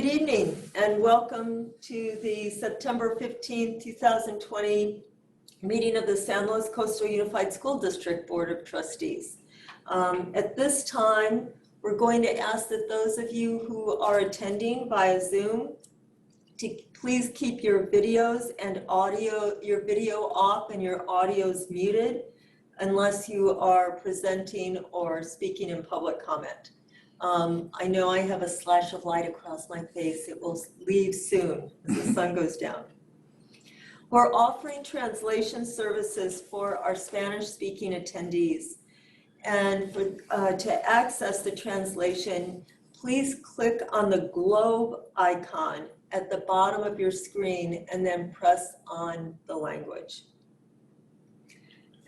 Good evening and welcome to the September 15th, 2020 meeting of the San Luis Coastal Unified School District Board of Trustees. At this time, we're going to ask that those of you who are attending via Zoom to please keep your videos and audio, your video off and your audios muted unless you are presenting or speaking in public comment. I know I have a slash of light across my face. It will leave soon as the sun goes down. We're offering translation services for our Spanish-speaking attendees. And to access the translation, please click on the globe icon at the bottom of your screen and then press on the language.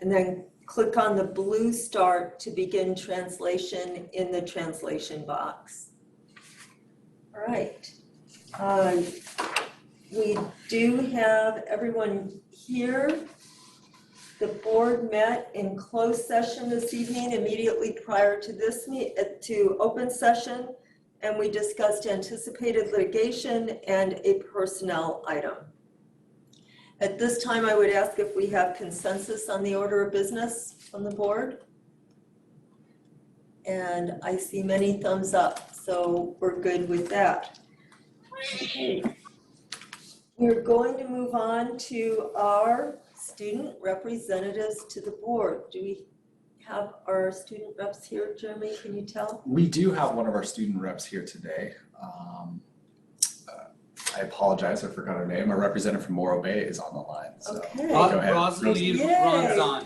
And then click on the blue start to begin translation in the translation box. All right. We do have everyone here. The board met in closed session this evening immediately prior to this to open session, and we discussed anticipated litigation and a personnel item. At this time, I would ask if we have consensus on the order of business from the board. And I see many thumbs up, so we're good with that. Okay. We're going to move on to our student representatives to the board. Do we have our student reps here, Jeremy? Can you tell? We do have one of our student reps here today. I apologize, I forgot her name. Our representative from Morro Bay is on the line. So okay. Go ahead. Rosalie Ronzon.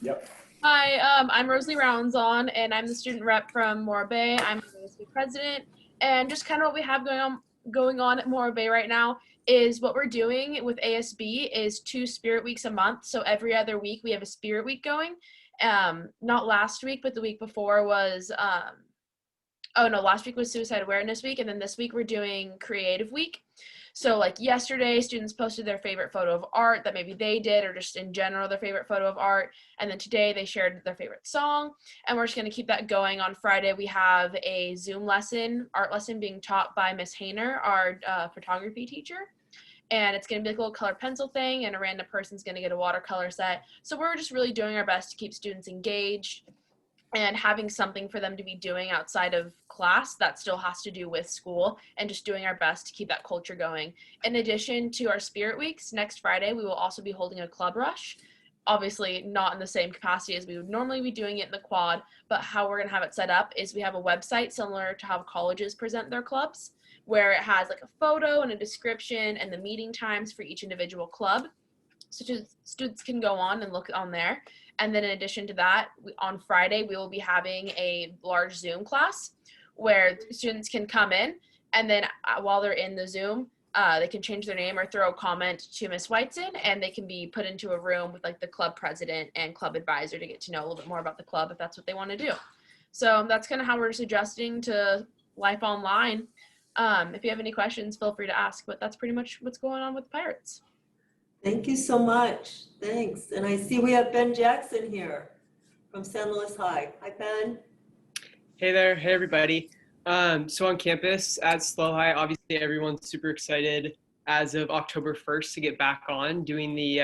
Yep. Hi, I'm Rosalie Ronzon, and I'm the student rep from Morro Bay. I'm the ASB president, and just kind of what we have going on at Morro Bay right now is what we're doing with ASB is 2 spirit weeks a month. So every other week we have a spirit week going. Not last week, but the week before was last week was Suicide Awareness Week, and then this week we're doing Creative Week. So like yesterday, students posted their favorite photo of art that maybe they did, or just in general their favorite photo of art. And then today they shared their favorite song, and we're just going to keep that going. On Friday, we have a Zoom lesson, art lesson being taught by Miss Hayner, our photography teacher. And it's going to be like a little color pencil thing, and a random person's going to get a watercolor set. So we're just really doing our best to keep students engaged and having something for them to be doing outside of class that still has to do with school, and just doing our best to keep that culture going. In addition to our Spirit Weeks, next Friday, we will also be holding a club rush. Obviously not in the same capacity as we would normally be doing it in the quad, but how we're gonna have it set up is we have a website similar to how colleges present their clubs, where it has like a photo and a description and the meeting times for each individual club. So students can go on and look on there. And then in addition to that, on Friday, we will be having a large Zoom class where students can come in, and then while they're in the Zoom, they can change their name or throw a comment to Ms. Whiteson, and they can be put into a room with like the club president and club advisor to get to know a little bit more about the club if that's what they want to do. So that's kind of how we're just adjusting to life online. If you have any questions, feel free to ask, but that's pretty much what's going on with Pirates. Thank you so much. Thanks. And I see we have Ben Jackson here from San Luis High. Hi, Ben. Hey there. Hey, everybody. So on campus at SLO High, obviously everyone's super excited as of October 1st to get back on doing the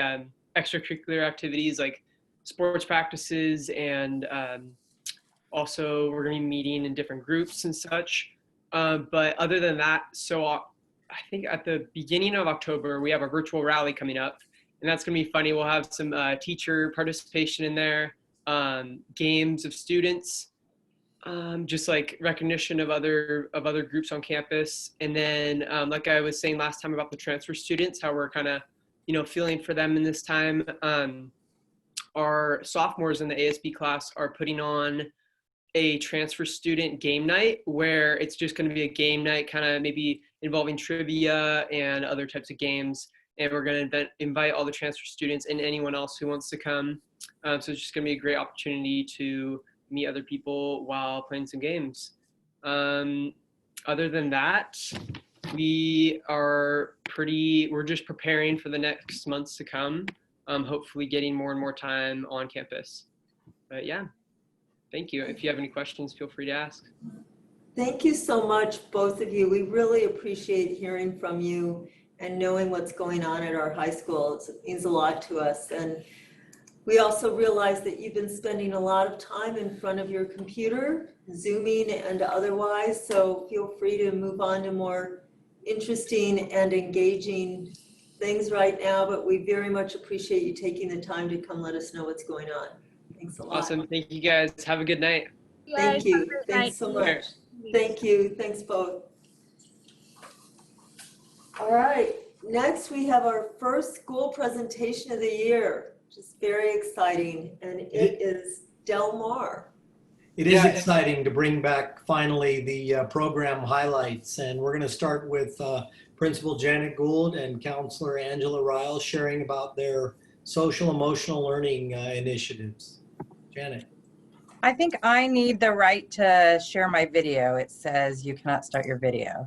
extracurricular activities like sports practices, and also we're going to be meeting in different groups and such. But other than that, so I think at the beginning of October, we have a virtual rally coming up, and that's going to be funny. We'll have some teacher participation in there, games of students, just like recognition of other groups on campus. And then like I was saying last time about the transfer students, how we're kind of, feeling for them in this time. Our sophomores in the ASB class are putting on a transfer student game night, where it's just going to be a game night kind of maybe involving trivia and other types of games. And we're going to invite all the transfer students and anyone else who wants to come. So it's just going to be a great opportunity to meet other people while playing some games. Other than that, we're just preparing for the next months to come, hopefully getting more and more time on campus. But yeah, thank you. If you have any questions, feel free to ask. Thank you so much, both of you. We really appreciate hearing from you and knowing what's going on at our high school. It means a lot to us. And we also realize that you've been spending a lot of time in front of your computer, Zooming and otherwise, so feel free to move on to more interesting and engaging things right now, but we very much appreciate you taking the time to come let us know what's going on. Thanks a lot. Awesome. Thank you guys. Have a good night. Thank you. Have a great Thanks night. so Sure. much. Thank you. Thanks both. All right. Next, we have our first school presentation of the year, which is very exciting, and it is Del Mar. It is Yeah, exciting to bring back finally the program highlights, and we're going to start with Principal Janet Gould and Counselor Angela Riles sharing about their social emotional learning initiatives. Janet. I think I need the right to share my video. It says you cannot start your video.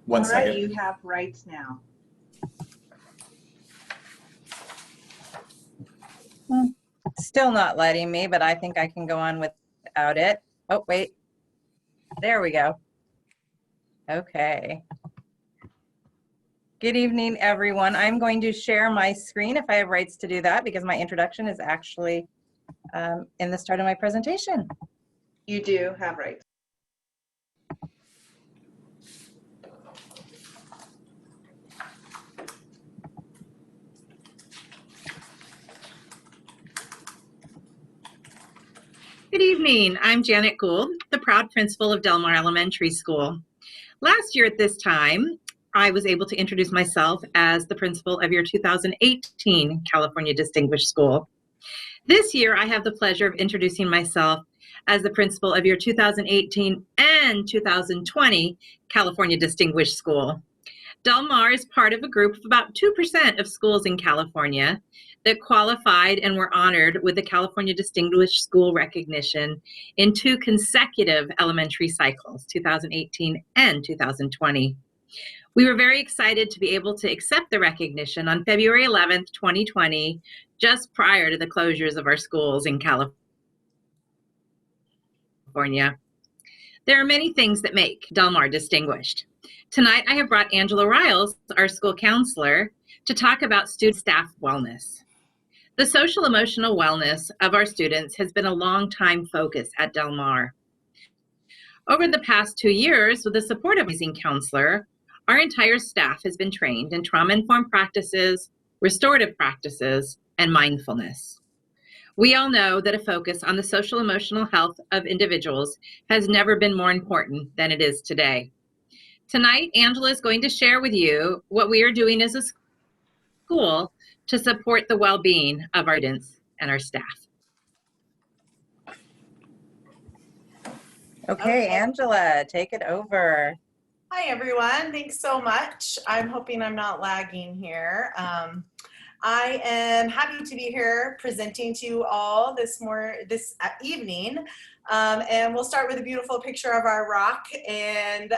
One All right, second. you have rights now. Still not letting me, but I think I can go on without it. Oh, wait. There we go. Okay. Good evening, everyone. I'm going to share my screen if I have rights to do that because my introduction is actually in the start of my presentation. You do have rights. Good evening. I'm Janet Gould, the proud principal of Del Mar Elementary School. Last year at this time, I was able to introduce myself as the principal of your 2018 California Distinguished School. This year, I have the pleasure of introducing myself as the principal of your 2018 and 2020 California Distinguished School. Del Mar is part of a group of about 2% of schools in California that qualified and were honored with the California Distinguished School recognition in 2 consecutive elementary cycles, 2018 and 2020. We were very excited to be able to accept the recognition on February 11th, 2020, just prior to the closures of our schools in California. There are many things that make Del Mar distinguished. Tonight, I have brought Angela Riles, our school counselor, to talk about student staff wellness. The social emotional wellness of our students has been a long time focus at Del Mar. Over the past 2 years, with the support of an amazing counselor, our entire staff has been trained in trauma-informed practices, restorative practices, and mindfulness. We all know that a focus on the social emotional health of individuals has never been more important than it is today. Tonight, Angela is going to share with you what we are doing as a school to support the well-being of our students and our staff. Okay, Angela, take it over. Hi, everyone. Thanks so much. I'm hoping I'm not lagging here. I am happy to be here presenting to you all this evening. And we'll start with a beautiful picture of our rock and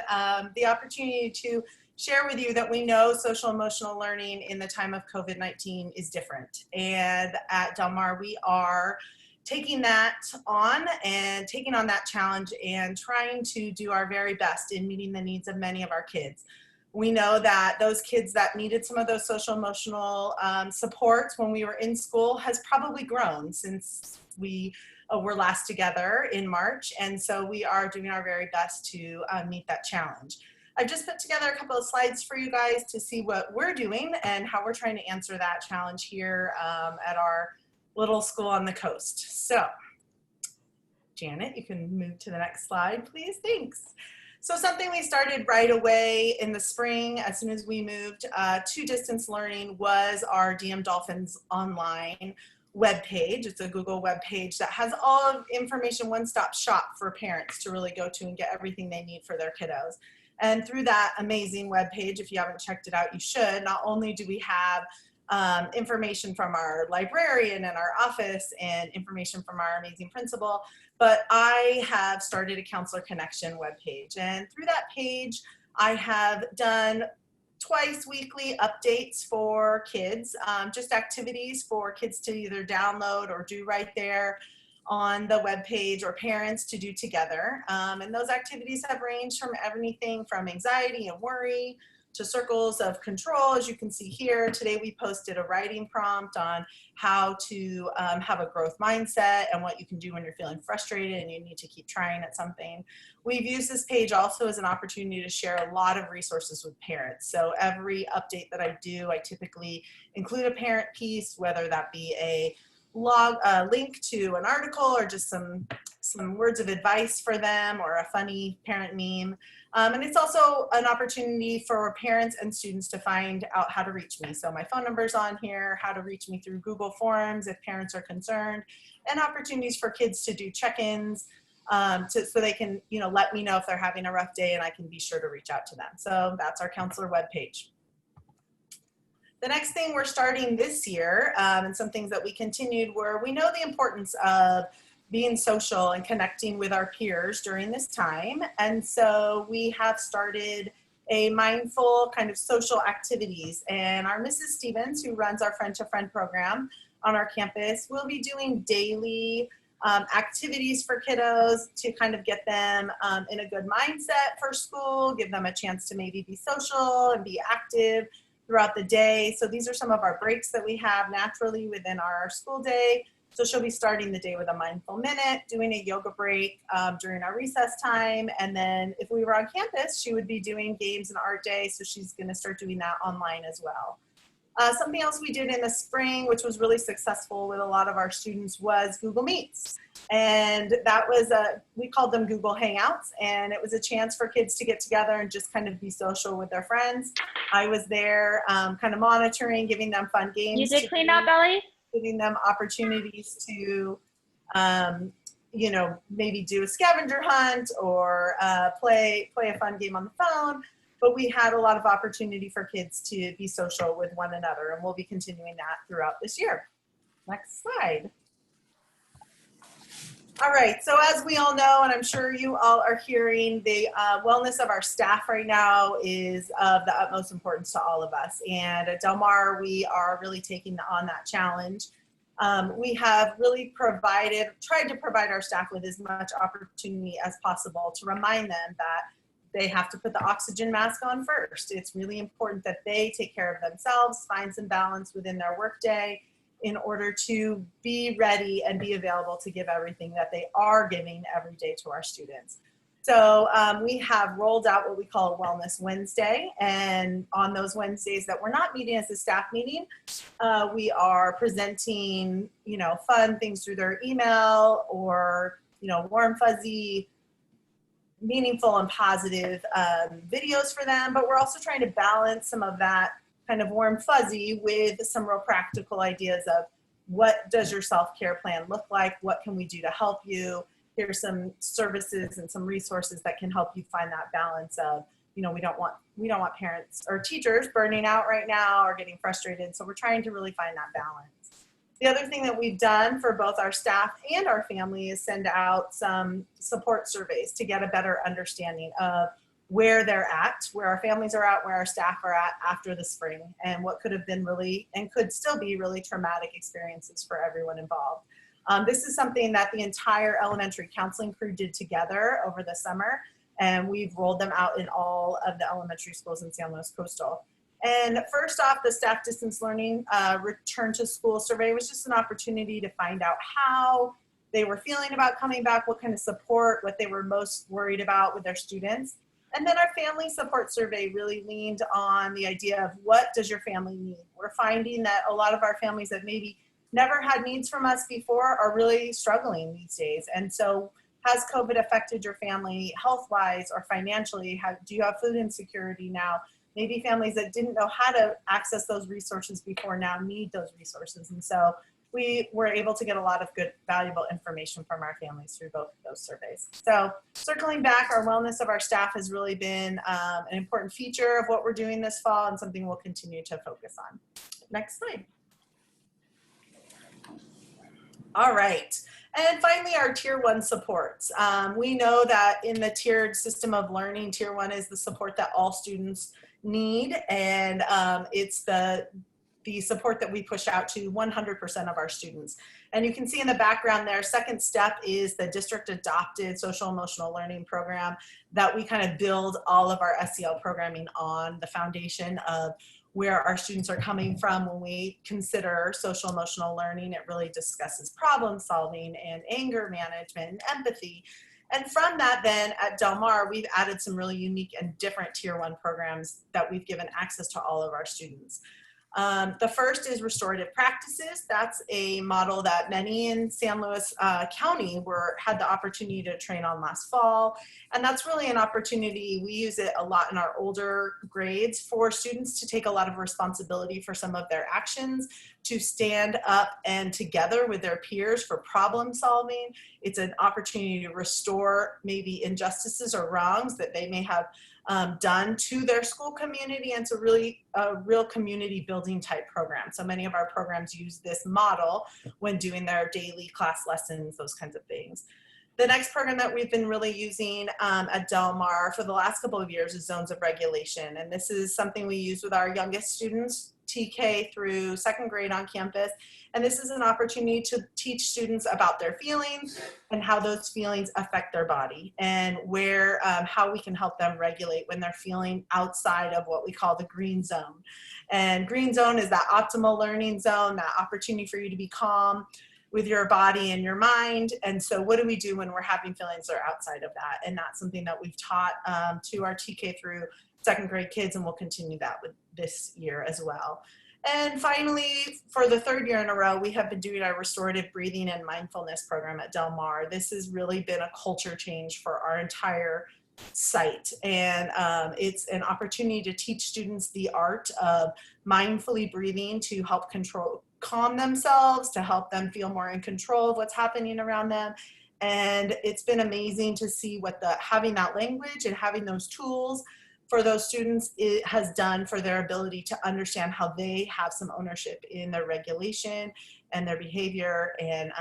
the opportunity to share with you that we know social emotional learning in the time of COVID-19 is different. And at Del Mar, we are taking that on and taking on that challenge and trying to do our very best in meeting the needs of many of our kids. We know that those kids that needed some of those social emotional supports when we were in school has probably grown since we were last together in March. And so we are doing our very best to meet that challenge. I've just put together a couple of slides for you guys to see what we're doing and how we're trying to answer that challenge here at our little school on the coast. So, Janet, you can move to the next slide, please. Thanks. So something we started right away in the spring, as soon as we moved to distance learning, was our DM Dolphins online webpage. It's a Google webpage that has all of information, one-stop shop for parents to really go to and get everything they need for their kiddos. And through that amazing webpage, if you haven't checked it out, you should. Not only do we have information from our librarian and our office and information from our amazing principal, but I have started a Counselor Connection webpage. And through that page, I have done twice weekly updates for kids, just activities for kids to either download or do right there. on the webpage or parents to do together. And those activities have ranged from anything from anxiety and worry to circles of control. As you can see here, today we posted a writing prompt on how to have a growth mindset and what you can do when you're feeling frustrated and you need to keep trying at something. We've used this page also as an opportunity to share a lot of resources with parents. So every update that I do, I typically include a parent piece, whether that be a link to an article or just some words of advice for them or a funny parent meme. And it's also an opportunity for parents and students to find out how to reach me. So my phone number's on here, how to reach me through Google Forms if parents are concerned, and opportunities for kids to do check-ins so they can, let me know if they're having a rough day and I can be sure to reach out to them. So that's our counselor webpage. The next thing we're starting this year, and some things that we continued were, we know the importance of being social and connecting with our peers during this time. And so we have started a mindful kind of social activities. And our Mrs. Stevens, who runs our Friend to Friend program on our campus, will be doing daily activities for kiddos to kind of get them in a good mindset for school, give them a chance to maybe be social and be active throughout the day. So these are some of our breaks that we have naturally within our school day. So she'll be starting the day with a mindful minute, doing a yoga break during our recess time. And then if we were on campus, she would be doing games and art day. So she's going to start doing that online as well. Something else we did in the spring, which was really successful with a lot of our students, was Google Meets. And that was, we called them Google Hangouts. And it was a chance for kids to get together and just kind of be social with their friends. I was there kind of monitoring, giving them fun games. You did clean up, Ellie? Giving them opportunities to, maybe do a scavenger hunt or play a fun game on the phone. But we had a lot of opportunity for kids to be social with one another, and we'll be continuing that throughout this year. Next slide. All right, so as we all know, and I'm sure you all are hearing, the wellness of our staff right now is of the utmost importance to all of us. And at Del Mar, we are really taking on that challenge. We have really tried to provide our staff with as much opportunity as possible to remind them that they have to put the oxygen mask on first. It's really important that they take care of themselves, find some balance within their workday in order to be ready and be available to give everything that they are giving every day to our students. So we have rolled out what we call a Wellness Wednesday, and on those Wednesdays that we're not meeting as a staff meeting, we are presenting, fun things through their email or, warm, fuzzy, meaningful and positive videos for them, but we're also trying to balance some of that kind of warm fuzzy with some real practical ideas of what does your self-care plan look like? What can we do to help you? Here's some services and some resources that can help you find that balance of, we don't want parents or teachers burning out right now or getting frustrated. So we're trying to really find that balance. The other thing that we've done for both our staff and our family is send out some support surveys to get a better understanding of where they're at, where our families are at, where our staff are at after the spring, and what could have been really and could still be really traumatic experiences for everyone involved. This is something that the entire elementary counseling crew did together over the summer, and we've rolled them out in all of the elementary schools in San Luis Coastal. And first off, the staff distance learning return to school survey was just an opportunity to find out how they were feeling about coming back, what kind of support, what they were most worried about with their students. And then our family support survey really leaned on the idea of what does your family need? We're finding that a lot of our families that maybe never had needs from us before are really struggling these days. And so has COVID affected your family health-wise or financially? Do you have food insecurity now? Maybe families that didn't know how to access those resources before now need those resources. And so we were able to get a lot of good, valuable information from our families through both of those surveys. So circling back, our wellness of our staff has really been an important feature of what we're doing this fall and something we'll continue to focus on. Next slide. All right. And finally, our Tier 1 supports. We know that in the tiered system of learning, Tier 1 is the support that all students need, and it's the support that we push out to 100% of our students. And you can see in the background there, second step is the district adopted social emotional learning program that we kind of build all of our SEL programming on, the foundation of where our students are coming from when we consider social emotional learning. It really discusses problem solving and anger management and empathy. And from that then at Del Mar, we've added some really unique and different tier 1 programs that we've given access to all of our students. The first is Restorative Practices. That's a model that many in San Luis County had the opportunity to train on last fall. And that's really an opportunity. We use it a lot in our older grades for students to take a lot of responsibility for some of their actions, to stand up and together with their peers for problem solving. It's an opportunity to restore maybe injustices or wrongs that they may have done to their school community, and it's a real community building type program. So many of our programs use this model when doing their daily class lessons, those kinds of things. The next program that we've been really using at Del Mar for the last couple of years is Zones of Regulation. And this is something we use with our youngest students, TK through 2nd grade on campus. And this is an opportunity to teach students about their feelings and how those feelings affect their body, and how we can help them regulate when they're feeling outside of what we call the green zone. And green zone is that optimal learning zone, that opportunity for you to be calm with your body and your mind. And so what do we do when we're having feelings that are outside of that? And that's something that we've taught to our TK through 2nd grade kids, and we'll continue that with this year as well. And finally, for the 3rd year in a row, we have been doing our restorative breathing and mindfulness program at Del Mar. This has really been a culture change for our entire site. And it's an opportunity to teach students the art of mindfully breathing to help calm themselves, to help them feel more in control of what's happening around them. And it's been amazing to see what having that language and having those tools for those students, it has done for their ability to understand how they have some ownership in their regulation and their behavior. And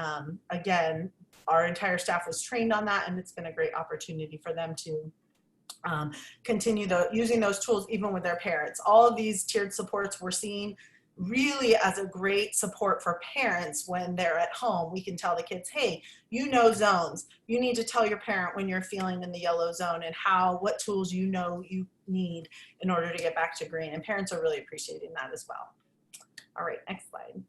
again, our entire staff was trained on that, and it's been a great opportunity for them to continue using those tools even with their parents. All of these tiered supports we're seeing really as a great support for parents when they're at home. We can tell the kids, hey, you know zones. You need to tell your parent when you're feeling in the yellow zone and what tools you know you need in order to get back to green. And parents are really appreciating that as well. All right, next slide.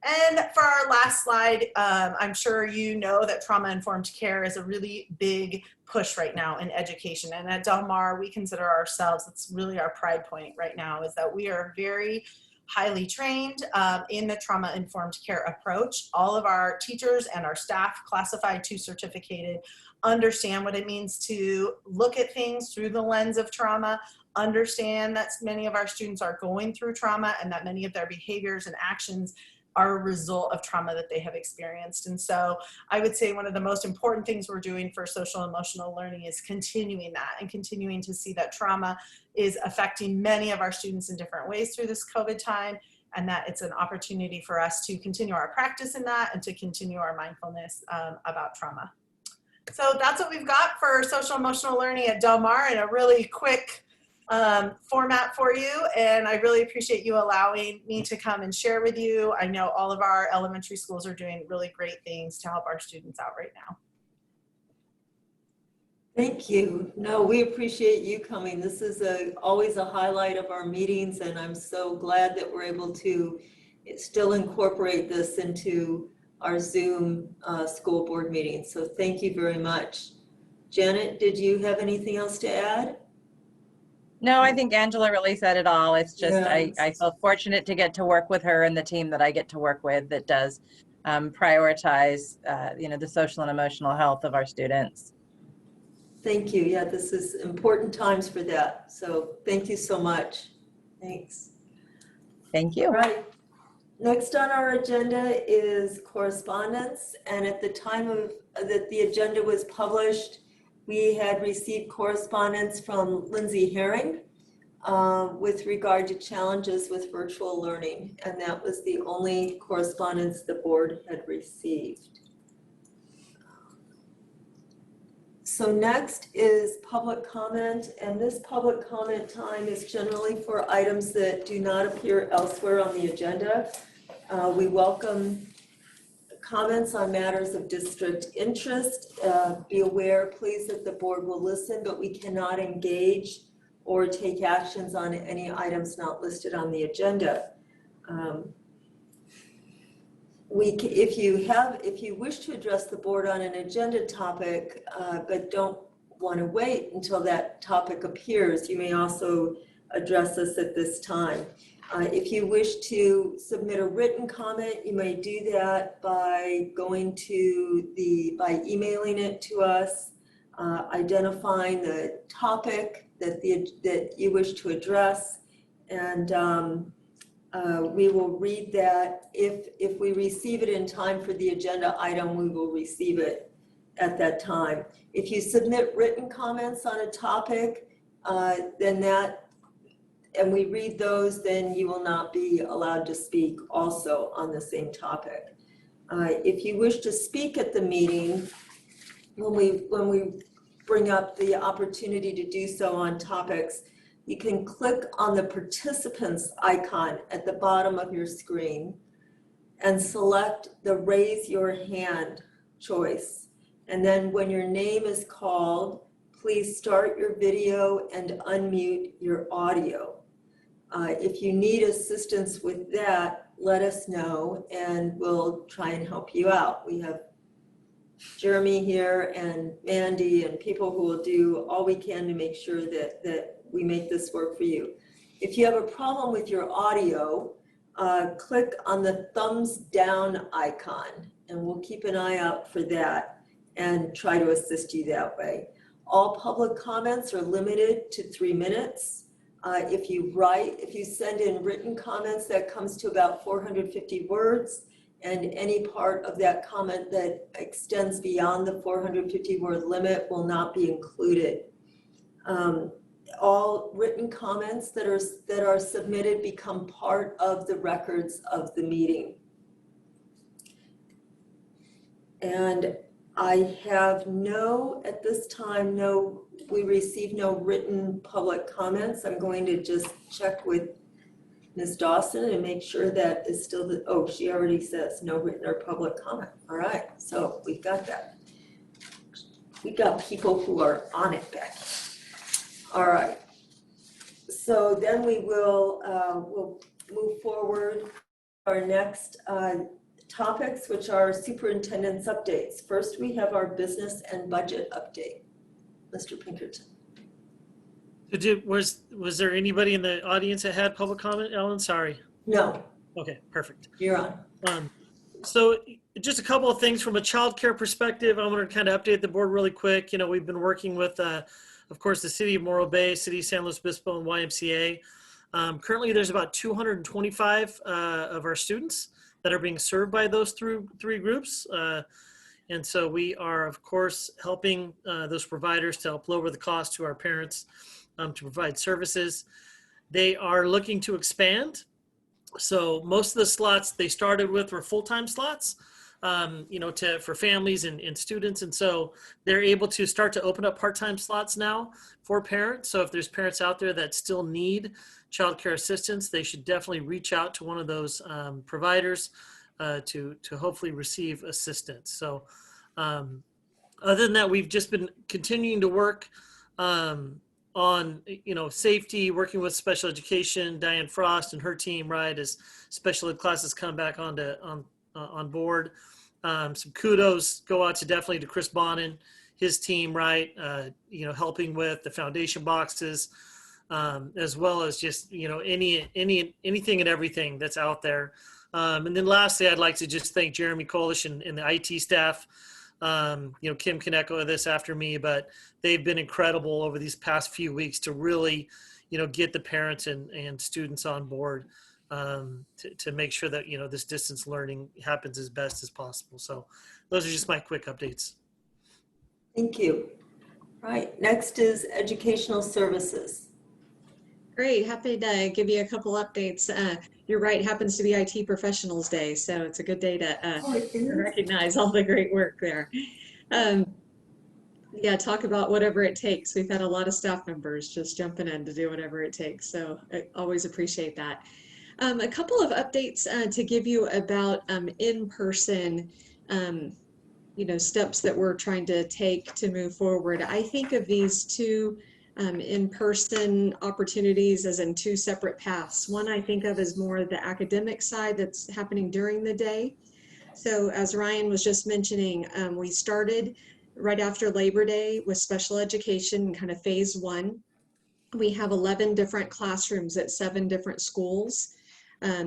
And for our last slide, I'm sure you know that trauma-informed care is a really big push right now in education. And at Del Mar, we consider ourselves, it's really our pride point right now, is that we are very highly trained in the trauma-informed care approach. All of our teachers and our staff, classified to certificated, understand what it means to look at things through the lens of trauma, understand that many of our students are going through trauma and that many of their behaviors and actions are a result of trauma that they have experienced. And so I would say one of the most important things we're doing for social emotional learning is continuing that and continuing to see that trauma is affecting many of our students in different ways through this COVID time, and that it's an opportunity for us to continue our practice in that and to continue our mindfulness about trauma. So that's what we've got for social emotional learning at Del Mar in a really quick format for you, and I really appreciate you allowing me to come and share with you. I know all of our elementary schools are doing really great things to help our students out right now. Thank you. No, we appreciate you coming. This is always a highlight of our meetings, and I'm so glad that we're able to still incorporate this into our Zoom school board meetings. So thank you very much. Janet, did you have anything else to add? No, I think Angela really said it all. It's just, Yeah. I feel fortunate to get to work with her and the team that I get to work with that does prioritize, the social and emotional health of our students. Thank you. Yeah, this is important times for that. So thank you so much. Thanks. Thank you. All right. Next on our agenda is correspondence. And at the time that the agenda was published, we had received correspondence from Lindsay Herring with regard to challenges with virtual learning. And that was the only correspondence the board had received. So next is public comment, and this public comment time is generally for items that do not appear elsewhere on the agenda. We welcome comments on matters of district interest. Be aware, please, that the board will listen, but we cannot engage or take actions on any items not listed on the agenda. If you wish to address the board on an agenda topic, but don't want to wait until that topic appears, you may also address us at this time. If you wish to submit a written comment, you may do that by by emailing it to us, identifying the topic that you wish to address, and we will read that. If we receive it in time for the agenda item, we will receive it at that time. If you submit written comments on a topic, and we read those, then you will not be allowed to speak also on the same topic. If you wish to speak at the meeting, when we bring up the opportunity to do so on topics, you can click on the participants icon at the bottom of your screen and select the raise your hand choice. And then when your name is called, please start your video and unmute your audio. If you need assistance with that, let us know and we'll try and help you out. We have Jeremy here and Mandy and people who will do all we can to make sure that we make this work for you. If you have a problem with your audio, click on the thumbs down icon and we'll keep an eye out for that and try to assist you that way. All public comments are limited to 3 minutes. If you send in written comments, that comes to about 450 words, and any part of that comment that extends beyond the 450 word limit will not be included. All written comments that are submitted become part of the records of the meeting. And I have at this time, we received no written public comments. I'm going to just check with Ms. Dawson and make sure that is still she already says no written or public comment. All right, so we've got that. We got people who are on it, Becky. All right, so then we will we'll move forward our next topics, which are superintendent's updates. First, we have our business and budget update. Mr. Pinkerton. Was there anybody in the audience that had public comment, Ellen? Sorry. No. Okay, perfect. You're on. So just a couple of things from a child care perspective. I want to kind of update the board really quick. You know, we've been working with, of course, the City of Morro Bay, City of San Luis Obispo, and YMCA. Currently, there's about 225 of our students that are being served by those three groups. And so we are, of course, helping those providers to help lower the cost to our parents to provide services. They are looking to expand. So most of the slots they started with were full-time slots, for families and students. And so they're able to start to open up part-time slots now for parents. So if there's parents out there that still need childcare assistance, they should definitely reach out to one of those providers to hopefully receive assistance. So other than that, we've just been continuing to work on safety, working with special education, Diane Frost and her team, right, as special ed classes come back on board. Some kudos go out definitely to Chris Bonin, his team, right, helping with the foundation boxes, as well as just anything and everything that's out there. And then lastly, I'd like to just thank Jeremy Kolish and the IT staff. Kim can echo this after me, but they've been incredible over these past few weeks to really, get the parents and students on board to make sure that, this distance learning happens as best as possible. So those are just my quick updates. Thank you. Right, next is educational services. Great, happy to give you a couple updates. You're right, it happens to be IT Professionals Day, so it's a good day to recognize all the great work there. Talk about whatever it takes. We've had a lot of staff members just jumping in to do whatever it takes, so I always appreciate that. A couple of updates to give you about in-person steps that we're trying to take to move forward. I think of these two in-person opportunities as in two separate paths. One I think of as more the academic side that's happening during the day. So as Ryan was just mentioning, we started right after Labor Day with special education, kind of phase one. We have 11 different classrooms at 7 different schools,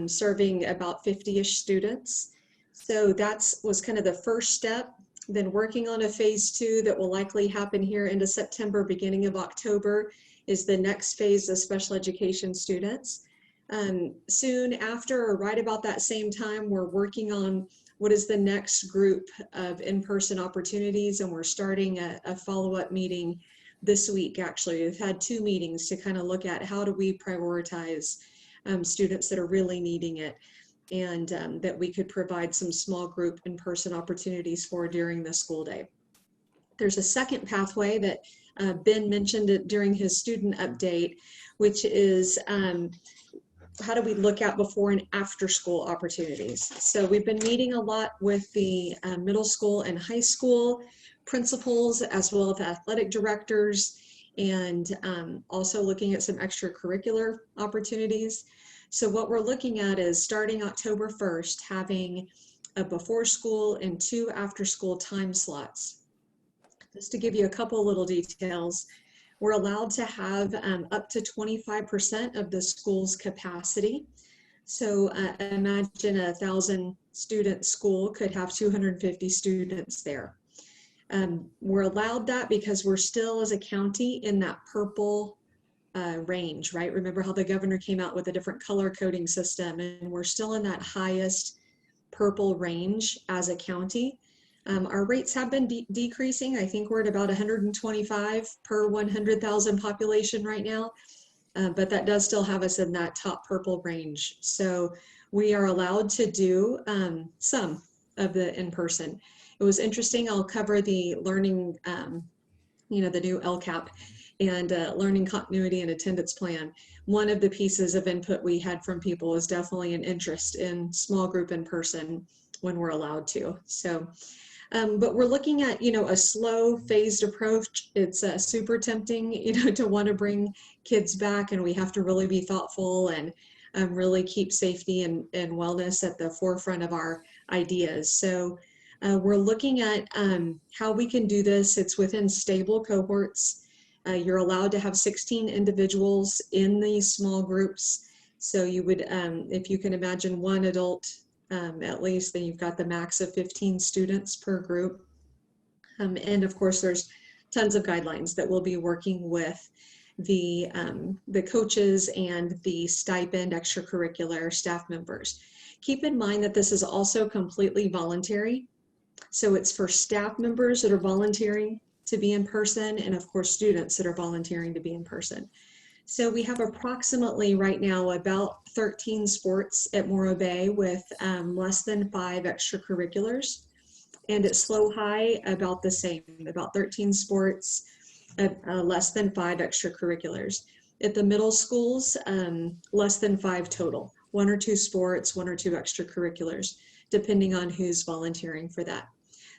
serving about 50-ish students. So that was kind of the first step. Then working on a phase two that will likely happen here into September, beginning of October, is the next phase of special education students. Soon after, or right about that same time, we're working on what is the next group of in-person opportunities, and we're starting a follow-up meeting this week. Actually, we've had 2 meetings to kind of look at how do we prioritize students that are really needing it, and that we could provide some small group in-person opportunities for during the school day. There's a second pathway that Ben mentioned it during his student update, which is how do we look at before and after school opportunities. So we've been meeting a lot with the middle school and high school principals, as well as athletic directors, and also looking at some extracurricular opportunities. So what we're looking at is starting October 1st, having a before school and 2 after school time slots. Just to give you a couple little details, we're allowed to have up to 25% of the school's capacity. So imagine a 1,000 student school could have 250 students there. We're allowed that because we're still, as a county, in that purple range, right? Remember how the governor came out with a different color coding system, and we're still in that highest purple range as a county. Our rates have been decreasing. I think we're at about 125 per 100,000 population right now, but that does still have us in that top purple range. So we are allowed to do some of the in-person. It was interesting. I'll cover the learning, the new Lcap and learning continuity and attendance plan. One of the pieces of input we had from people is definitely an interest in small group in person when we're allowed to. So, but we're looking at, a slow phased approach. It's super tempting, to want to bring kids back, and we have to really be thoughtful and really keep safety and wellness at the forefront of our ideas. So we're looking at how we can do this. It's within stable cohorts. You're allowed to have 16 individuals in these small groups. So you would, if you can imagine 1 adult at least, then you've got the max of 15 students per group. And of course, there's tons of guidelines that we'll be working with the coaches and the stipend extracurricular staff members. Keep in mind that this is also completely voluntary. So it's for staff members that are volunteering to be in person, and of course students that are volunteering to be in person. So we have approximately right now about 13 sports at Morro Bay with less than 5 extracurriculars, and at Slow High about the same, about 13 sports, less than 5 extracurriculars. At the middle schools, less than 5 total, 1 or 2 sports, 1 or 2 extracurriculars, depending on who's volunteering for that.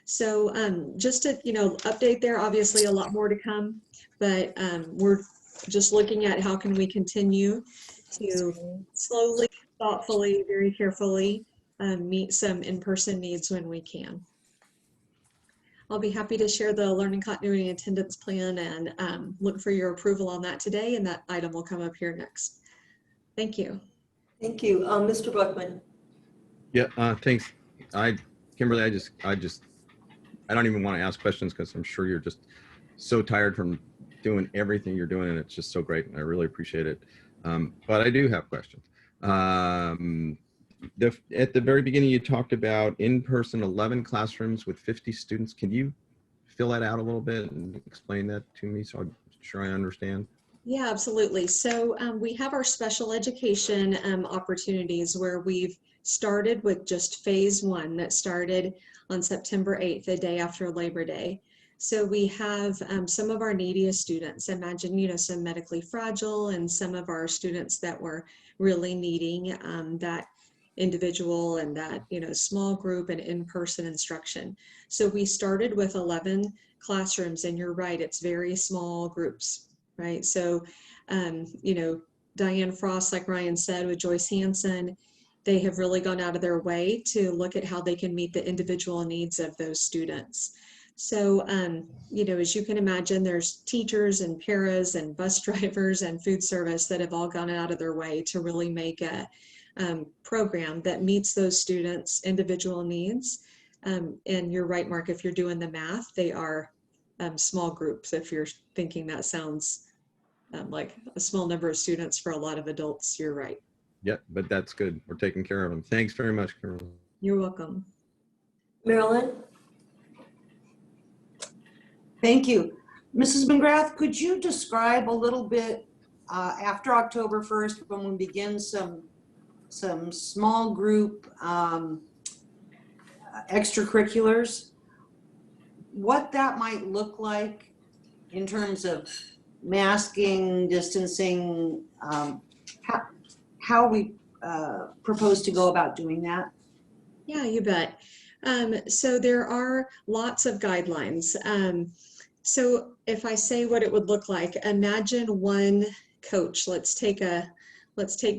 So just to, update there, obviously a lot more to come, but we're just looking at how can we continue to slowly, thoughtfully, very carefully meet some in-person needs when we can. I'll be happy to share the learning continuity and attendance plan and look for your approval on that today, and that item will come up here next. Thank you. Thank you. Mr. Buckman. Yeah, thanks. Kimberly, I don't even want to ask questions because I'm sure you're just so tired from doing everything you're doing, and it's just so great, and I really appreciate it. But I do have questions. At the very beginning, you talked about in-person 11 classrooms with 50 students. Can you fill that out a little bit and explain that to me so I'm sure I understand? Yeah, absolutely. So we have our special education opportunities where we've started with just phase 1 that started on September 8th, the day after Labor Day. So we have some of our neediest students. Imagine, some medically fragile, and some of our students that were really needing that individual and that, small group and in-person instruction. So we started with 11 classrooms, and you're right, it's very small groups, right? So, Diane Frost, like Ryan said, with Joyce Hanson, they have really gone out of their way to look at how they can meet the individual needs of those students. So, as you can imagine, there's teachers and paras and bus drivers and food service that have all gone out of their way to really make a program that meets those students' individual needs. And you're right, Mark, if you're doing the math, they are small groups. If you're thinking that sounds like a small number of students for a lot of adults, you're right. Yep, but that's good. We're taking care of them. Thanks very much, Carol. You're welcome. Marilyn? Thank you. Mrs. McGrath, could you describe a little bit after October 1st, when we begin some small group extracurriculars, what that might look like in terms of masking, distancing, how we propose to go about doing that? Yeah, you bet. So there are lots of guidelines. So if I say what it would look like, imagine one coach. Let's take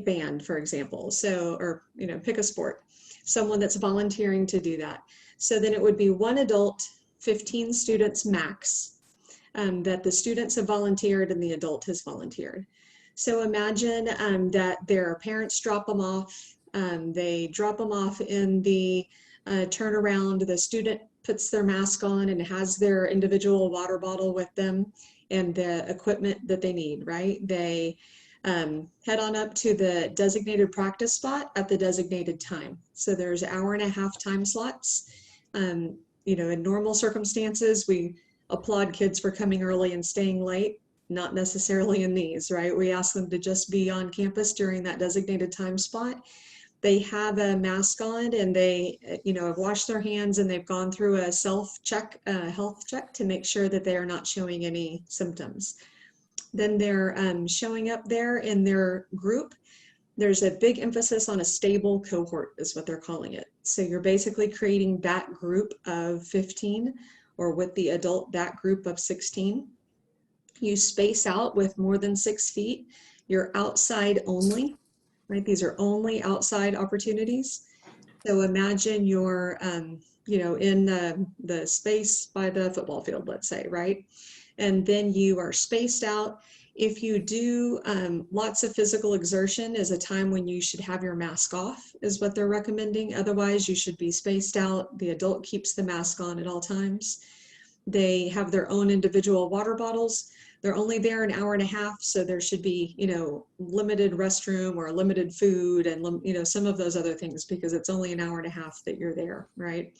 band, for example. So, or pick a sport, someone that's volunteering to do that. So then it would be one adult, 15 students max, that the students have volunteered and the adult has volunteered. So imagine that their parents drop them off. They drop them off in the turnaround. The student puts their mask on and has their individual water bottle with them and the equipment that they need, right? They head on up to the designated practice spot at the designated time. So there's 1.5-hour time slots. In normal circumstances, we applaud kids for coming early and staying late. Not necessarily in these, right? We ask them to just be on campus during that designated time spot. They have a mask on and they, have washed their hands and they've gone through a self-check, health check to make sure that they are not showing any symptoms. Then they're showing up there in their group. There's a big emphasis on a stable cohort is what they're calling it. So you're basically creating that group of 15, or with the adult, that group of 16. You space out with more than 6 feet. You're outside only, right? These are only outside opportunities. So imagine you're, in the space by the football field, let's say, right? And then you are spaced out. If you do lots of physical exertion is a time when you should have your mask off, is what they're recommending. Otherwise, you should be spaced out. The adult keeps the mask on at all times. They have their own individual water bottles. They're only there 1.5 hours, so there should be, limited restroom or limited food and, some of those other things, because it's only 1.5 hours that you're there, right?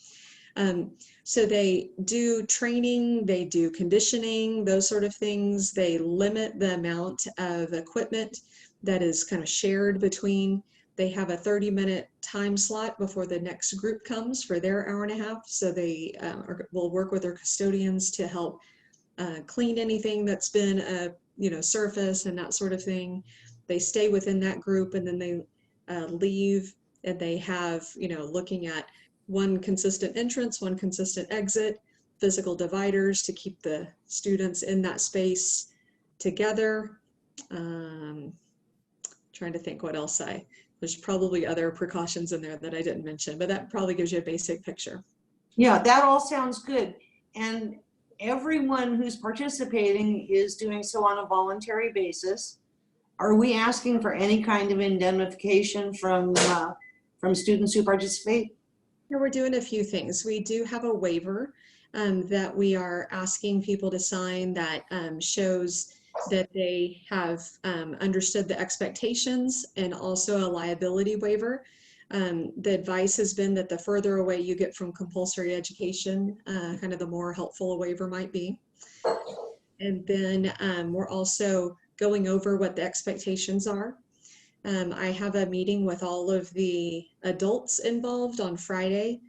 So they do training, they do conditioning, those sort of things. They limit the amount of equipment that is kind of shared between. They have a 30-minute time slot before the next group comes for their 1.5 hours. So they will work with their custodians to help clean anything that's been surface and that sort of thing. They stay within that group and then they leave, and they have, looking at one consistent entrance, one consistent exit, physical dividers to keep the students in that space together. Trying to think what else there's probably other precautions in there that I didn't mention, but that probably gives you a basic picture. Yeah, that all sounds good. And everyone who's participating is doing so on a voluntary basis. Are we asking for any kind of indemnification from students who participate? Yeah, we're doing a few things. We do have a waiver that we are asking people to sign that shows that they have understood the expectations, and also a liability waiver. The advice has been that the further away you get from compulsory education, kind of the more helpful a waiver might be. And then we're also going over what the expectations are. I have a meeting with all of the adults involved on Friday,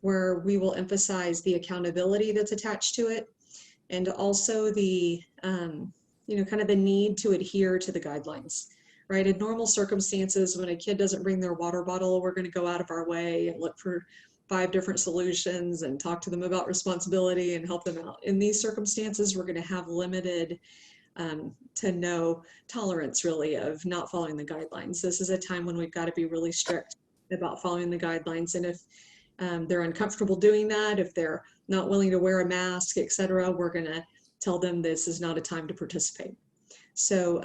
where we will emphasize the accountability that's attached to it, and also the, kind of the need to adhere to the guidelines. right? In normal circumstances, when a kid doesn't bring their water bottle, we're going to go out of our way and look for 5 different solutions and talk to them about responsibility and help them out. In these circumstances, we're going to have limited to no tolerance really of not following the guidelines. This is a time when we've got to be really strict about following the guidelines. And if they're uncomfortable doing that, if they're not willing to wear a mask, etc., we're going to tell them this is not a time to participate. So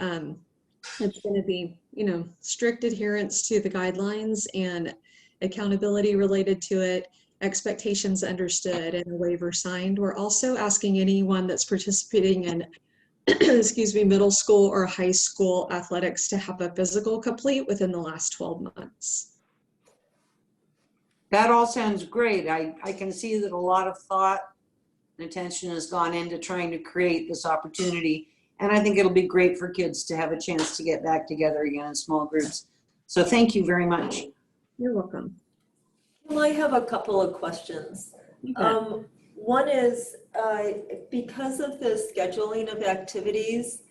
it's going to be, you know, strict adherence to the guidelines and accountability related to it, expectations understood, and a waiver signed. We're also asking anyone that's participating in excuse me, middle school or high school athletics to have a physical complete within the last 12 months. That all sounds great. I can see that a lot of thought and attention has gone into trying to create this opportunity. And I think it'll be great for kids to have a chance to get back together again in small groups. So thank you very much. You're welcome. Well, I have a couple of questions. One is, because of the scheduling of activities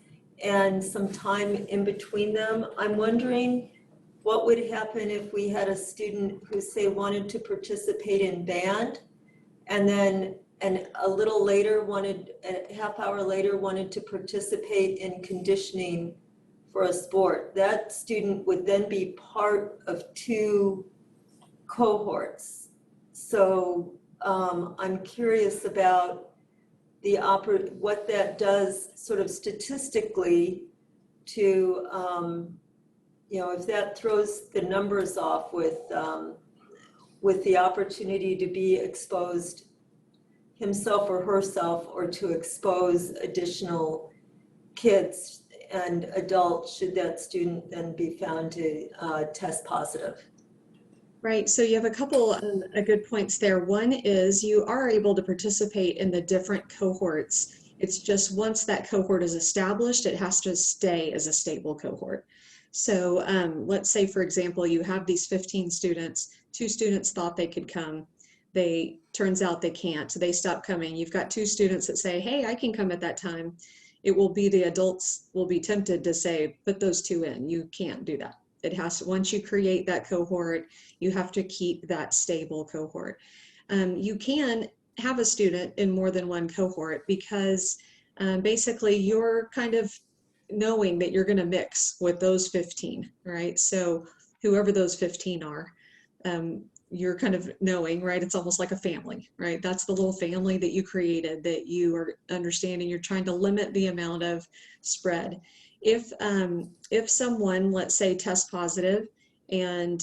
and some time in between them, I'm wondering what would happen if we had a student who, say, wanted to participate in band and then a little later a half hour later wanted to participate in conditioning for a sport. That student would then be part of 2 cohorts. So I'm curious about what that does sort of statistically to, you know, if that throws the numbers off with the opportunity to be exposed himself or herself, or to expose additional kids and adults should that student then be found to test positive. Right, so you have a couple of good points there. One is you are able to participate in the different cohorts. It's just once that cohort is established, it has to stay as a stable cohort. So let's say, for example, you have these 15 students, 2 students thought they could come. Turns out they can't, they stop coming. You've got 2 students that say, hey, I can come at that time. It will be the adults will be tempted to say, put those 2 in. You can't do that. It has to, once you create that cohort, you have to keep that stable cohort. You can have a student in more than one cohort because basically you're kind of knowing that you're going to mix with those 15, right? So whoever those 15 are, you're kind of knowing, right? It's almost like a family, right? That's the little family that you created that you are understanding. You're trying to limit the amount of spread. If someone, let's say, tests positive and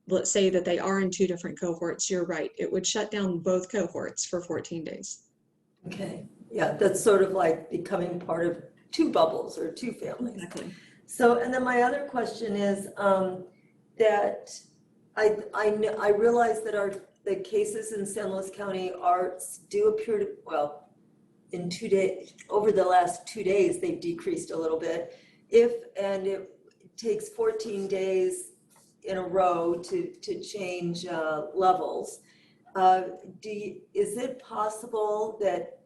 let's say that they are in 2 different cohorts, you're right, it would shut down both cohorts for 14 days. Okay, yeah, that's sort of like becoming part of 2 bubbles or 2 families. Exactly. So, and then my other question is that I realize that the cases in San Luis County do appear to, well, in 2 days, over the last 2 days, they've decreased a little bit. And it takes 14 days in a row to change levels. Is it possible that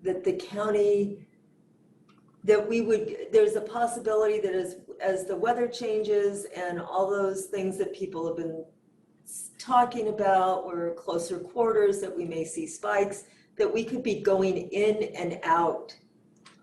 the county, there's a possibility that as the weather changes and all those things that people have been talking about, we're closer quarters, that we may see spikes, that we could be going in and out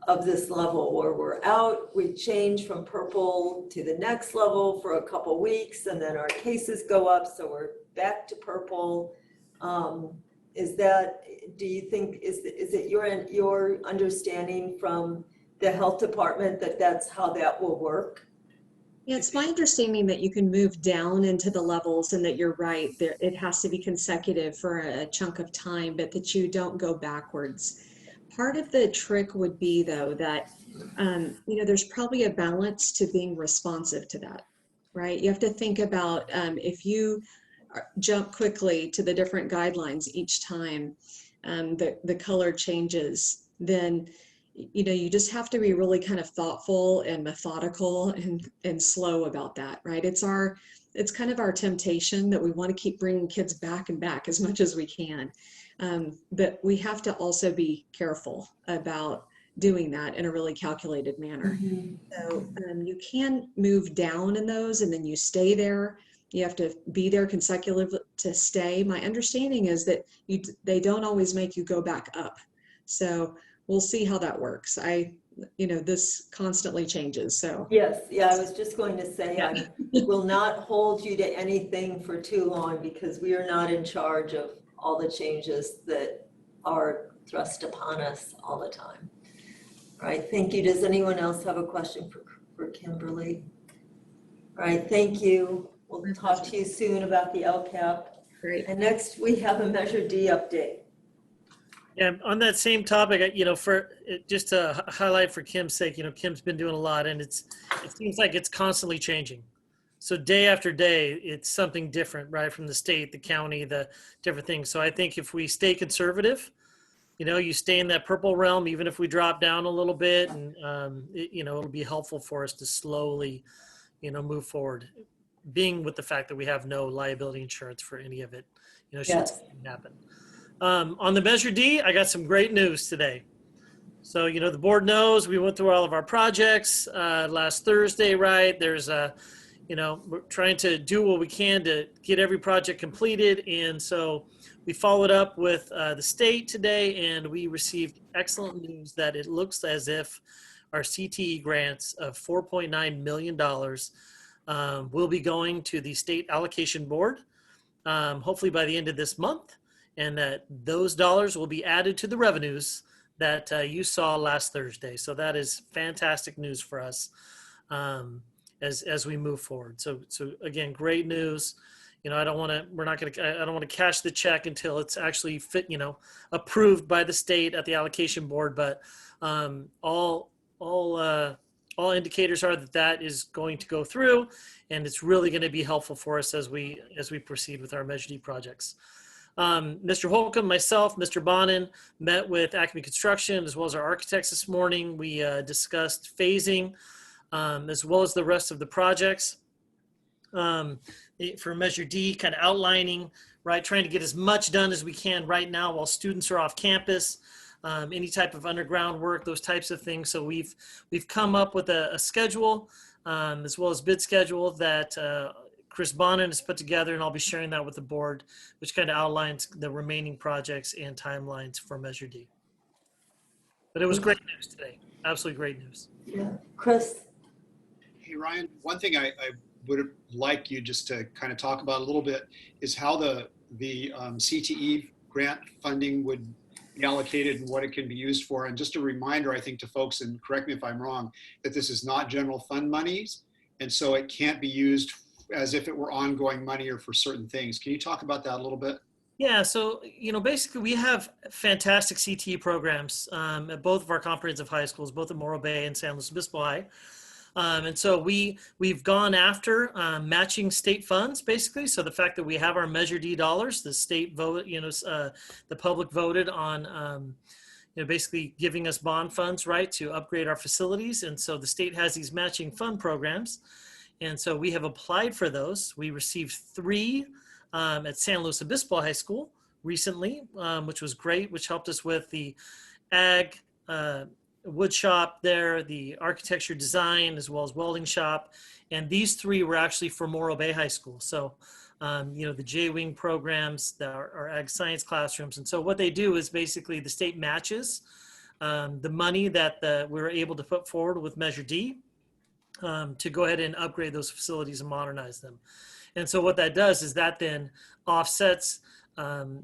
of this level where we're out, we change from purple to the next level for a couple weeks, and then our cases go up, so we're back to purple. Do you think, is it your understanding from the health department that that's how that will work? Yeah, it's my understanding that you can move down into the levels and that you're right, it has to be consecutive for a chunk of time, but that you don't go backwards. Part of the trick would be, though, that there's probably a balance to being responsive to that, right? You have to think about if you jump quickly to the different guidelines each time the color changes, then you just have to be really kind of thoughtful and methodical and slow about that, right? It's kind of our temptation that we want to keep bringing kids back and back as much as we can. But we have to also be careful about doing that in a really calculated manner. So you can move down in those and then you stay there. You have to be there consecutive to stay. My understanding is that they don't always make you go back up. So we'll see how that works. This constantly changes, so. Yes, yeah, I was just going to say, I will not hold you to anything for too long because we are not in charge of all the changes that are thrust upon us all the time. All right, thank you. Does anyone else have a question for Kimberly? All right, thank you. We'll talk to you soon about the Lcap. Great. And next we have a Measure D update. Yeah, on that same topic, just to highlight for Kim's sake, Kim's been doing a lot, and it seems like it's constantly changing. So day after day, it's something different, right, from the state, the county, the different things. So I think if we stay conservative, you stay in that purple realm, even if we drop down a little bit, and it'll be helpful for us to slowly, move forward, being with the fact that we have no liability insurance for any of it, should something happen. On the Measure D, I got some great news today. So, the board knows we went through all of our projects last Thursday, right? There's we're trying to do what we can to get every project completed. And so we followed up with the state today, and we received excellent news that it looks as if our CTE grants of $4.9 million will be going to the state allocation board, hopefully by the end of this month. And that those dollars will be added to the revenues that you saw last Thursday. So that is fantastic news for us as we move forward. So again, great news. I don't want to cash the check until it's actually approved by the state at the allocation board. But all indicators are that is going to go through, and it's really going to be helpful for us as we proceed with our Measure D projects. Mr. Holcomb, myself, Mr. Bonin met with Acme Construction as well as our architects this morning. We discussed phasing as well as the rest of the projects for Measure D, kind of outlining, right, trying to get as much done as we can right now while students are off campus, any type of underground work, those types of things. So we've come up with a schedule as well as bid schedule that Chris Bonin has put together, and I'll be sharing that with the board, which kind of outlines the remaining projects and timelines for Measure D. But it was great news today. Absolutely great news. Yeah, Chris. Hey, Ryan, one thing I would like you just to kind of talk about a little bit is how the CTE grant funding would be allocated and what it can be used for. And just a reminder, I think, to folks, and correct me if I'm wrong, that this is not general fund monies, and so it can't be used as if it were ongoing money or for certain things. Can you talk about that a little bit? Yeah, so, basically we have fantastic CTE programs at both of our comprehensive high schools, both at Morro Bay and San Luis Obispo High. And so we've gone after matching state funds, basically. So the fact that we have our Measure D dollars, the state vote, the public voted on, basically giving us bond funds, right, to upgrade our facilities. And so the state has these matching fund programs. And so we have applied for those. We received 3 at San Luis Obispo High School recently, which was great, which helped us with the ag wood shop there, the architecture design, as well as welding shop. And these 3 were actually for Morro Bay High School. So, the J-Wing programs, our ag science classrooms. And so what they do is basically the state matches the money that we were able to put forward with Measure D to go ahead and upgrade those facilities and modernize them. And so what that does is that then offsets,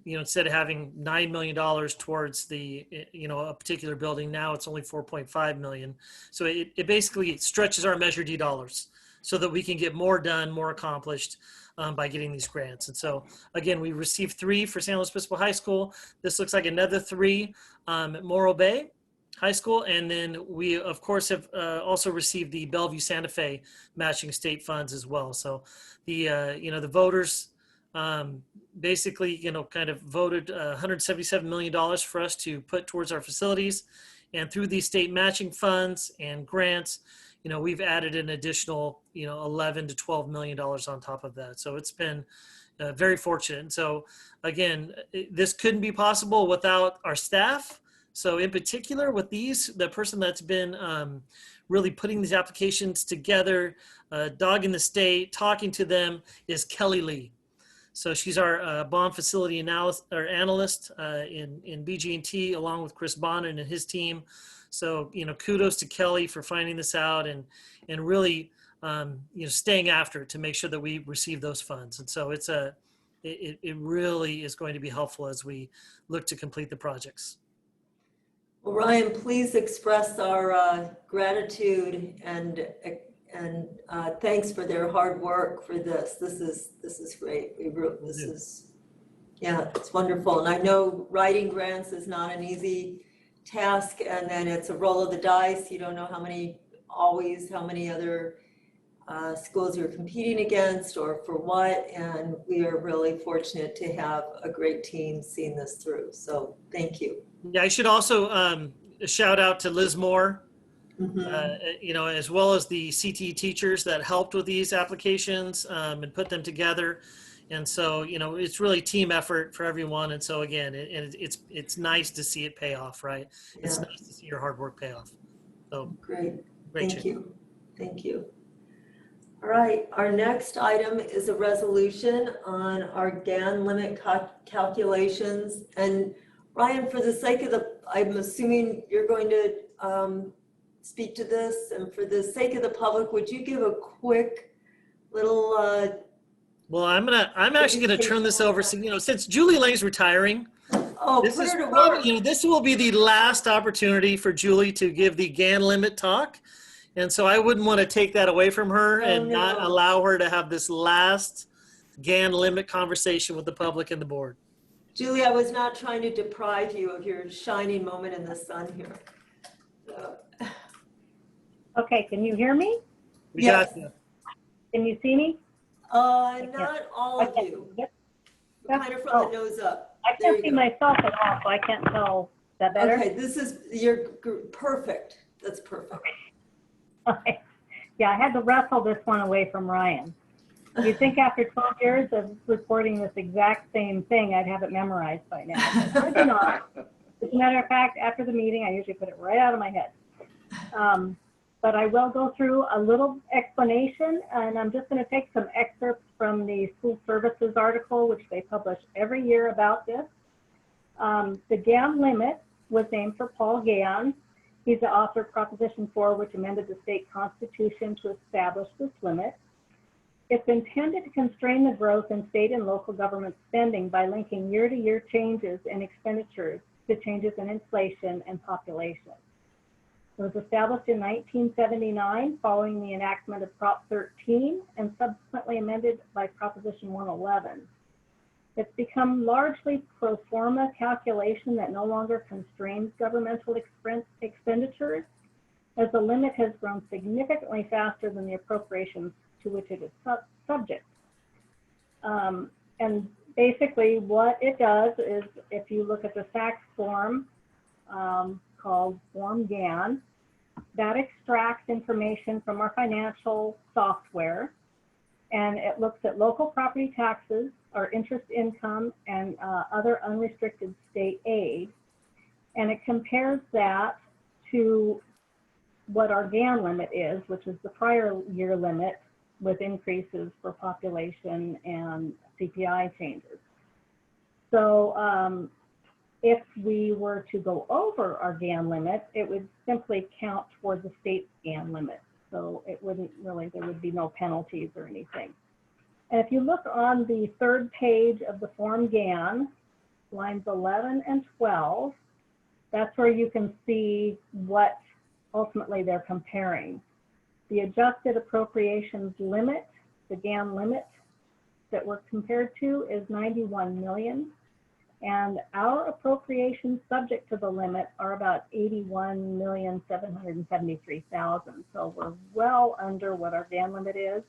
instead of having $9 million towards the, a particular building, now it's only $4.5 million. So it basically stretches our Measure D dollars so that we can get more done, more accomplished by getting these grants. And so again, we received 3 for San Luis Obispo High School. This looks like another 3 at Morro Bay High School. And then we, of course, have also received the Bellevue Santa Fe matching state funds as well. So the, the voters basically, kind of voted $177 million for us to put towards our facilities. And through these state matching funds and grants, we've added an additional, $11 to $12 million on top of that. So it's been very fortunate. And so again, this couldn't be possible without our staff, So in particular with these, the person that's been really putting these applications together, dogging the state, talking to them, is Kelly Lee. So she's our bond facility analyst in BG&T, along with Chris Bonnet and his team. So, kudos to Kelly for finding this out and really, staying after it to make sure that we receive those funds. And so it really is going to be helpful as we look to complete the projects. Well, Ryan, please express our gratitude and thanks for their hard work for this. This is great. It's wonderful. And I know writing grants is not an easy task, and then it's a roll of the dice. You don't know how many other schools you're competing against or for what. And we are really fortunate to have a great team seeing this through. So thank you. Yeah, I should also shout out to Liz Moore, as well as the CTE teachers that helped with these applications and put them together. And so, it's really team effort for everyone. And so again, it's nice to see it pay off, right? It's nice to see your hard work pay off. So great. Thank you. Thank you. All right, our next item is a resolution on our GAN limit calculations. And Ryan, for the sake of I'm assuming you're going to speak to this, and for the sake of the public, would you give a quick little well, I'm actually gonna turn this over. So, since Julie Lang's retiring, put her to work. This will be the last opportunity for Julie to give the GAN limit talk. And so I wouldn't want to take that away from her not allow her to have this last GAN limit conversation with the public and the board. Julie, I was not trying to deprive you of your shining moment in the sun here. Okay, can you hear me? Yes. Can you see me? Not all of you. Kind of from the nose up. I can't see myself at all, so I can't tell. Is that better? Okay, you're perfect. That's perfect. Okay. Yeah, I had to wrestle this one away from Ryan. You'd think after 12 years of reporting this exact same thing, I'd have it memorized by now. I do not. As a matter of fact, after the meeting, I usually put it right out of my head. But I will go through a little explanation, and I'm just going to take some excerpts from the school services article, which they publish every year about this. The GAN limit was named for Paul Gann. He's the author of Proposition 4, which amended the state constitution to establish this limit. It's intended to constrain the growth in state and local government spending by linking year-to-year changes in expenditures to changes in inflation and population. It was established in 1979 following the enactment of Prop 13 and subsequently amended by Proposition 111. It's become largely pro forma calculation that no longer constrains governmental expenditures, as the limit has grown significantly faster than the appropriations to which it is subject. And basically what it does is, if you look at the SACS form called Form GAN, that extracts information from our financial software, and it looks at local property taxes, our interest income, and other unrestricted state aid. And it compares that to what our GAN limit is, which is the prior year limit with increases for population and CPI changes. So if we were to go over our GAN limit, it would simply count toward the state's GAN limit. So it wouldn't really, there would be no penalties or anything. And if you look on the third page of the Form GAN, lines 11 and 12, that's where you can see what ultimately they're comparing. The adjusted appropriations limit, the GAN limit that we're compared to, is 91 million. And our appropriations subject to the limit are about 81,773,000. So we're well under what our GAN limit is.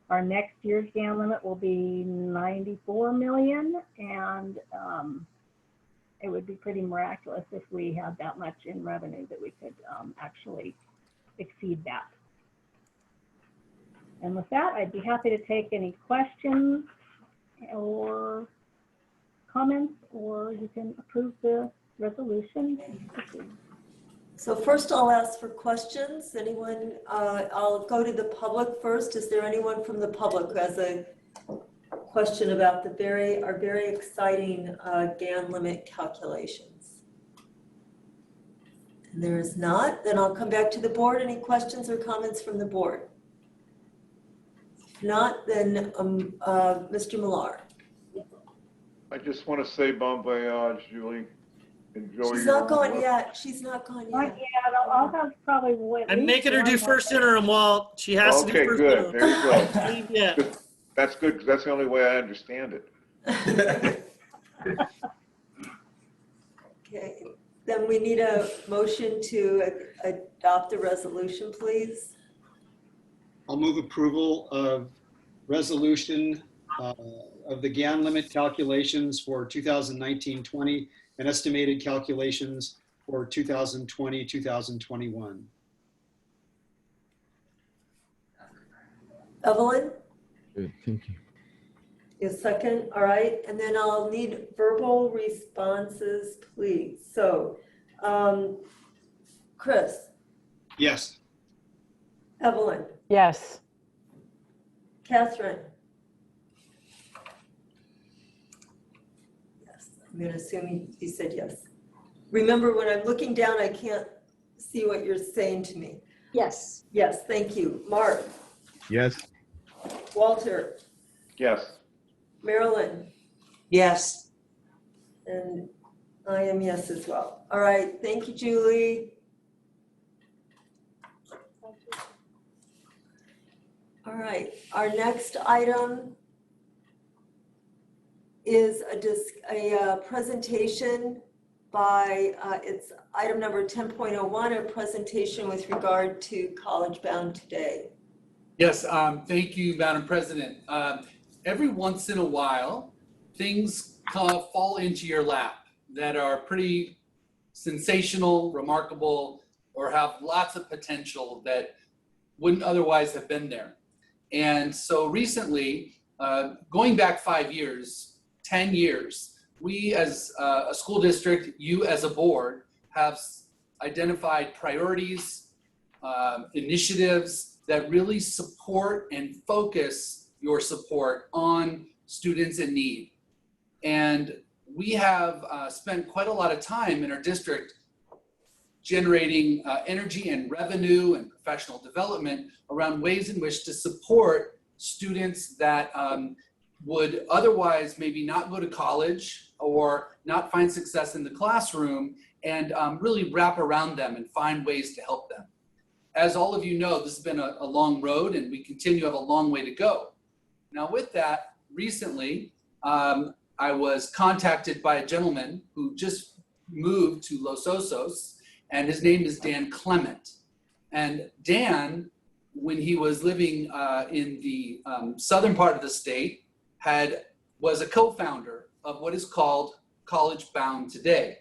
Our next year's GAN limit will be 94 million, and it would be pretty miraculous if we had that much in revenue that we could actually exceed that. And with that, I'd be happy to take any questions or comments, or you can approve the resolution. So first I'll ask for questions. Anyone, I'll go to the public first. Is there anyone from the public who has a question about our very exciting GAN limit calculations? And there is not. Then I'll come back to the board. Any questions or comments from the board? If not, then Mr. Millar. I just want to say bon voyage, Julie. Enjoy She's your not gone yet. She's not gone Not yet. yet. I'll have probably at I'm least making her one do more first thing. interim, Walt. She has to do Okay, first good. interim. There you go. Leave yet. Good. That's good because that's the only way I understand it. Okay, then we need a motion to adopt the resolution, please. I'll move approval of resolution of the GAN limit calculations for 2019-20 and estimated calculations for 2020-2021. Evelyn, Good, thank you. a second, all right, and then I'll need verbal responses, please. So, Chris, Yes. Evelyn, Yes. Catherine. Yes, I'm gonna assume he said yes. Remember, when I'm looking down, I can't see what you're saying to me. Yes. Yes, thank you. Mark, Yes. Walter, Yes. Marilyn, Yes. and I am yes as well. All right, thank you, Julie. All right, our next item is a presentation by, it's item number 10.01, a presentation with regard to College Bound Today. Yes, thank you, Madam President. Every once in a while, things fall into your lap that are pretty sensational, remarkable, or have lots of potential that wouldn't otherwise have been there. And so recently, going back 5 years, 10 years, we as a school district, you as a board, have identified priorities, initiatives that really support and focus your support on students in need. And we have spent quite a lot of time in our district generating energy and revenue and professional development around ways in which to support students that would otherwise maybe not go to college or not find success in the classroom, and really wrap around them and find ways to help them. As all of you know, this has been a long road, and we continue to have a long way to go. Now with that, recently, I was contacted by a gentleman who just moved to Los Osos, and his name is Dan Clement. And Dan, when he was living in the southern part of the state, was a co-founder of what is called College Bound Today.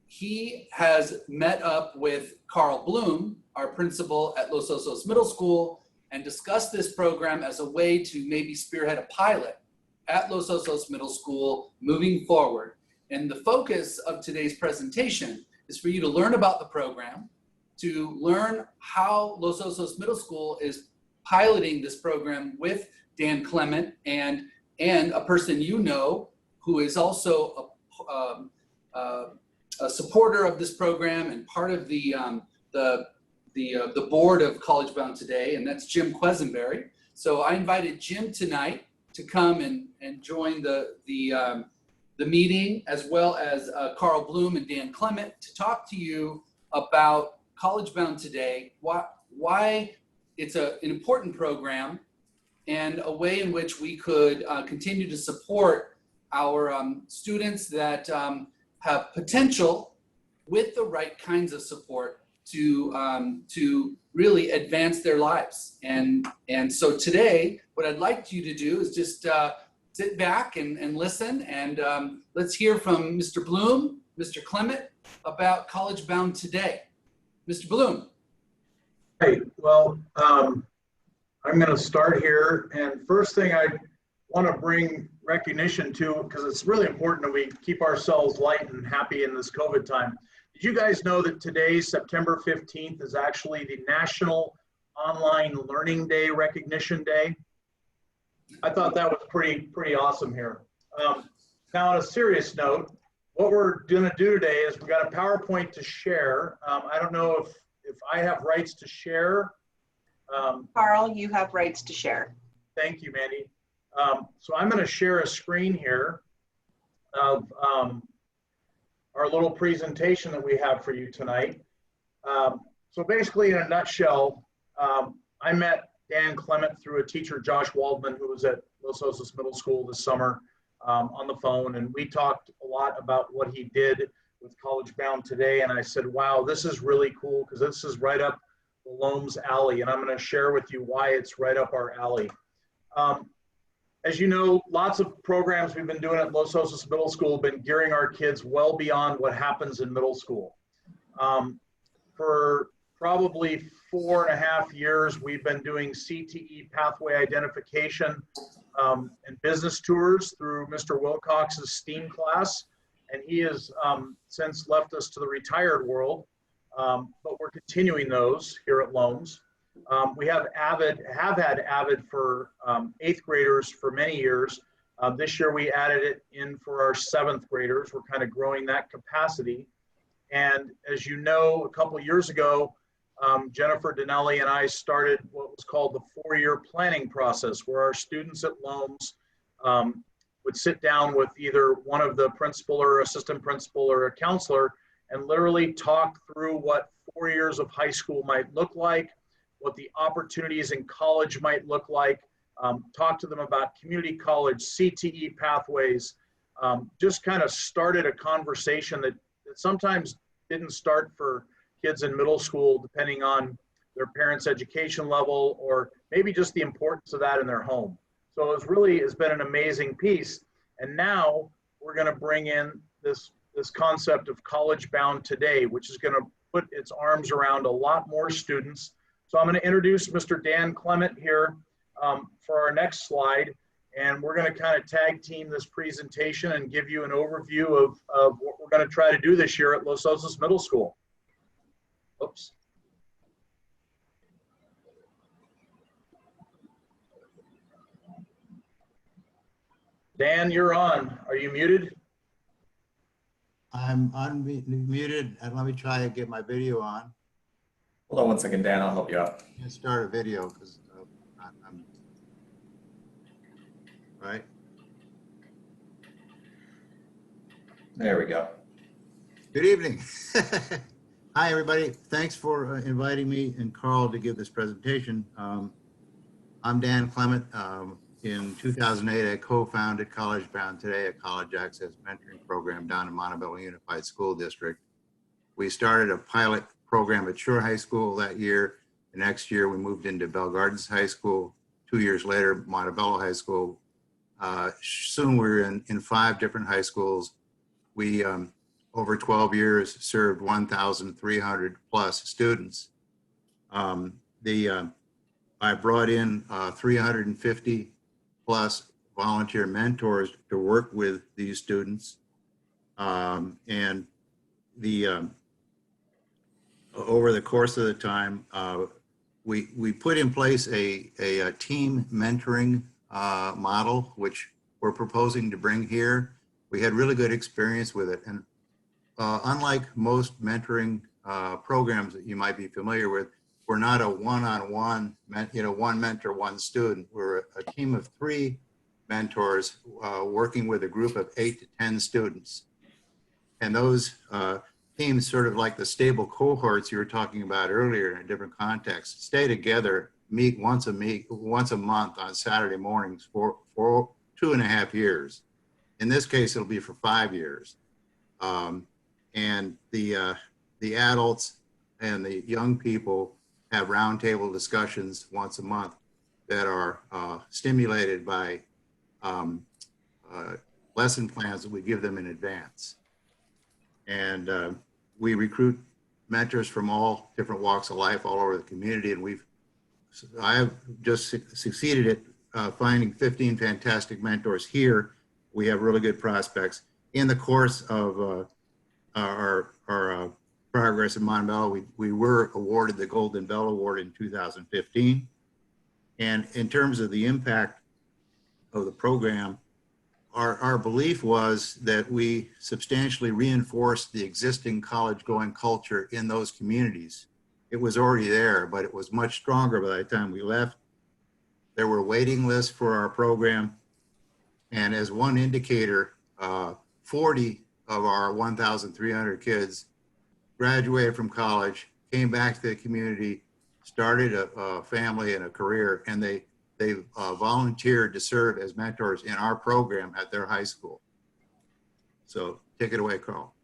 He has met up with Carl Bloom, our principal at Los Osos Middle School, and discussed this program as a way to maybe spearhead a pilot at Los Osos Middle School moving forward. And the focus of today's presentation is for you to learn about the program, to learn how Los Osos Middle School is piloting this program with Dan Clement and a person you know who is also a supporter of this program and part of the board of College Bound Today, and that's Jim Quesenberry. So I invited Jim tonight to come and join the meeting, as well as Carl Bloom and Dan Clement, to talk to you about College Bound Today, why it's an important program, and a way in which we could continue to support our students that have potential with the right kinds of support to really advance their lives. And so today, what I'd like you to do is just sit back and listen, and let's hear from Mr. Bloom, Mr. Clement, about College Bound Today. Mr. Bloom. Hey, well, I'm going to start here, and first thing I want to bring recognition to, because it's really important that we keep ourselves light and happy in this COVID time. Did you guys know that today, September 15th, is actually the National Online Learning Day Recognition Day? I thought that was pretty awesome here. Now, on a serious note, what we're going to do today is we've got a PowerPoint to share. I don't know if I have rights to share. Carl, you have rights to share. Thank you, Mandy. So I'm going to share a screen here of our little presentation that we have for you tonight. So basically, in a nutshell, I met Dan Clement through a teacher, Josh Waldman, who was at Los Osos Middle School this summer on the phone, and we talked a lot about what he did with College Bound Today, and I said, wow, this is really cool because this is right up the Loams alley, and I'm going to share with you why it's right up our alley. As you know, lots of programs we've been doing at Los Osos Middle School have been gearing our kids well beyond what happens in middle school. For probably 4.5 years, we've been doing CTE pathway identification and business tours through Mr. Wilcox's STEAM class, and he has since left us to the retired world, but we're continuing those here at Loams. We have had Avid for 8th graders for many years. This year we added it in for our 7th graders. We're kind of growing that capacity. And as you know, a couple of years ago, Jennifer Donnelly and I started what was called the 4-year planning process, where our students at Loams would sit down with either one of the principal or assistant principal or a counselor and literally talk through what 4 years of high school might look like, what the opportunities in college might look like, talk to them about community college, CTE pathways, just kind of started a conversation that sometimes didn't start for kids in middle school, depending on their parents' education level, or maybe just the importance of that in their home. So it's been an amazing piece. And now we're going to bring in this concept of College Bound Today, which is going to put its arms around a lot more students. So I'm going to introduce Mr. Dan Clement here for our next slide, and we're going to kind of tag team this presentation and give you an overview of what we're going to try to do this year at Los Osos Middle School. Oops. Dan, you're on. Are you muted? I'm unmuted, and let me try to get my video on. Hold on one second, Dan, I'll help you out. I can start a video because I'm right. There we go. Good evening. Hi, everybody. Thanks for inviting me and Carl to give this presentation. I'm Dan Clement. In 2008, I co-founded College Bound Today, a college access mentoring program down in Montebello Unified School District. We started a pilot program at Shore High School that year. The next year, we moved into Bell Gardens High School. 2 years later, Montebello High School. Soon we're in 5 different high schools. We, over 12 years, served 1,300 plus students. I brought in 350 plus volunteer mentors to work with these students. And over the course of the time, we put in place a team mentoring model, which we're proposing to bring here. We had really good experience with it. And unlike most mentoring programs that you might be familiar with, we're not a one-on-one, one mentor, one student. We're a team of 3 mentors working with a group of 8 to 10 students. And those teams, sort of like the stable cohorts you were talking about earlier in a different context, stay together, meet once a month on Saturday mornings for 2.5 years. In this case, it'll be for 5 years. And the adults and the young people have roundtable discussions once a month that are stimulated by lesson plans that we give them in advance. And we recruit mentors from all different walks of life all over the community. And I have just succeeded at finding 15 fantastic mentors here, we have really good prospects. In the course of our progress in Montebello, we were awarded the Golden Bell Award in 2015. And in terms of the impact of the program, our belief was that we substantially reinforced the existing college-going culture in those communities. It was already there, but it was much stronger by the time we left. There were waiting lists for our program. And as one indicator, 40 of our 1,300 kids graduated from college, came back to the community, started a family and a career, and they volunteered to serve as mentors in our program at their high school. So take it away, Carl.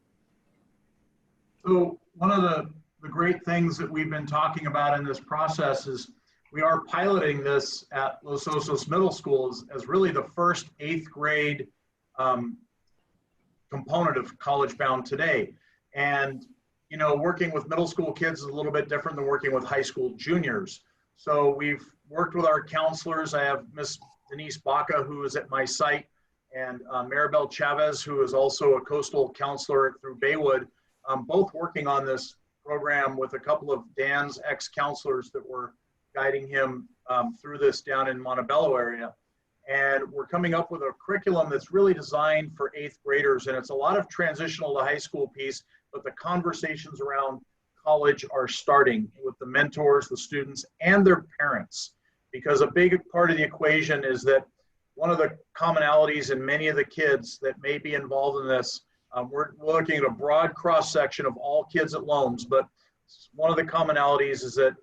So one of the great things that we've been talking about in this process is we are piloting this at Los Osos Middle School as really the first 8th grade component of College Bound Today. And, you know, working with middle school kids is a little bit different than working with high school juniors. So we've worked with our counselors. I have Miss Denise Baca, who is at my site, and Maribel Chavez, who is also a coastal counselor through Baywood, both working on this program with a couple of Dan's ex-counselors that were guiding him through this down in Montebello area. And we're coming up with a curriculum that's really designed for 8th graders. And it's a lot of transitional to high school piece, but the conversations around college are starting with the mentors, the students, and their parents. Because a big part of the equation is that one of the commonalities in many of the kids that may be involved in this, we're looking at a broad cross-section of all kids at Loams, but one of the commonalities is that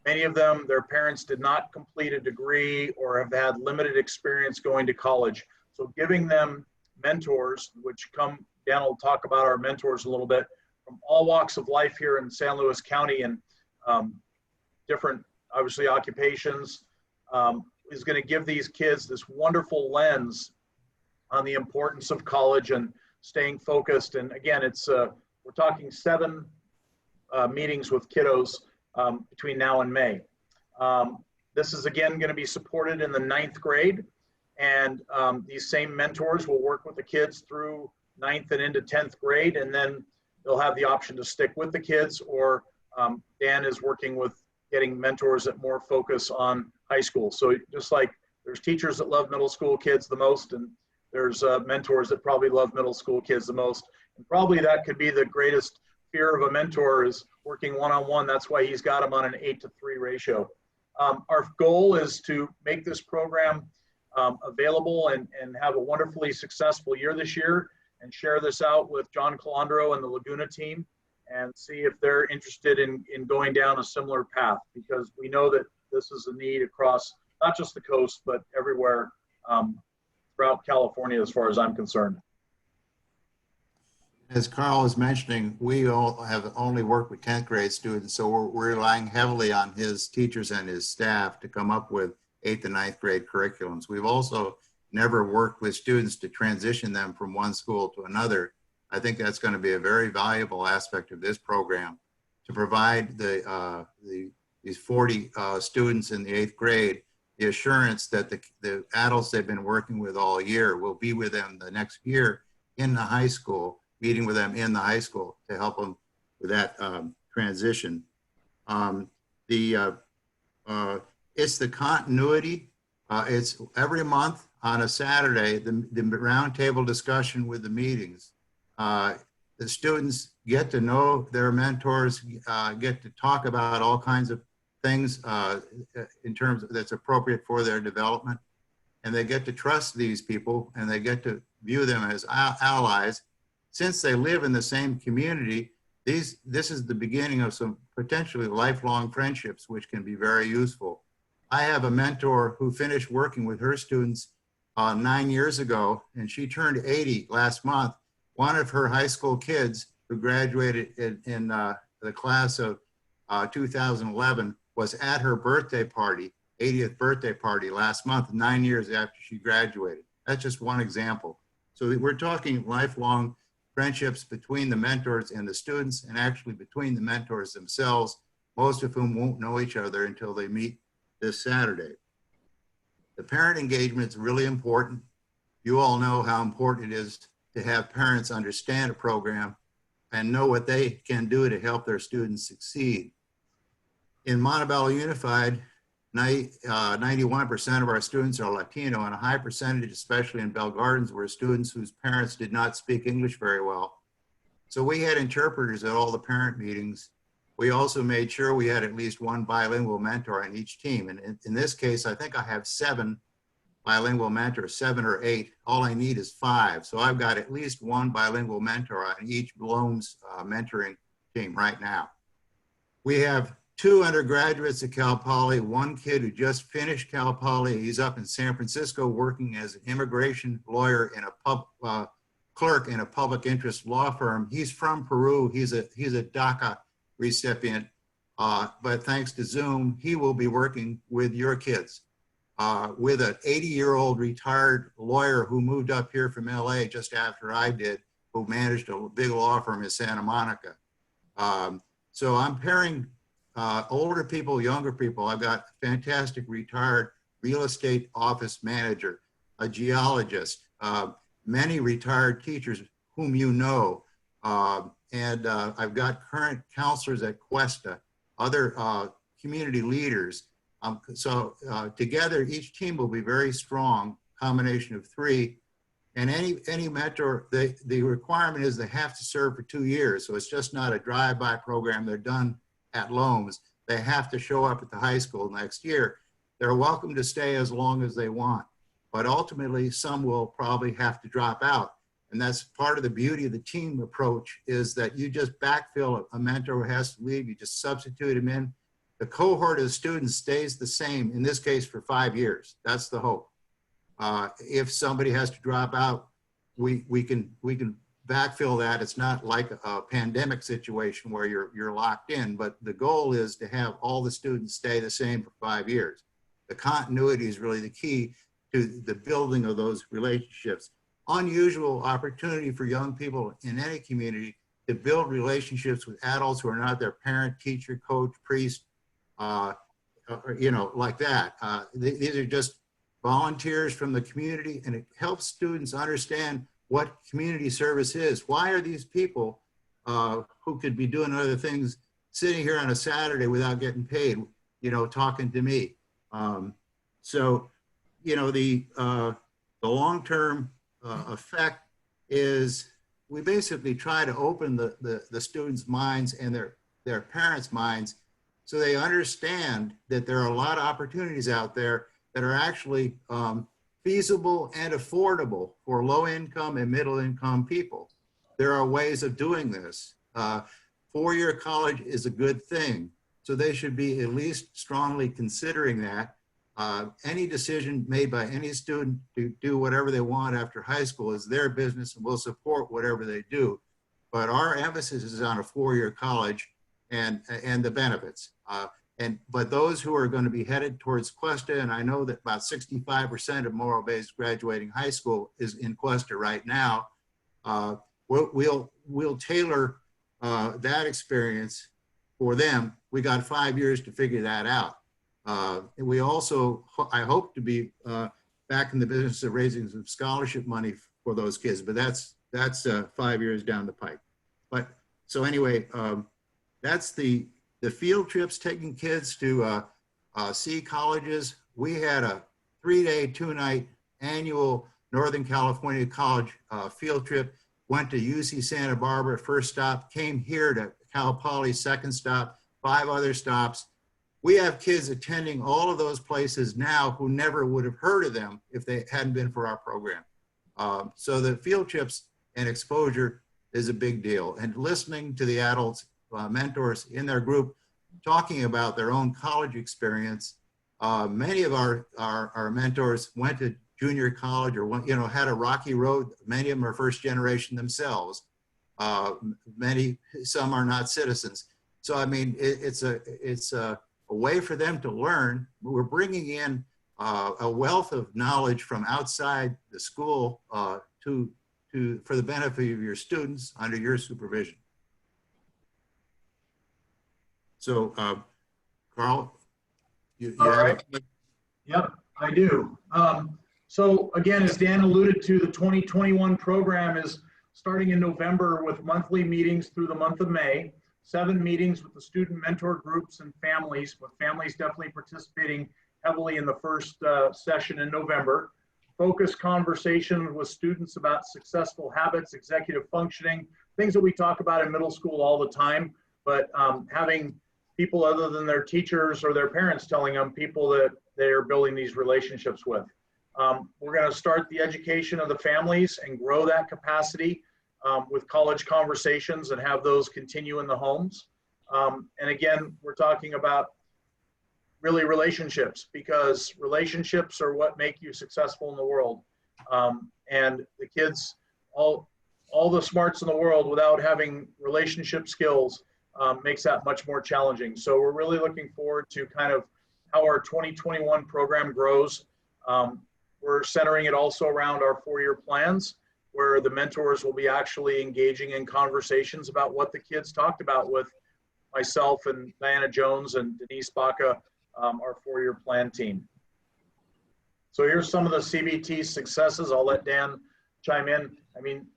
many of them, their parents did not complete a degree or have had limited experience going to college. So giving them mentors, which Dan will talk about our mentors a little bit, from all walks of life here in San Luis County and different, obviously, occupations, is going to give these kids this wonderful lens on the importance of college and staying focused. And again, it's we're talking 7 meetings with kiddos between now and May. This is again going to be supported in the 9th grade, and these same mentors will work with the kids through 9th and into 10th grade, and then they'll have the option to stick with the kids, or Dan is working with getting mentors that more focus on high school. So just like there's teachers that love middle school kids the most, and there's mentors that probably love middle school kids the most, and probably that could be the greatest fear of a mentor is working one-on-one. That's why he's got them on an 8-to-3 ratio. Our goal is to make this program available and have a wonderfully successful year this year, and share this out with John Calandro and the Laguna team and see if they're interested in going down a similar path, because we know that this is a need across not just the coast, but everywhere throughout California as far as I'm concerned. As Carl was mentioning, we all have only worked with 10th grade students, so we're relying heavily on his teachers and his staff to come up with 8th and 9th grade curriculums. We've also never worked with students to transition them from one school to another. I think that's going to be a very valuable aspect of this program, to provide these 40 students in the 8th grade the assurance that the adults they've been working with all year will be with them the next year in the high school, meeting with them in the high school to help them with that transition. It's the continuity. It's every month on a Saturday, the roundtable discussion with the meetings. The students get to know their mentors, get to talk about all kinds of things in terms of that's appropriate for their development. And they get to trust these people, and they get to view them as allies. Since they live in the same community, this is the beginning of some potentially lifelong friendships, which can be very useful. I have a mentor who finished working with her students 9 years ago, and she turned 80 last month. One of her high school kids who graduated in the class of 2011 was at her birthday party, 80th birthday party last month, 9 years after she graduated. That's just one example. So we're talking lifelong friendships between the mentors and the students, and actually between the mentors themselves, most of whom won't know each other until they meet this Saturday. The parent engagement is really important. You all know how important it is to have parents understand a program and know what they can do to help their students succeed. In Montebello Unified, 91% of our students are Latino, and a high percentage, especially in Bell Gardens, were students whose parents did not speak English very well. So we had interpreters at all the parent meetings. We also made sure we had at least one bilingual mentor on each team. And in this case, I think I have 7 bilingual mentors, 7 or 8. All I need is 5. So I've got at least one bilingual mentor on each Bloom's mentoring team right now. We have 2 undergraduates at Cal Poly, 1 kid who just finished Cal Poly. He's up in San Francisco working as an immigration lawyer and a clerk in a public interest law firm. He's from Peru. He's a DACA recipient, but thanks to Zoom, he will be working with your kids, with an 80-year-old retired lawyer who moved up here from LA just after I did, who managed a big law firm in Santa Monica. So I'm pairing older people, younger people. I've got a fantastic retired real estate office manager, a geologist, many retired teachers whom you know, and I've got current counselors at Cuesta, other community leaders. So together, each team will be very strong, combination of 3. And any mentor, the requirement is they have to serve for 2 years. So it's just not a drive-by program. They're done at Loams. They have to show up at the high school next year. They're welcome to stay as long as they want. But ultimately, some will probably have to drop out. And that's part of the beauty of the team approach, is that you just backfill a mentor who has to leave, you just substitute him in. The cohort of students stays the same, in this case for 5 years. That's the hope. If somebody has to drop out, we can backfill that. It's not like a pandemic situation where you're locked in, but the goal is to have all the students stay the same for 5 years. The continuity is really the key to the building of those relationships. Unusual opportunity for young people in any community to build relationships with adults who are not their parent, teacher, coach, priest, you know, like that. These are just volunteers from the community, and it helps students understand what community service is. Why are these people who could be doing other things sitting here on a Saturday without getting paid, you know, talking to me? So, you know, the long-term effect is we basically try to open the students' minds and their parents' minds so they understand that there are a lot of opportunities out there that are actually feasible and affordable for low-income and middle-income people. There are ways of doing this. 4-year college is a good thing, so they should be at least strongly considering that. Any decision made by any student to do whatever they want after high school is their business, and we'll support whatever they do. But our emphasis is on a 4-year college and the benefits. But those who are going to be headed towards Cuesta, and I know that about 65% of Morro Bay's graduating high school is in Cuesta right now, we'll tailor that experience for them. We got 5 years to figure that out. We also, I hope to be back in the business of raising some scholarship money for those kids, but that's 5 years down the pike. But so anyway, that's the field trips, taking kids to see colleges. We had a 3-day, 2-night annual Northern California College field trip, went to UC Santa Barbara, first stop, came here to Cal Poly, second stop, 5 other stops. We have kids attending all of those places now who never would have heard of them if they hadn't been for our program. So the field trips and exposure is a big deal. And listening to the adults, mentors in their group, talking about their own college experience. Many of our mentors went to junior college or went, you know, had a rocky road. Many of them are first generation themselves. Some are not citizens. So I mean, it's a way for them to learn. We're bringing in a wealth of knowledge from outside the school for the benefit of your students under your supervision. So, Carl, you All right. Yep. I do. So again, as Dan alluded to, the 2021 program is starting in November with monthly meetings through the month of May, 7 meetings with the student mentor groups and families, with families definitely participating heavily in the first session in November. Focused conversation with students about successful habits, executive functioning, things that we talk about in middle school all the time, but having people other than their teachers or their parents telling them people that they're building these relationships with. We're going to start the education of the families and grow that capacity with college conversations and have those continue in the homes. And again, we're talking about really relationships, because relationships are what make you successful in the world. And the kids, all the smarts in the world without having relationship skills makes that much more challenging. So we're really looking forward to kind of how our 2021 program grows. We're centering it also around our 4-year plans, where the mentors will be actually engaging in conversations about what the kids talked about with myself and Diana Jones and Denise Baca, our 4-year plan team. So here's some of the CBT successes. I'll let Dan chime in. I mean,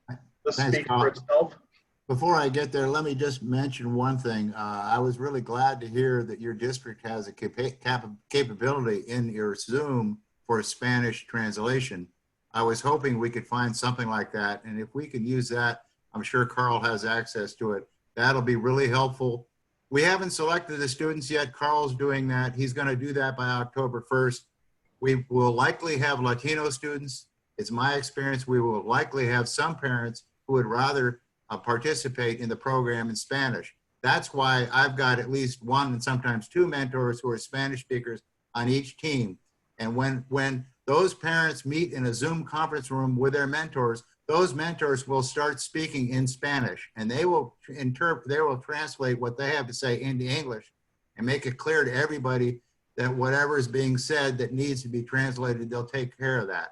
this speaks for itself. Before I get there, let me just mention one thing. I was really glad to hear that your district has a capability in your Zoom for Spanish translation. I was hoping we could find something like that. And if we can use that, I'm sure Carl has access to it. That'll be really helpful. We haven't selected the students yet. Carl's doing that. He's going to do that by October 1st. We will likely have Latino students. It's my experience we will likely have some parents who would rather participate in the program in Spanish. That's why I've got at least 1 and sometimes 2 mentors who are Spanish speakers on each team. And when those parents meet in a Zoom conference room with their mentors, those mentors will start speaking in Spanish, and they will translate what they have to say into English and make it clear to everybody that whatever is being said that needs to be translated, they'll take care of that.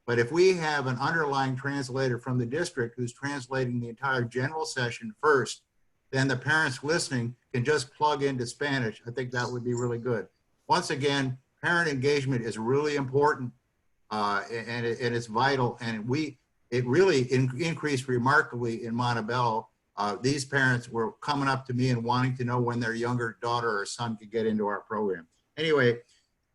But if we have an underlying translator from the district who's translating the entire general session first, then the parents listening can just plug into Spanish. I think that would be really good. Once again, parent engagement is really important, and it's vital. And it really increased remarkably in Montebello. These parents were coming up to me and wanting to know when their younger daughter or son could get into our program. Anyway,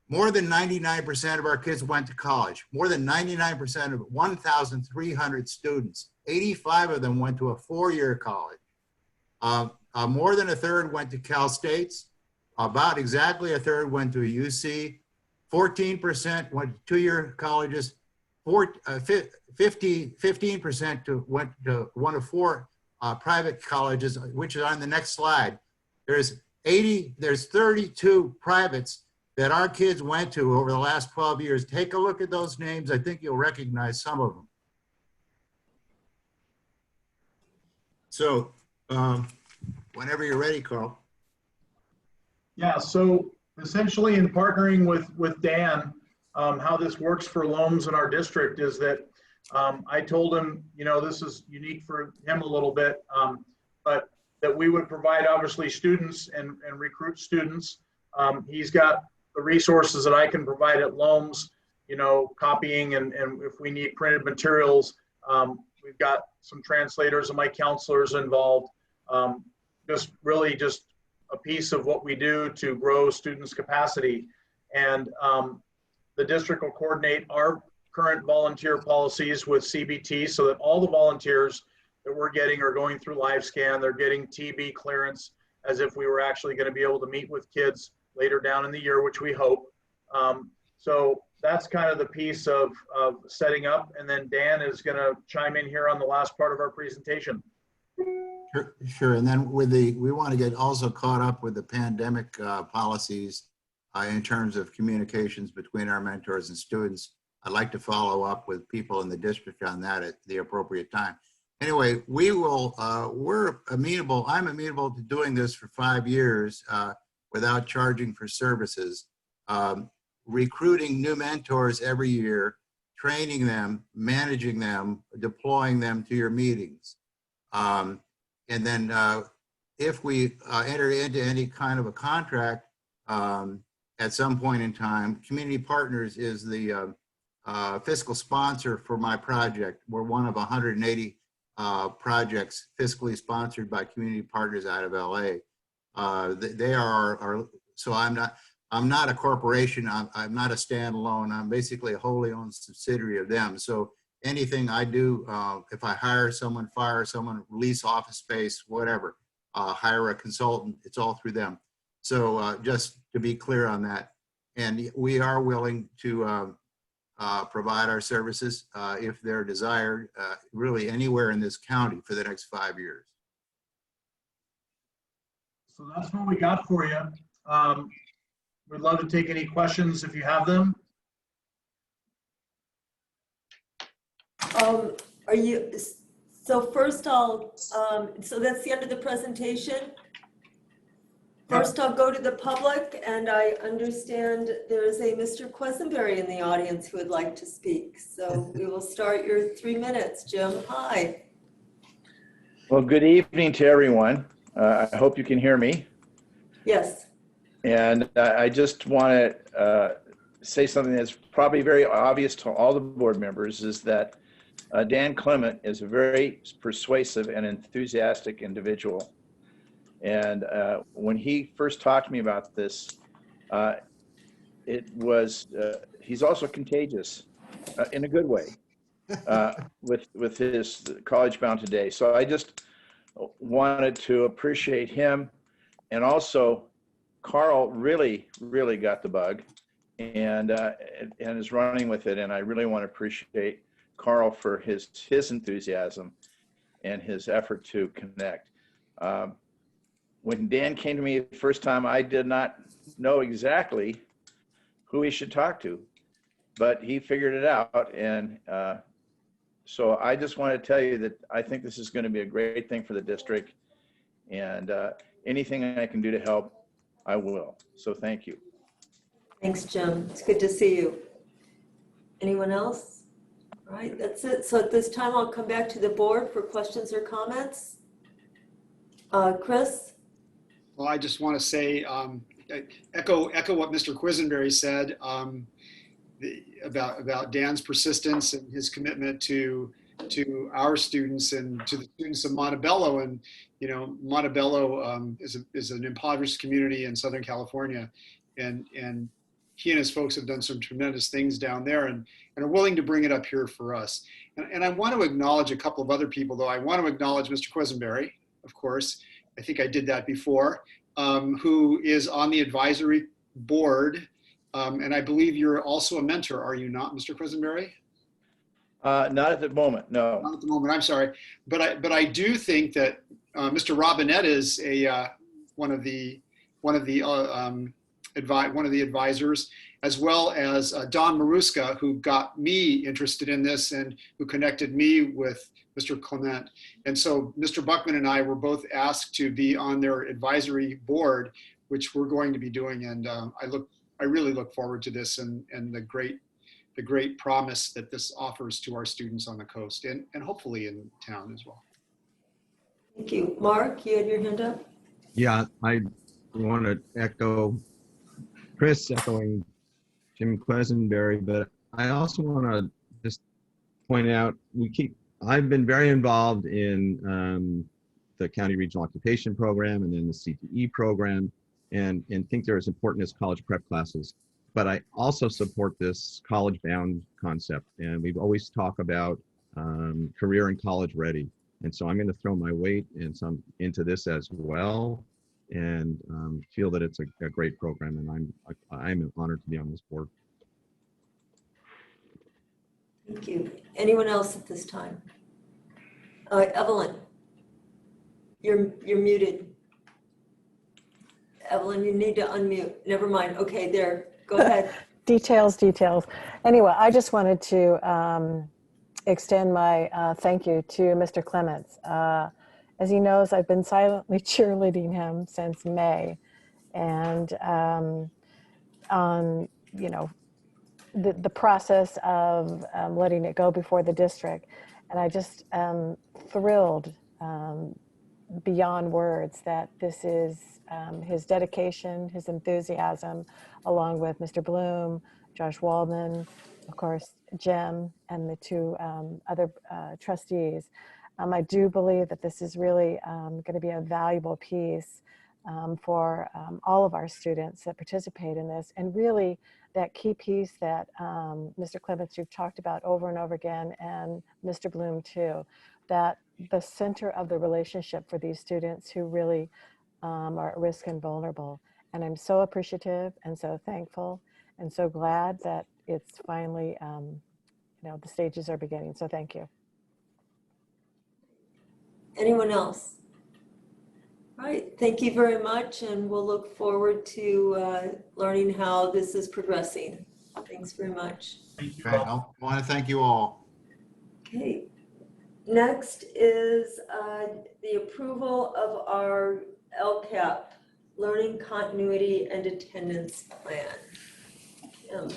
more than 99% of our kids went to college. More than 99% of 1,300 students, 85 of them went to a 4-year college. More than a third went to Cal States. About exactly a third went to a UC. 14% went to 2-year colleges. 15% went to 1 of 4 private colleges, which is on the next slide. There's 32 privates that our kids went to over the last 12 years. Take a look at those names. I think you'll recognize some of them. So whenever you're ready, Carl. Yeah, so essentially in partnering with Dan, how this works for LOMS in our district is that I told him, you know, this is unique for him a little bit, but that we would provide obviously students and recruit students. He's got the resources that I can provide at LOMS, you know, copying and if we need printed materials, we've got some translators and my counselors involved. Just a piece of what we do to grow students' capacity. And the district will coordinate our current volunteer policies with CBT so that all the volunteers that we're getting are going through LiveScan. They're getting TB clearance as if we were actually going to be able to meet with kids later down in the year, which we hope. So that's kind of the piece of setting up. And then Dan is going to chime in here on the last part of our presentation. Sure. And then we want to get also caught up with the pandemic policies in terms of communications between our mentors and students. I'd like to follow up with people in the district on that at the appropriate time. Anyway, we're amenable. I'm amenable to doing this for 5 years without charging for services, recruiting new mentors every year, training them, managing them, deploying them to your meetings. And then if we enter into any kind of a contract, at some point in time. Community Partners is the fiscal sponsor for my project. We're one of 180 projects fiscally sponsored by Community Partners out of LA. They are our, so I'm not a corporation. I'm not a standalone. I'm basically a wholly owned subsidiary of them. So anything I do, if I hire someone, fire someone, lease office space, whatever, hire a consultant, it's all through them. So just to be clear on that. And we are willing to provide our services if they're desired, really anywhere in this county for the next 5 years. So that's what we got for you. We'd love to take any questions if you have them. Are you, so first I'll, so that's the end of the presentation. First I'll go to the public, and I understand there is a Mr. Quisenberry in the audience who would like to speak. So we will start your 3 minutes. Jim, hi. Well, good evening to everyone. I hope you can hear me. Yes. And I just want to say something that's probably very obvious to all the board members, is that Dan Clement is a very persuasive and enthusiastic individual. And when he first talked to me about this, it was, he's also contagious in a good way with his College Bound Today. So I just wanted to appreciate him. And also, Carl really got the bug and is running with it. And I really want to appreciate Carl for his enthusiasm and his effort to connect. When Dan came to me the first time, I did not know exactly who he should talk to, but he figured it out. And so I just want to tell you that I think this is going to be a great thing for the district, and anything I can do to help, I will. So thank you. Thanks, Jim. It's good to see you. Anyone else? All right, that's it. So at this time, I'll come back to the board for questions or comments. Chris? Well, I just want to say, echo what Mr. Quisenberry said about Dan's persistence and his commitment to our students and to the students of Montebello. And you know, Montebello is an impoverished community in Southern California, and he and his folks have done some tremendous things down there and are willing to bring it up here for us. And I want to acknowledge a couple of other people, though. I want to acknowledge Mr. Quisenberry, of course. I think I did that before, who is on the advisory board. And I believe you're also a mentor, are you not, Mr. Quisenberry? Not at the moment, no. Not at the moment, I'm sorry. But I do think that Mr. Robinette is one of the advisors, as well as Don Maruska, who got me interested in this and who connected me with Mr. Clement. And so Mr. Buckman and I were both asked to be on their advisory board, which we're going to be doing. And I really look forward to this and the great promise that this offers to our students on the coast and hopefully in town as well. Thank you. Mark, you had your hand up? Yeah, I want to echo Chris echoing Jim Quisenberry, but I also want to just point out, I've been very involved in the County Regional Occupation Program and then the CTE program, and think they're as important as college prep classes. But I also support this college bound concept, and we've always talked about career and college ready. And so I'm going to throw my weight into this as well, and feel that it's a great program, and I'm honored to be on this board. Thank you. Anyone else at this time? Evelyn, you're muted. Evelyn, you need to unmute. Never mind. Okay, there. Go ahead. Details. Anyway, I just wanted to extend my thank you to Mr. Clements. As he knows, I've been silently cheerleading him since May, and on the process of letting it go before the district, and I just am thrilled beyond words that this is his dedication, his enthusiasm, along with Mr. Bloom, Josh Waldman, of course, Jim, and the two other trustees. I do believe that this is really going to be a valuable piece for all of our students that participate in this, and really that key piece that Mr. Clements, you've talked about over and over again, and Mr. Bloom too, that the center of the relationship for these students who really are at risk and vulnerable. And I'm so appreciative and so thankful and so glad that it's finally, the stages are beginning. So thank you. Anyone else? All right, thank you very much, and we'll look forward to learning how this is progressing. Thanks very much. Thank you. Okay, I want to thank you all. Okay, next is the approval of our Lcap, Learning Continuity and Attendance Plan. Kim.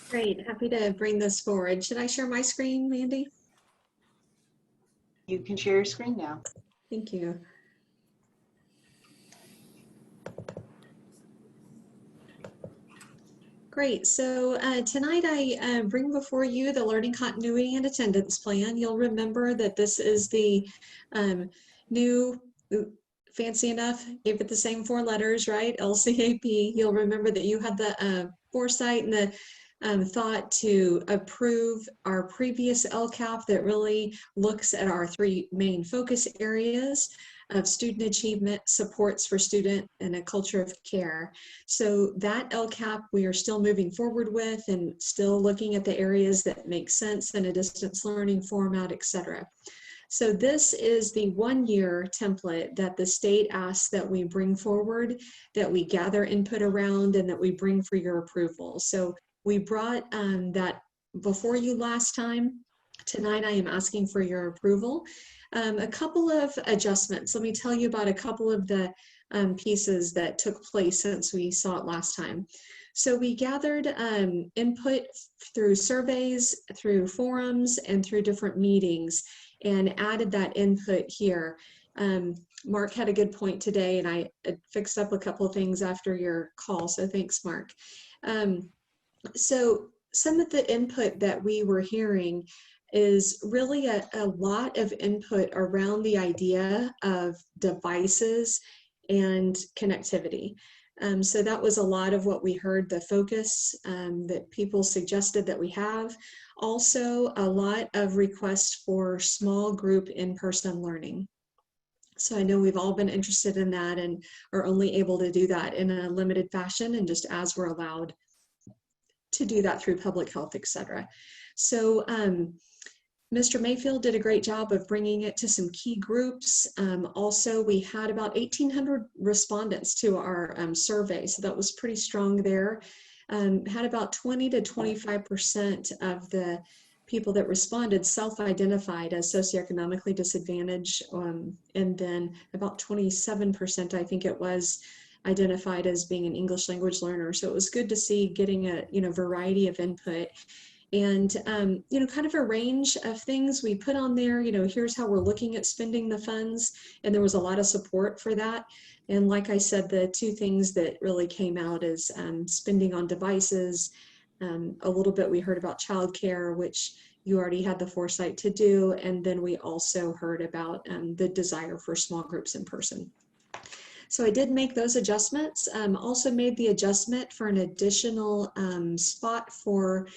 Great, happy to bring this forward. Should I share my screen, Mandy? You can share your screen now. Thank you. Great, so tonight I bring before you the Learning Continuity and Attendance Plan. You'll remember that this is the new, fancy enough, gave it the same 4 letters, right? LCAP. You'll remember that you had the foresight and the thought to approve our previous LCAP that really looks at our 3 main focus areas of student achievement, supports for student, and a culture of care. So that LCAP we are still moving forward with and still looking at the areas that make sense in a distance learning format, etc. So this is the 1-year template that the state asks that we bring forward, that we gather input around, and that we bring for your approval. So we brought that before you last time. Tonight I am asking for your approval. A couple of adjustments. Let me tell you about a couple of the pieces that took place since we saw it last time. So we gathered input through surveys, through forums, and through different meetings, and added that input here. Mark had a good point today, and I fixed up a couple of things after your call, so thanks, Mark. So some of the input that we were hearing is really a lot of input around the idea of devices and connectivity. So that was a lot of what we heard, the focus that people suggested that we have. Also, a lot of requests for small group in-person learning. So I know we've all been interested in that and are only able to do that in a limited fashion and just as we're allowed to do that through public health, etc. So Mr. Mayfield did a great job of bringing it to some key groups. Also, we had about 1,800 respondents to our survey, so that was pretty strong there. Had about 20 to 25% of the people that responded self-identified as socioeconomically disadvantaged, and then about 27%, I think it was, identified as being an English language learner. So it was good to see getting a variety of input. And, kind of a range of things we put on there, here's how we're looking at spending the funds. And there was a lot of support for that. And like I said, the 2 things that really came out is spending on devices. A little bit we heard about childcare, which you already had the foresight to do. And then we also heard about the desire for small groups in person. So I did make those adjustments. Also made the adjustment for an additional spot for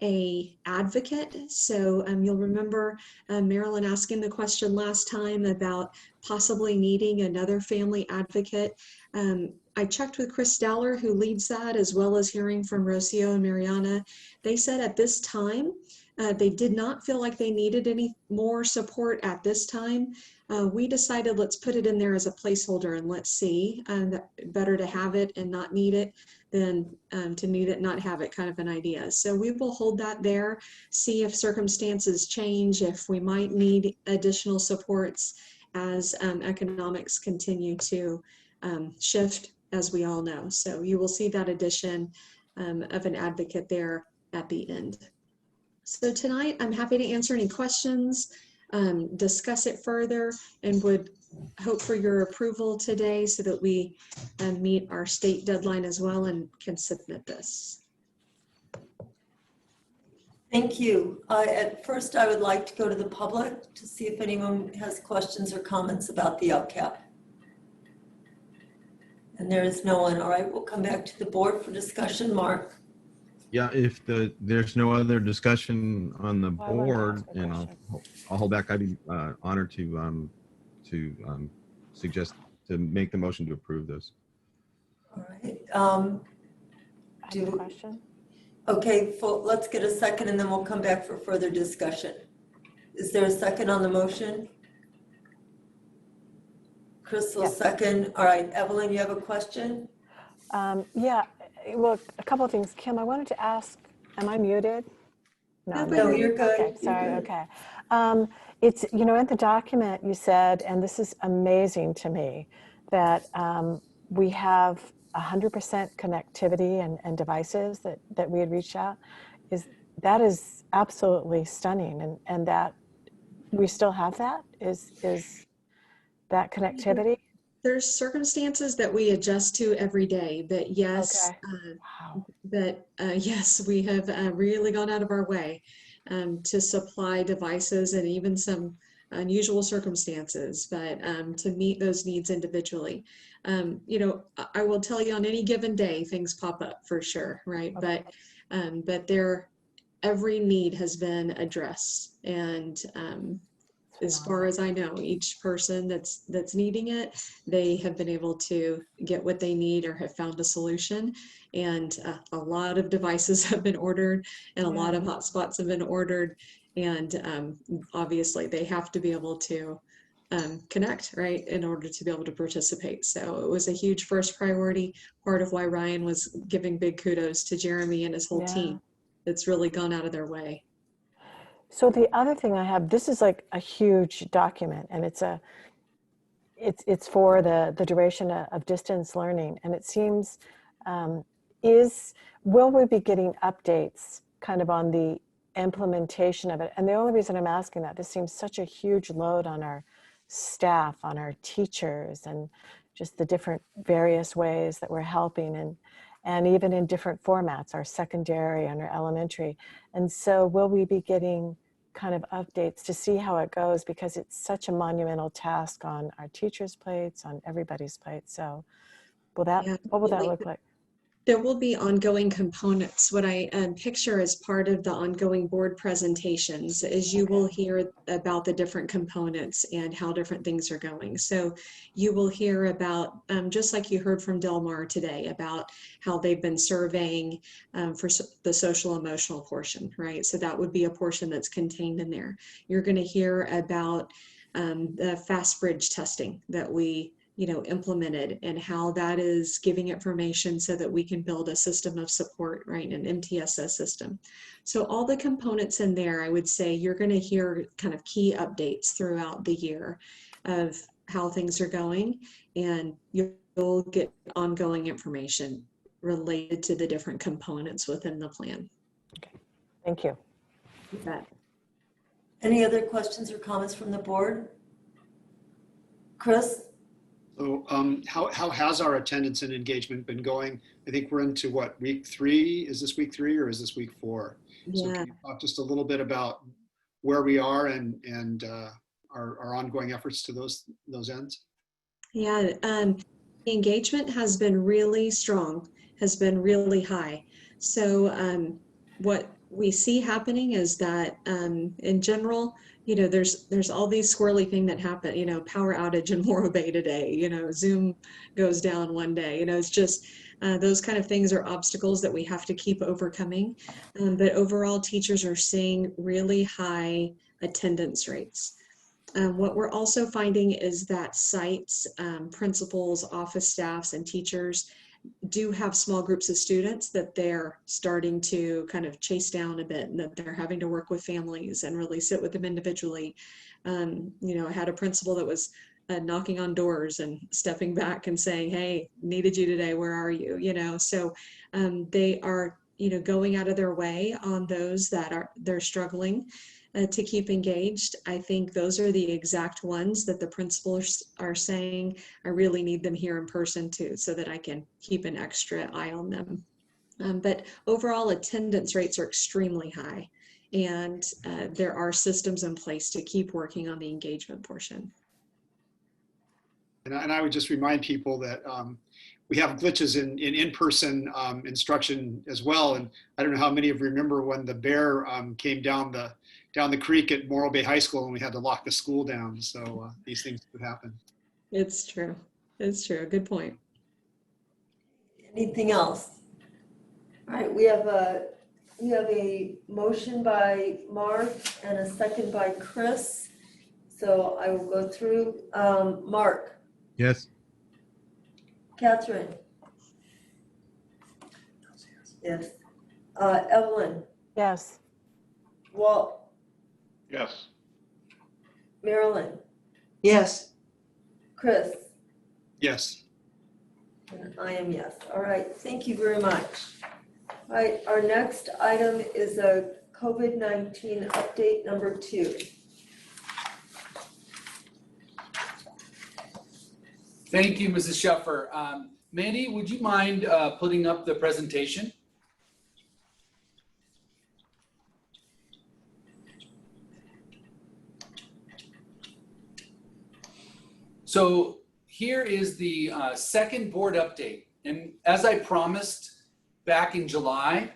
a advocate. So you'll remember Marilyn asking the question last time about possibly needing another family advocate. I checked with Chris Dowler, who leads that, as well as hearing from Rocio and Mariana. They said at this time, they did not feel like they needed any more support at this time. We decided let's put it in there as a placeholder and let's see. Better to have it and not need it than to need it and not have it, kind of an idea. So we will hold that there, see if circumstances change, if we might need additional supports as economics continue to shift, as we all know. So you will see that addition of an advocate there at the end. So tonight, I'm happy to answer any questions. discuss it further and would hope for your approval today so that we meet our state deadline as well and can submit this. Thank you. At first, I would like to go to the public to see if anyone has questions or comments about the LCAP. And there is no one. All right, we'll come back to the board for discussion. Mark. Yeah, if there's no other discussion on the Well, I wanted to board, ask a and I'll hold back. I'd be honored to suggest to make the motion to approve this. All right. I have a question. Okay, let's get a second and then we'll come back for further discussion. Is there a second on the motion? Chris will second. All right, Evelyn, you have a question? Yeah, well, a couple of things. Kim, I wanted to ask, am I muted? No, you're good. Okay, sorry, okay. It's, you know, in the document you said, and this is amazing to me, that we have 100% connectivity and devices that we had reached out. That is absolutely stunning, and that we still have that? Is that connectivity? There's circumstances that we adjust to every day, but yes, yes, we have really gone out of our way to supply devices and even some unusual circumstances, but to meet those needs individually. You know, I will tell you on any given day, things pop up for sure, right? Okay. But every need has been addressed, and as far as I know, each person that's needing it, they have been able to get what they need or have found a solution. And a lot of devices have been ordered, and a lot of hotspots have been ordered. And obviously they have to be able to connect, right, in order to be able to participate. So it was a huge first priority, part of why Ryan was giving big kudos to Jeremy and his whole team. It's really gone out of their way. So the other thing I have, this is like a huge document, and it's for the duration of distance learning, and it seems will we be getting updates kind of on the implementation of it? And the only reason I'm asking that, this seems such a huge load on our staff, on our teachers, and just the different various ways that we're helping, and even in different formats, our secondary and our elementary. And so will we be getting kind of updates to see how it goes, because it's such a monumental task on our teachers' plates, on everybody's plates. So what will that look like? There will be ongoing components. What I picture as part of the ongoing board presentations is you will hear about the different components and how different things are going. So you will hear about, just like you heard from Delmar today, about how they've been surveying for the social emotional portion, right? So that would be a portion that's contained in there. You're going to hear about the fast bridge testing that we implemented, and how that is giving information so that we can build a system of support, right? An MTSS system. So all the components in there, I would say you're going to hear kind of key updates throughout the year of how things are going, and you'll get ongoing information related to the different components within the plan. Okay, thank you. You bet. Any other questions or comments from the board? Chris? So how has our attendance and engagement been going? I think we're into what, week 3? Is this week 3 or is this week 4? Yeah. So can you talk just a little bit about where we are and our ongoing efforts to those ends? Yeah, engagement has been really strong, has been really high. So what we see happening is that in general, there's all these squirrely things that happen, power outage in Morro Bay today, Zoom goes down one day, it's just those kind of things are obstacles that we have to keep overcoming. But overall, teachers are seeing really high attendance rates. What we're also finding is that sites, principals, office staffs, and teachers do have small groups of students that they're starting to kind of chase down a bit, and that they're having to work with families and really sit with them individually. I had a principal that was knocking on doors and stepping back and saying, hey, needed you today, where are you? So they are, going out of their way on those that they're struggling. to keep engaged. I think those are the exact ones that the principals are saying, I really need them here in person too, so that I can keep an extra eye on them. But overall attendance rates are extremely high, and there are systems in place to keep working on the engagement portion. And I would just remind people that we have glitches in in-person instruction as well. And I don't know how many of you remember when the bear came down the creek at Morro Bay High School and we had to lock the school down. So these things could happen. It's true. It's true. Good point. Anything else? All right, we have a motion by Mark and a second by Chris. So I will go through. Mark. Yes. Catherine. Yes. Evelyn. Yes. Walt. Yes. Marilyn. Yes. Chris. Yes. And I am yes. All right, thank you very much. All right, our next item is a COVID-19 update number 2. Thank you, Mrs. Sheffer. Mandy, would you mind putting up the presentation? So here is the second board update. And as I promised back in July,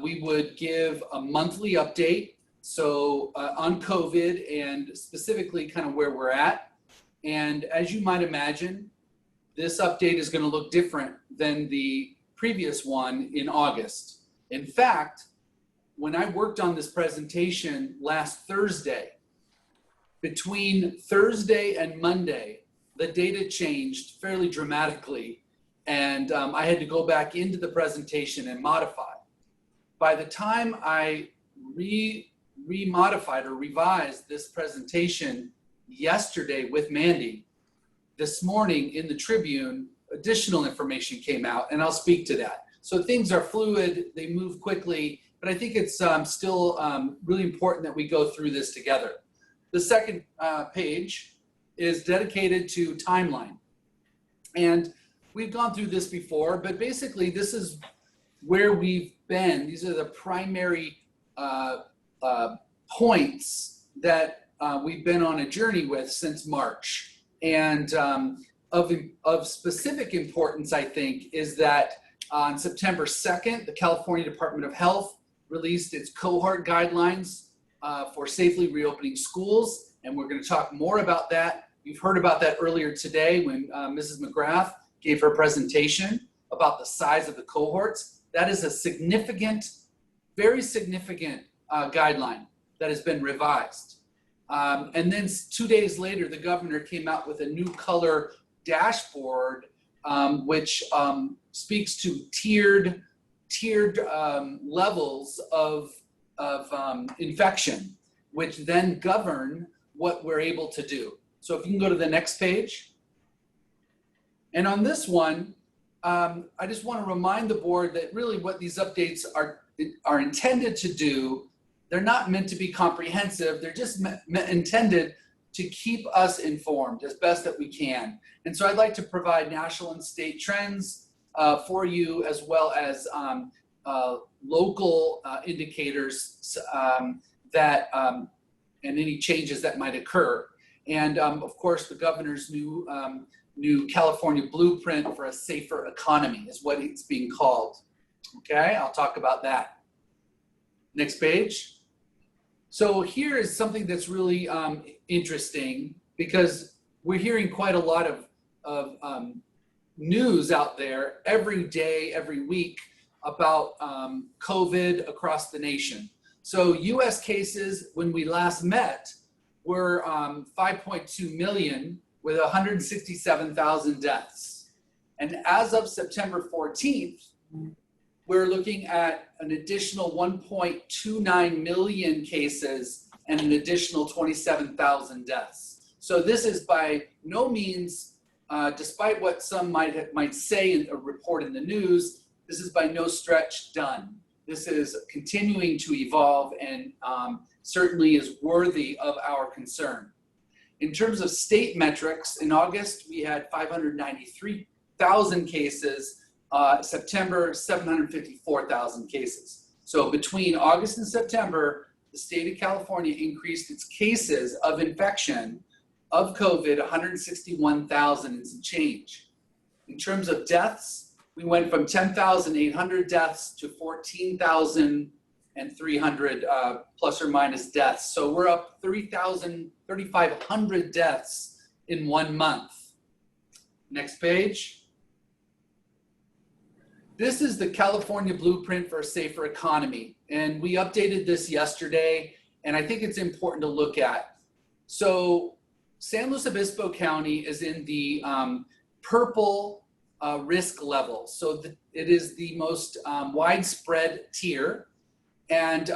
we would give a monthly update. So on COVID and specifically kind of where we're at. And as you might imagine, this update is going to look different than the previous one in August. In fact, when I worked on this presentation last Thursday, between Thursday and Monday, the data changed fairly dramatically, and I had to go back into the presentation and modify. By the time I remodified or revised this presentation yesterday with Mandy, this morning in the Tribune, additional information came out, and I'll speak to that. So things are fluid, they move quickly, but I think it's still really important that we go through this together. The second page is dedicated to timeline. And we've gone through this before, but basically this is where we've been. These are the primary points that we've been on a journey with since March. And of specific importance, I think, is that on September 2nd, the California Department of Health released its Cohort Guidelines for safely reopening schools. And we're going to talk more about that. You've heard about that earlier today when Mrs. McGrath gave her presentation about the size of the cohorts. That is a significant, very significant guideline that has been revised. And then 2 days later, the governor came out with a new color dashboard, which speaks to tiered levels of infection, which then govern what we're able to do. So if you can go to the next page. And on this one, I just want to remind the board that really what these updates are intended to do, they're not meant to be comprehensive. They're just intended to keep us informed as best that we can. And so I'd like to provide national and state trends for you, as well as local indicators that and any changes that might occur. And of course, the governor's new California blueprint for a safer economy is what it's being called. Okay, I'll talk about that. Next page. So here is something that's really interesting, because we're hearing quite a lot of news out there every day, every week about COVID across the nation. So US cases when we last met were 5.2 million with 167,000 deaths. And as of September 14th, we're looking at an additional 1.29 million cases and an additional 27,000 deaths. So this is by no means, despite what some might say in a report in the news, this is by no stretch done. This is continuing to evolve, and certainly is worthy of our concern. In terms of state metrics, in August, we had 593,000 cases. September, 754,000 cases. So between August and September, the state of California increased its cases of infection of COVID 161,000 and some change. In terms of deaths, we went from 10,800 deaths to 14,300 plus or minus deaths. So we're up 3,500 deaths in 1 month. Next page. This is the California Blueprint for a Safer Economy. And we updated this yesterday, and I think it's important to look at. So San Luis Obispo County is in the purple risk level. So it is the most widespread tier. And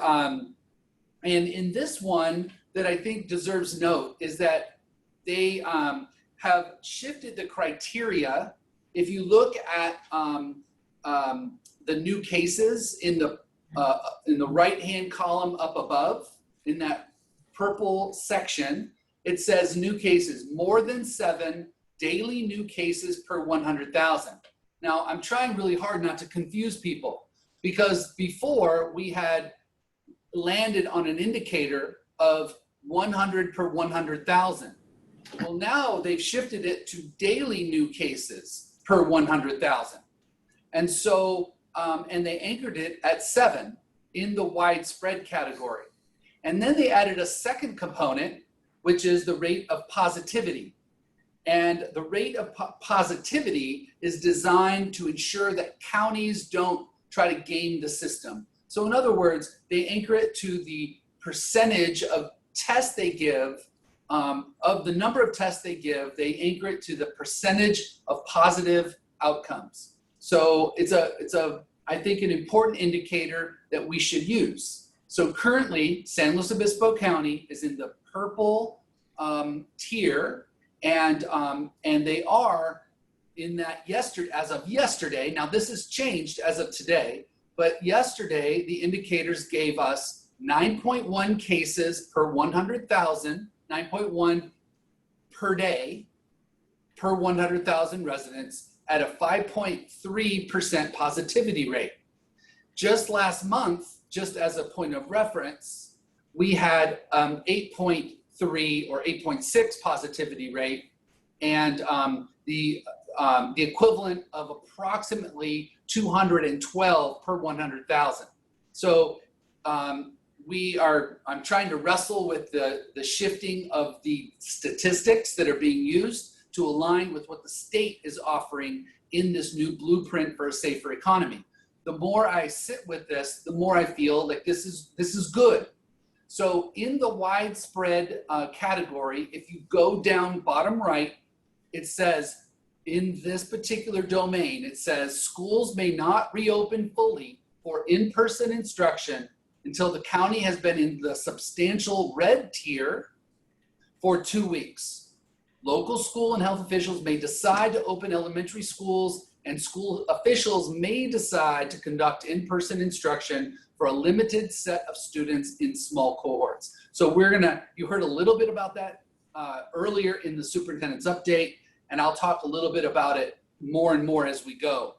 in this one that I think deserves note is that they have shifted the criteria. If you look at the new cases in the right-hand column up above, in that purple section, it says new cases, more than 7 daily new cases per 100,000. Now, I'm trying really hard not to confuse people, because before we had landed on an indicator of 100 per 100,000. Well, now they've shifted it to daily new cases per 100,000. And so, and they anchored it at 7 in the widespread category. And then they added a second component, which is the rate of positivity. And the rate of positivity is designed to ensure that counties don't try to game the system. So in other words, they anchor it to the percentage of tests they give, of the number of tests they give, they anchor it to the percentage of positive outcomes. So it's I think, an important indicator that we should use. So currently, San Luis Obispo County is in the purple tier, and they are in that as of yesterday. Now this has changed as of today, but yesterday the indicators gave us 9.1 cases per 100,000, 9.1 per day per 100,000 residents, at a 5.3% positivity rate. Just last month, just as a point of reference, we had 8.3 or 8.6 positivity rate, and the equivalent of approximately 212 per 100,000. So I'm trying to wrestle with the shifting of the statistics that are being used to align with what the state is offering in this new blueprint for a safer economy. The more I sit with this, the more I feel like this is good. So in the widespread category, if you go down bottom right, it says in this particular domain, it says schools may not reopen fully for in-person instruction until the county has been in the substantial red tier for 2 weeks. Local school and health officials may decide to open elementary schools, and school officials may decide to conduct in-person instruction for a limited set of students in small cohorts. So you heard a little bit about that earlier in the superintendent's update, and I'll talk a little bit about it more and more as we go.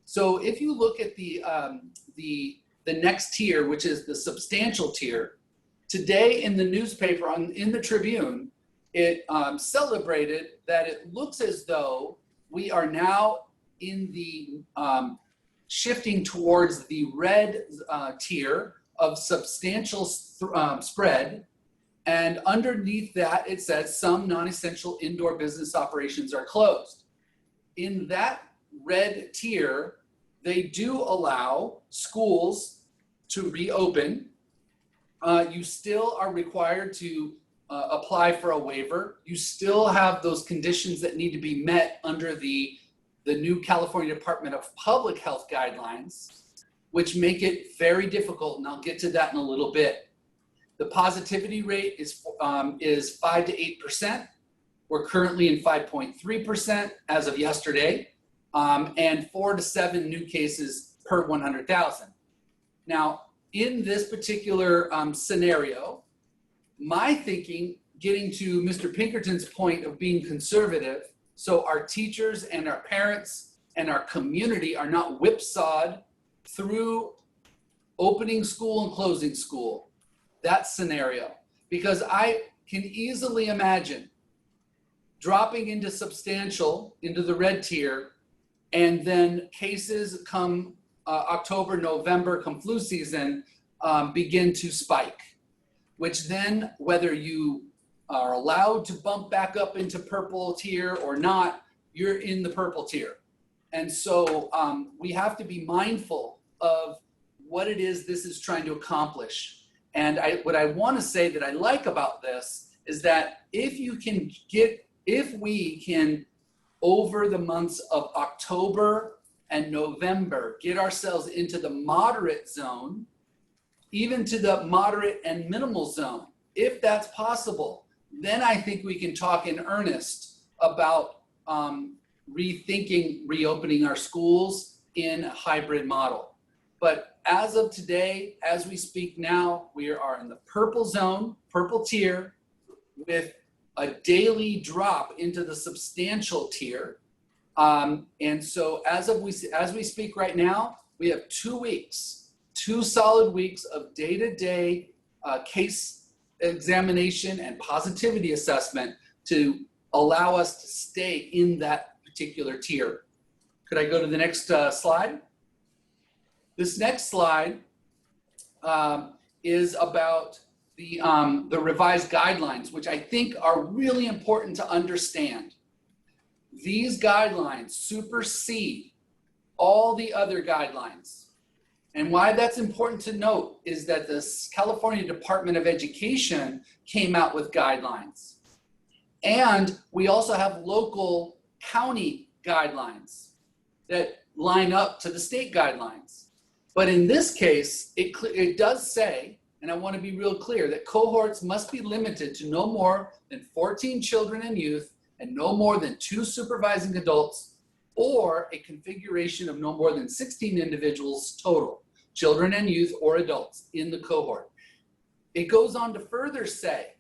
So if you look at the next tier, which is the substantial tier, today in the newspaper, in the Tribune, it celebrated that it looks as though we are now in the shifting towards the red tier of substantial spread. And underneath that, it says some non-essential indoor business operations are closed. In that red tier, they do allow schools to reopen. You still are required to apply for a waiver. You still have those conditions that need to be met under the new California Department of Public Health guidelines, which make it very difficult, and I'll get to that in a little bit. The positivity rate is 5 to 8%. We're currently in 5.3% as of yesterday, and 4 to 7 new cases per 100,000. Now, in this particular scenario, my thinking, getting to Mr. Pinkerton's point of being conservative, so our teachers and our parents and our community are not whipsawed through opening school and closing school, that scenario. Because I can easily imagine dropping into substantial, into the red tier, and then cases come October, November, come flu season, begin to spike, which then, whether you are allowed to bump back up into purple tier or not, you're in the purple tier. And so we have to be mindful of what it is this is trying to accomplish. And what I want to say that I like about this is that if we can, over the months of October and November, get ourselves into the moderate zone, even to the moderate and minimal zone, if that's possible, then I think we can talk in earnest about rethinking reopening our schools in a hybrid model. But as of today, as we speak now, we are in the purple zone, purple tier, with a daily drop into the substantial tier. And so as we speak right now, we have 2 weeks, 2 solid weeks of day-to-day case examination and positivity assessment to allow us to stay in that particular tier. Could I go to the next slide? This next slide is about the revised guidelines, which I think are really important to understand. These guidelines supersede all the other guidelines. And why that's important to note is that the California Department of Education came out with guidelines. And we also have local county guidelines that line up to the state guidelines. But in this case, it does say, and I want to be real clear, that cohorts must be limited to no more than 14 children and youth and no more than 2 supervising adults, or a configuration of no more than 16 individuals total, children and youth or adults in the cohort. It goes on to further say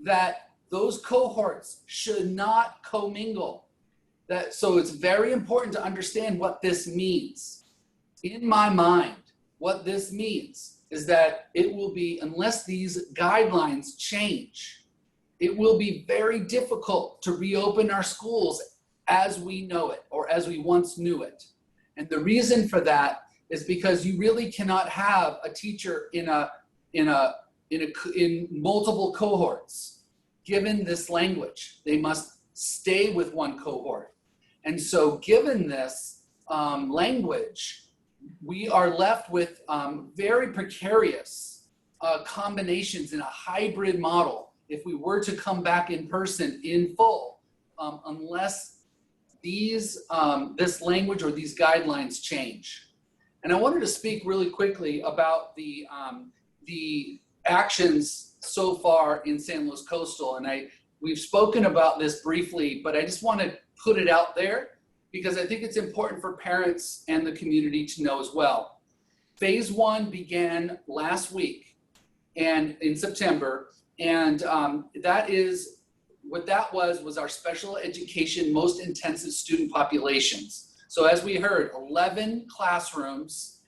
that those cohorts should not commingle. So it's very important to understand what this means. In my mind, what this means is that it will be, unless these guidelines change, it will be very difficult to reopen our schools as we know it or as we once knew it. And the reason for that is because you really cannot have a teacher in multiple cohorts given this language. They must stay with one cohort. And so given this language, we are left with very precarious combinations in a hybrid model if we were to come back in person in full, unless this language or these guidelines change. And I wanted to speak really quickly about the actions so far in San Luis Coastal. And we've spoken about this briefly, but I just want to put it out there because I think it's important for parents and the community to know as well. Phase 1 began last week and in September, and that is what that was our special education most intensive student populations. So as we heard, 11 classrooms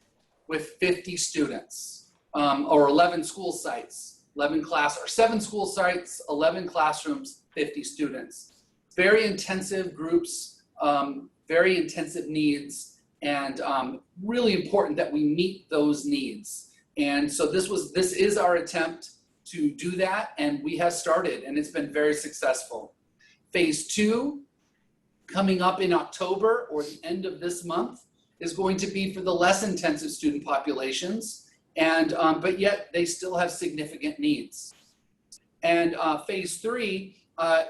with 50 students, or 11 school sites, 7 school sites, 11 classrooms, 50 students. Very intensive groups, very intensive needs, and really important that we meet those needs. And so this is our attempt to do that, and we have started, and it's been very successful. Phase 2, coming up in October or the end of this month, is going to be for the less intensive student populations, and but yet they still have significant needs. And phase 3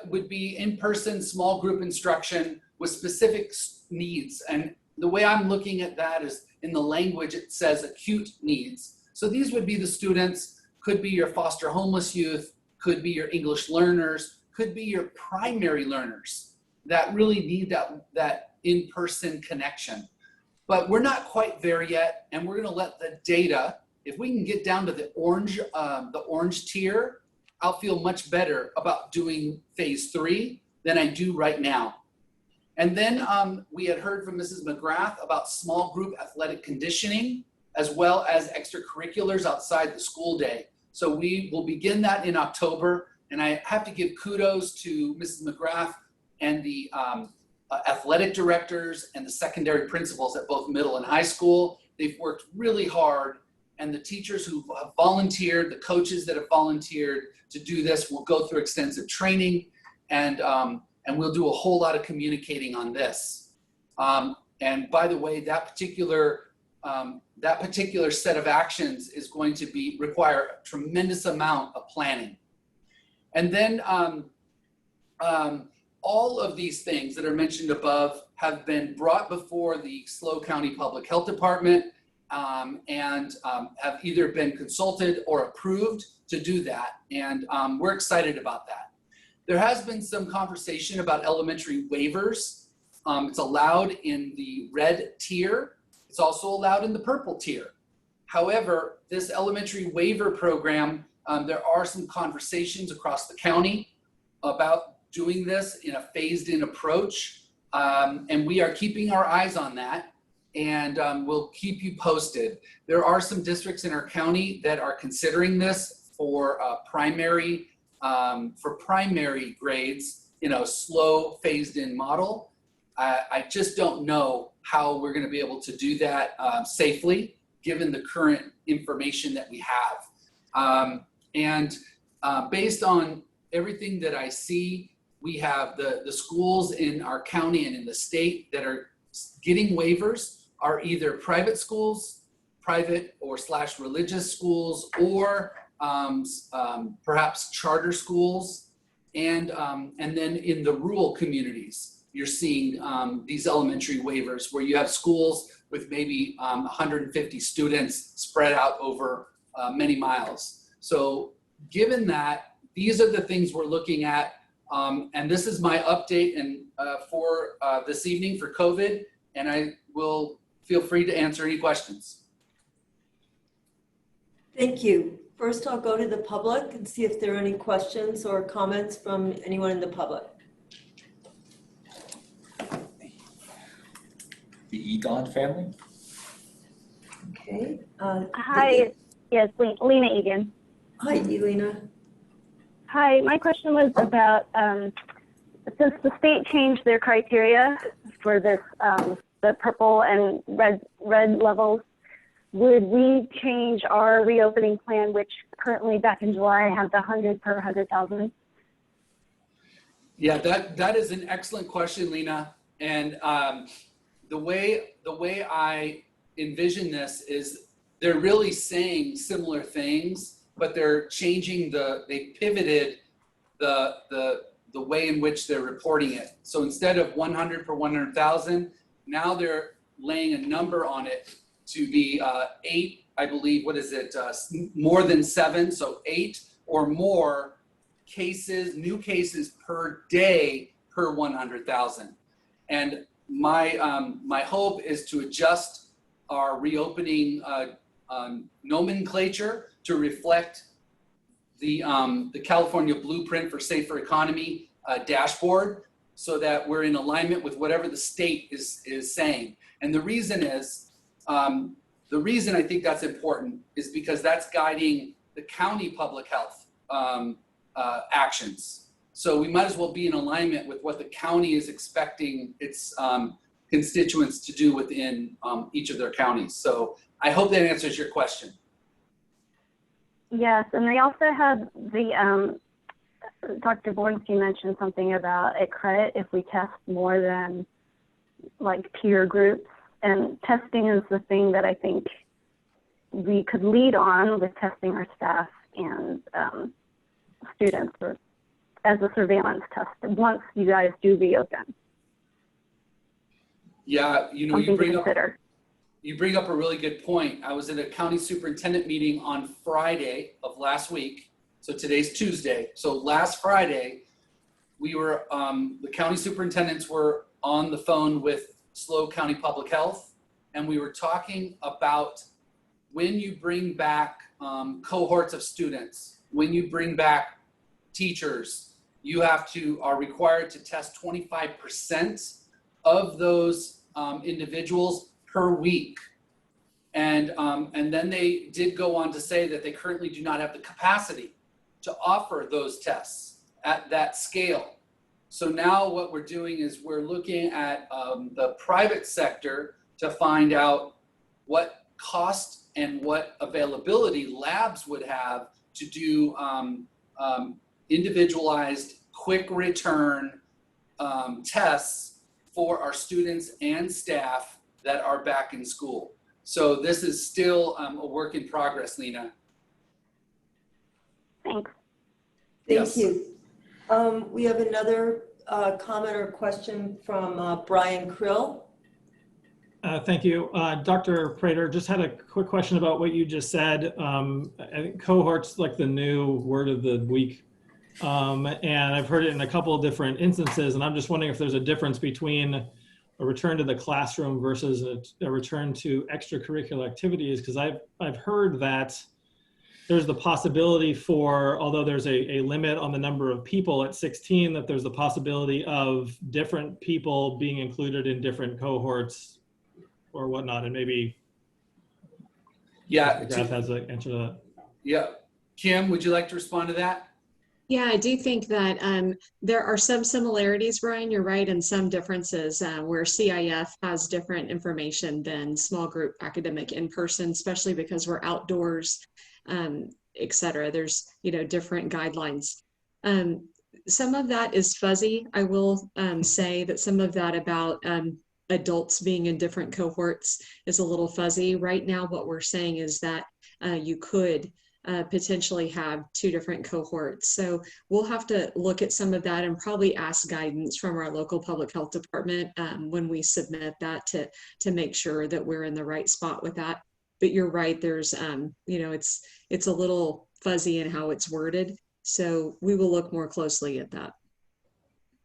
would be in-person small group instruction with specific needs. And the way I'm looking at that is in the language, it says acute needs. So these would be the students, could be your foster homeless youth, could be your English learners, could be your primary learners that really need that in-person connection. But we're not quite there yet, and we're gonna let the data, if we can get down to the orange tier, I'll feel much better about doing phase 3 than I do right now. And then we had heard from Mrs. McGrath about small group athletic conditioning, as well as extracurriculars outside the school day. So we will begin that in October. And I have to give kudos to Mrs. McGrath and the athletic directors and the secondary principals at both middle and high school. They've worked really hard, and the teachers who have volunteered, the coaches that have volunteered to do this will go through extensive training, and we'll do a whole lot of communicating on this. And by the way, that particular set of actions is going to require a tremendous amount of planning. And then all of these things that are mentioned above have been brought before the SLO County Public Health Department and have either been consulted or approved to do that. And we're excited about that. There has been some conversation about elementary waivers. It's allowed in the red tier. It's also allowed in the purple tier. However, this elementary waiver program, there are some conversations across the county about doing this in a phased-in approach, and we are keeping our eyes on that, and we'll keep you posted. There are some districts in our county that are considering this for primary grades in a slow phased-in model. I just don't know how we're going to be able to do that safely, given the current information that we have. Based on everything that I see, we have the schools in our county and in the state that are getting waivers are either private schools, private or / religious schools, or perhaps charter schools. And then in the rural communities, you're seeing these elementary waivers where you have schools with maybe 150 students spread out over many miles. So given that, these are the things we're looking at. And this is my update for this evening for COVID, and I will feel free to answer any questions. Thank you. First, I'll go to the public and see if there are any questions or comments from anyone in the public. The Egon family? Okay. Hi, yes, Lena Egan. Hi, Elena. Hi, my question was about, since the state changed their criteria for this, the purple and red levels, would we change our reopening plan, which currently back in July had the 100 per 100,000? Yeah, that is an excellent question, Lena. And the way I envision this is they're really saying similar things, but they're changing they pivoted the way in which they're reporting it. So instead of 100 per 100,000, now they're laying a number on it to be 8, I believe, what is it, more than 7, so 8 or more cases, new cases per day per 100,000. And my hope is to adjust our reopening nomenclature to reflect the California Blueprint for Safer Economy dashboard, so that we're in alignment with whatever the state is saying. And the reason I think that's important is because that's guiding the county public health actions. So we might as well be in alignment with what the county is expecting its constituents to do within each of their counties. So I hope that answers your question. Yes, and they also have the, Dr. Bornstein mentioned something about a credit if we test more than like peer groups. And testing is the thing that I think we could lead on with testing our staff and students as a surveillance test once you guys do reopen. Yeah, you bring up a really good point. I was in a county superintendent meeting on Friday of last week. So today's Tuesday. So last Friday, we were, the county superintendents were on the phone with SLO County Public Health, and we were talking about when you bring back cohorts of students, when you bring back teachers, you are required to test 25% of those individuals per week. And then they did go on to say that they currently do not have the capacity to offer those tests at that scale. So now what we're doing is we're looking at the private sector to find out what cost and what availability labs would have to do individualized, quick return tests for our students and staff that are back in school. So this is still a work in progress, Lena. Thanks. Thank you. We have another comment or question from Brian Krill. Thank you. Dr. Prater, just had a quick question about what you just said. I think cohort's like the new word of the week. And I've heard it in a couple of different instances, and I'm just wondering if there's a difference between a return to the classroom versus a return to extracurricular activities, because I've heard that there's the possibility for, although there's a limit on the number of people at 16, that there's the possibility of different people being included in different cohorts or whatnot, and maybe Graf has an answer to that. Yeah. Kim, would you like to respond to that? Yeah, I do think that there are some similarities, Brian, you're right, and some differences where CIF has different information than small group academic in person, especially because we're outdoors, et cetera. There's, different guidelines. Some of that is fuzzy. I will say that some of that about adults being in different cohorts is a little fuzzy. Right now, what we're saying is that you could potentially have two different cohorts. So we'll have to look at some of that and probably ask guidance from our local public health department when we submit that to make sure that we're in the right spot with that. But you're right, there's, it's a little fuzzy in how it's worded. So we will look more closely at that.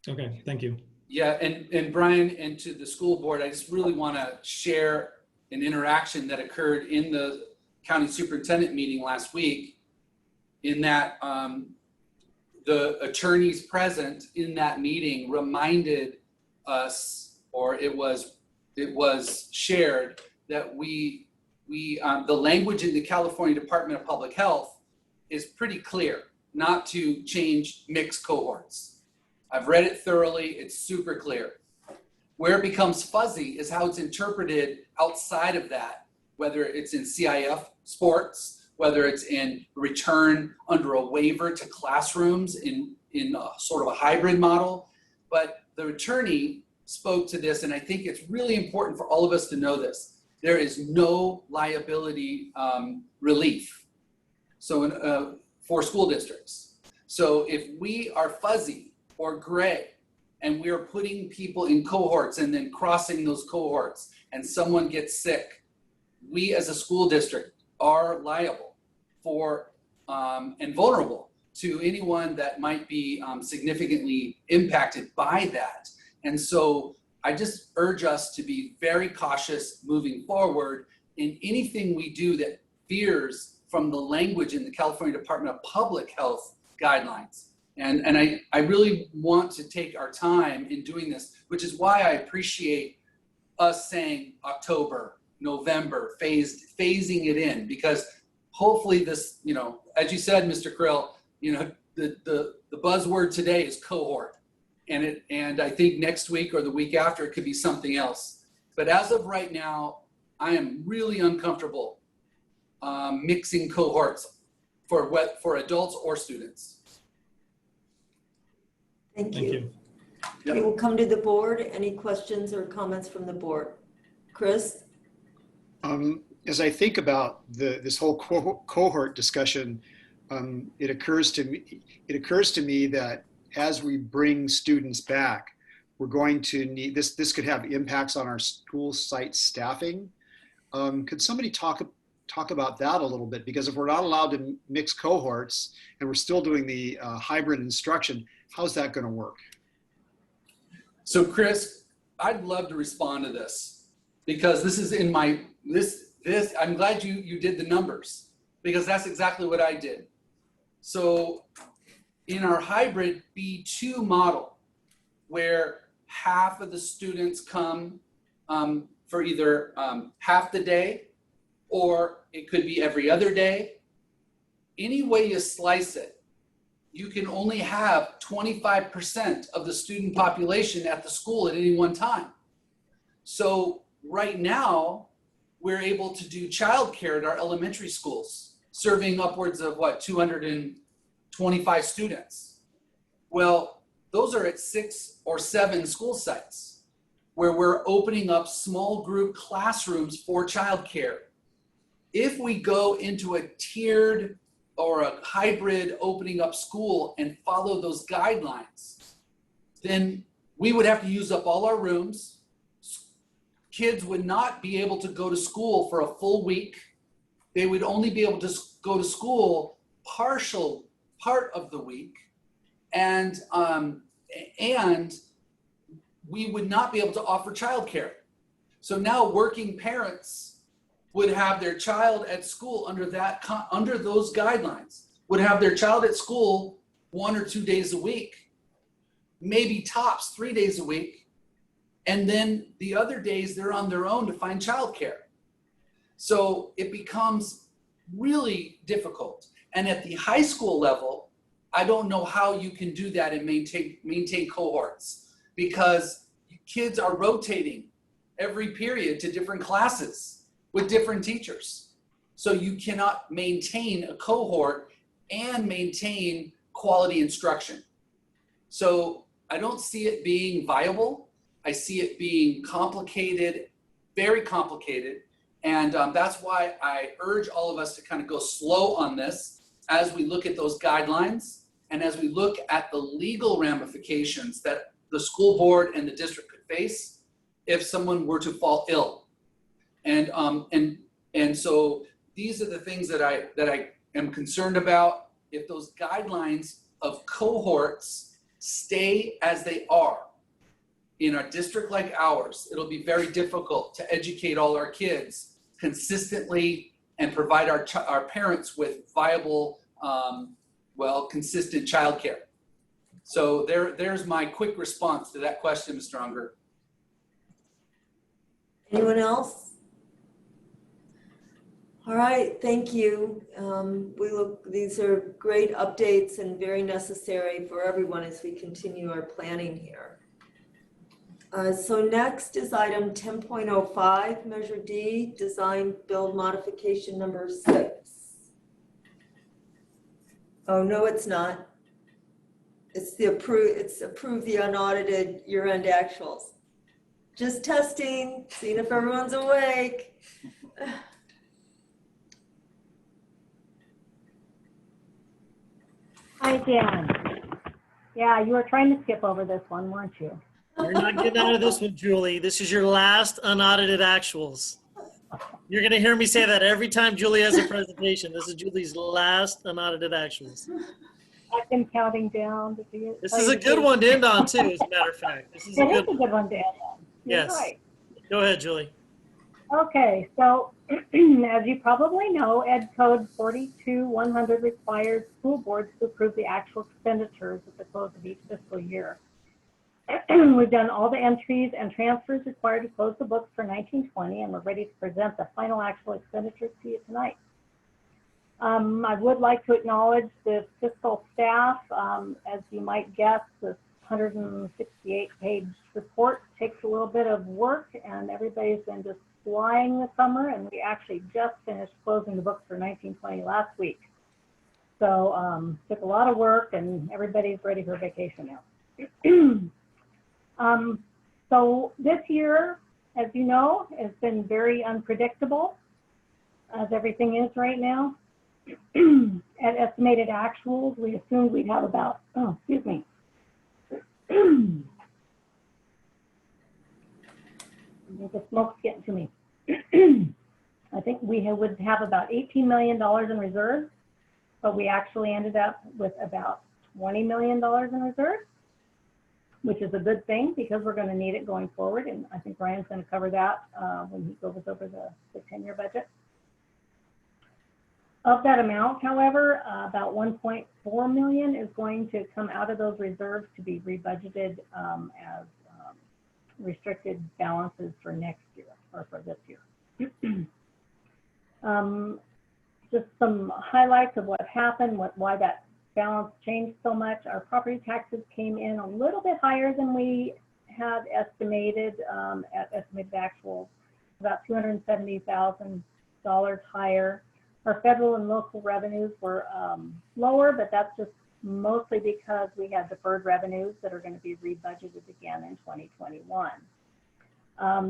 Okay, thank you. Yeah, and Brian, and to the school board, I just really want to share an interaction that occurred in the county superintendent meeting last week, in that the attorneys present in that meeting reminded us, or it was shared, that the language in the California Department of Public Health is pretty clear, not to change mixed cohorts. I've read it thoroughly, it's super clear. Where it becomes fuzzy is how it's interpreted outside of that, whether it's in CIF sports, whether it's in return under a waiver to classrooms in a sort of a hybrid model. But the attorney spoke to this, and I think it's really important for all of us to know this. There is no liability relief for school districts. So if we are fuzzy or gray, and we're putting people in cohorts and then crossing those cohorts, and someone gets sick, we as a school district are liable for and vulnerable to anyone that might be significantly impacted by that. And so I just urge us to be very cautious moving forward in anything we do that veers from the language in the California Department of Public Health guidelines. And I really want to take our time in doing this, which is why I appreciate us saying October, November, phasing it in, because hopefully this, as you said, Mr. Krill, the buzzword today is cohort, and I think next week or the week after it could be something else. But as of right now, I am really uncomfortable mixing cohorts for adults or students. Thank you. We will come to the board. Any questions or comments from the board? Chris? As I think about this whole cohort discussion, it occurs to me that as we bring students back, we're going to need this could have impacts on our school site staffing. Could somebody talk about that a little bit? Because if we're not allowed to mix cohorts and we're still doing the hybrid instruction, how's that going to work? So Chris, I'd love to respond to this, because this is in my, I'm glad you did the numbers, because that's exactly what I did. So in our hybrid B2 model, where half of the students come for either half the day, or it could be every other day. Any way you slice it, you can only have 25% of the student population at the school at any one time. So right now, we're able to do childcare at our elementary schools, serving upwards of 225 students. Well, those are at 6 or 7 school sites where we're opening up small group classrooms for childcare. If we go into a tiered or a hybrid opening up school and follow those guidelines, then we would have to use up all our rooms. Kids would not be able to go to school for a full week. They would only be able to go to school part of the week. And we would not be able to offer childcare. So now working parents would have their child at school under those guidelines, would have their child at school 1 or 2 days a week, maybe tops 3 days a week. And then the other days they're on their own to find childcare. So it becomes really difficult. And at the high school level, I don't know how you can do that and maintain cohorts, because kids are rotating every period to different classes with different teachers. So you cannot maintain a cohort and maintain quality instruction. So I don't see it being viable. I see it being complicated, very complicated. And that's why I urge all of us to kind of go slow on this as we look at those guidelines and as we look at the legal ramifications that the school board and the district could face if someone were to fall ill. And so these are the things that I am concerned about. If those guidelines of cohorts stay as they are in a district like ours, it'll be very difficult to educate all our kids consistently and provide our parents with viable, consistent childcare. So there's my quick response to that question, Mr. Unger. Anyone else? All right, thank you. These are great updates and very necessary for everyone as we continue our planning here. So next is item 10.05, Measure D, Design Build Modification number 6. Oh, no, it's not. It's approve the unaudited year-end actuals. Just testing, seeing if everyone's awake. Hi, Dan. Yeah, you were trying to skip over this one, weren't you? You're not getting out of this one, Julie. This is your last unaudited actuals. You're going to hear me say that every time Julie has a presentation. This is Julie's last unaudited actuals. I've been counting down. This is a good one to end on, too, as a matter of fact. This is a good one to end on. Yes. Right. Go ahead, Julie. Okay, so as you probably know, Ed Code 42-100 requires school boards to approve the actual expenditures at the close of each fiscal year. We've done all the entries and transfers required to close the books for 1920, and we're ready to present the final actual expenditures to you tonight. I would like to acknowledge the fiscal staff. As you might guess, this 168-page report takes a little bit of work, and everybody's been just flying this summer, and we actually just finished closing the books for 1920 last week. So took a lot of work, and everybody's ready for vacation now. So this year, as you know, has been very unpredictable, as everything is right now. At estimated actuals, we assumed we'd have about, the smoke's getting to me. I think we would have about $18 million in reserves, but we actually ended up with about $20 million in reserves, which is a good thing because we're going to need it going forward. And I think Ryan's going to cover that when he goes over the 10-year budget. Of that amount, however, about 1.4 million is going to come out of those reserves to be rebudgeted as restricted balances for next year or for this year. Just some highlights of what happened, why that balance changed so much. Our property taxes came in a little bit higher than we had estimated at estimated actuals, about $270,000 higher. Our federal and local revenues were lower, but that's just mostly because we had deferred revenues that are going to be rebudgeted again in 2021.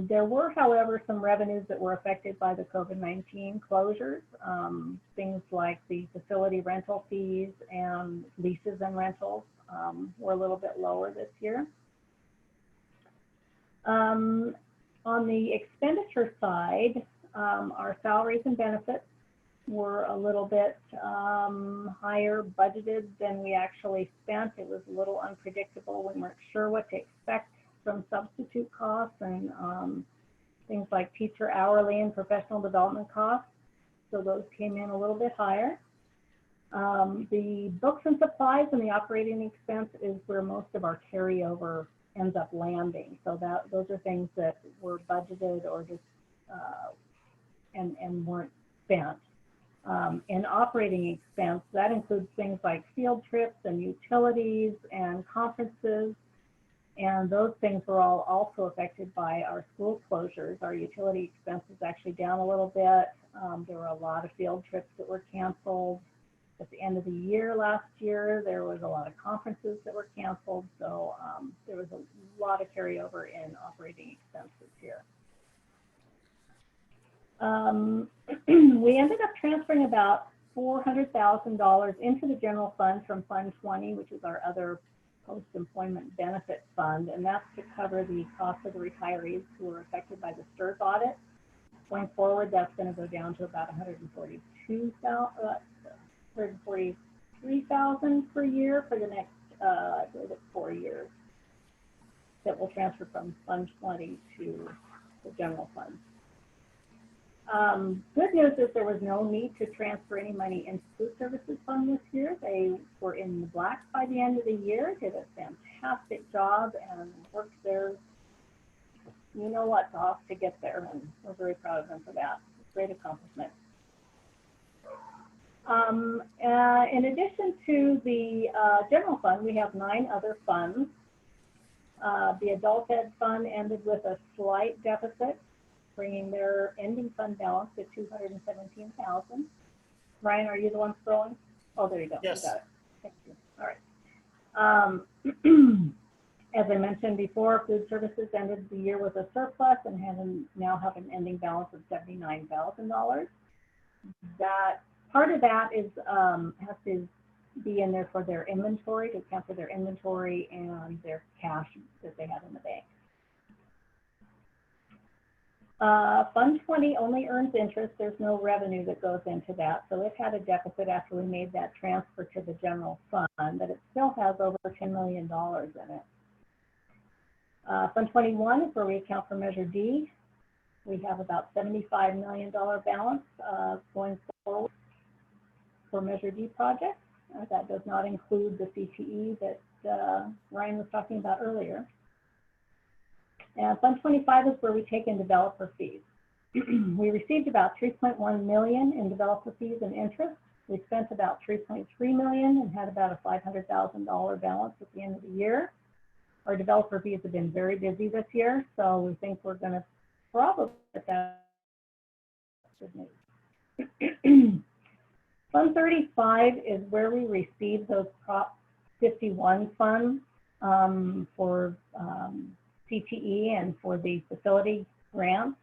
There were, however, some revenues that were affected by the COVID-19 closures, things like the facility rental fees and leases and rentals were a little bit lower this year. On the expenditure side, our salaries and benefits were a little bit higher budgeted than we actually spent. It was a little unpredictable. We weren't sure what to expect from substitute costs and things like teacher hourly and professional development costs. So those came in a little bit higher. The books and supplies and the operating expense is where most of our carryover ends up landing. So those are things that were budgeted or just and weren't spent. In operating expense, that includes things like field trips and utilities and conferences. And those things were all also affected by our school closures. Our utility expenses actually down a little bit. There were a lot of field trips that were canceled. At the end of the year last year, there was a lot of conferences that were canceled. So there was a lot of carryover in operating expenses here. We ended up transferring about $400,000 into the general fund from Fund 20, which is our other post-employment benefit fund, and that's to cover the cost of the retirees who were affected by the STRS audit. Going forward, that's going to go down to about $143,000 per year for the next, I believe it's 4 years, that will transfer from Fund 20 to the general fund. Good news is there was no need to transfer any money into food services fund this year. They were in the black by the end of the year, did a fantastic job and worked their, you know what, off to get there, and we're very proud of them for that. Great accomplishment. In addition to the general fund, we have 9 other funds. The adult ed fund ended with a slight deficit, bringing their ending fund balance to $217,000. Ryan, are you the one scrolling? Oh, there you go. Yes. You got it. Thank you. All right. As I mentioned before, food services ended the year with a surplus and now have an ending balance of $79,000. That part of that is has to be in there for their inventory, to account for their inventory and their cash that they have in the bank. Fund 20 only earns interest. There's no revenue that goes into that. So it had a deficit after we made that transfer to the general fund, but it still has over $10 million in it. Fund 21 is where we account for Measure D. We have about $75 million balance going forward for Measure D projects. That does not include the CTE that Ryan was talking about earlier. And Fund 25 is where we take in developer fees. We received about $3.1 million in developer fees and interest. We spent about $3.3 million and had about a $500,000 balance at the end of the year. Our developer fees have been very busy this year, so we think we're going to probably get that. Good news. Fund 35 is where we receive those Prop 51 funds for CTE and for the facility grants.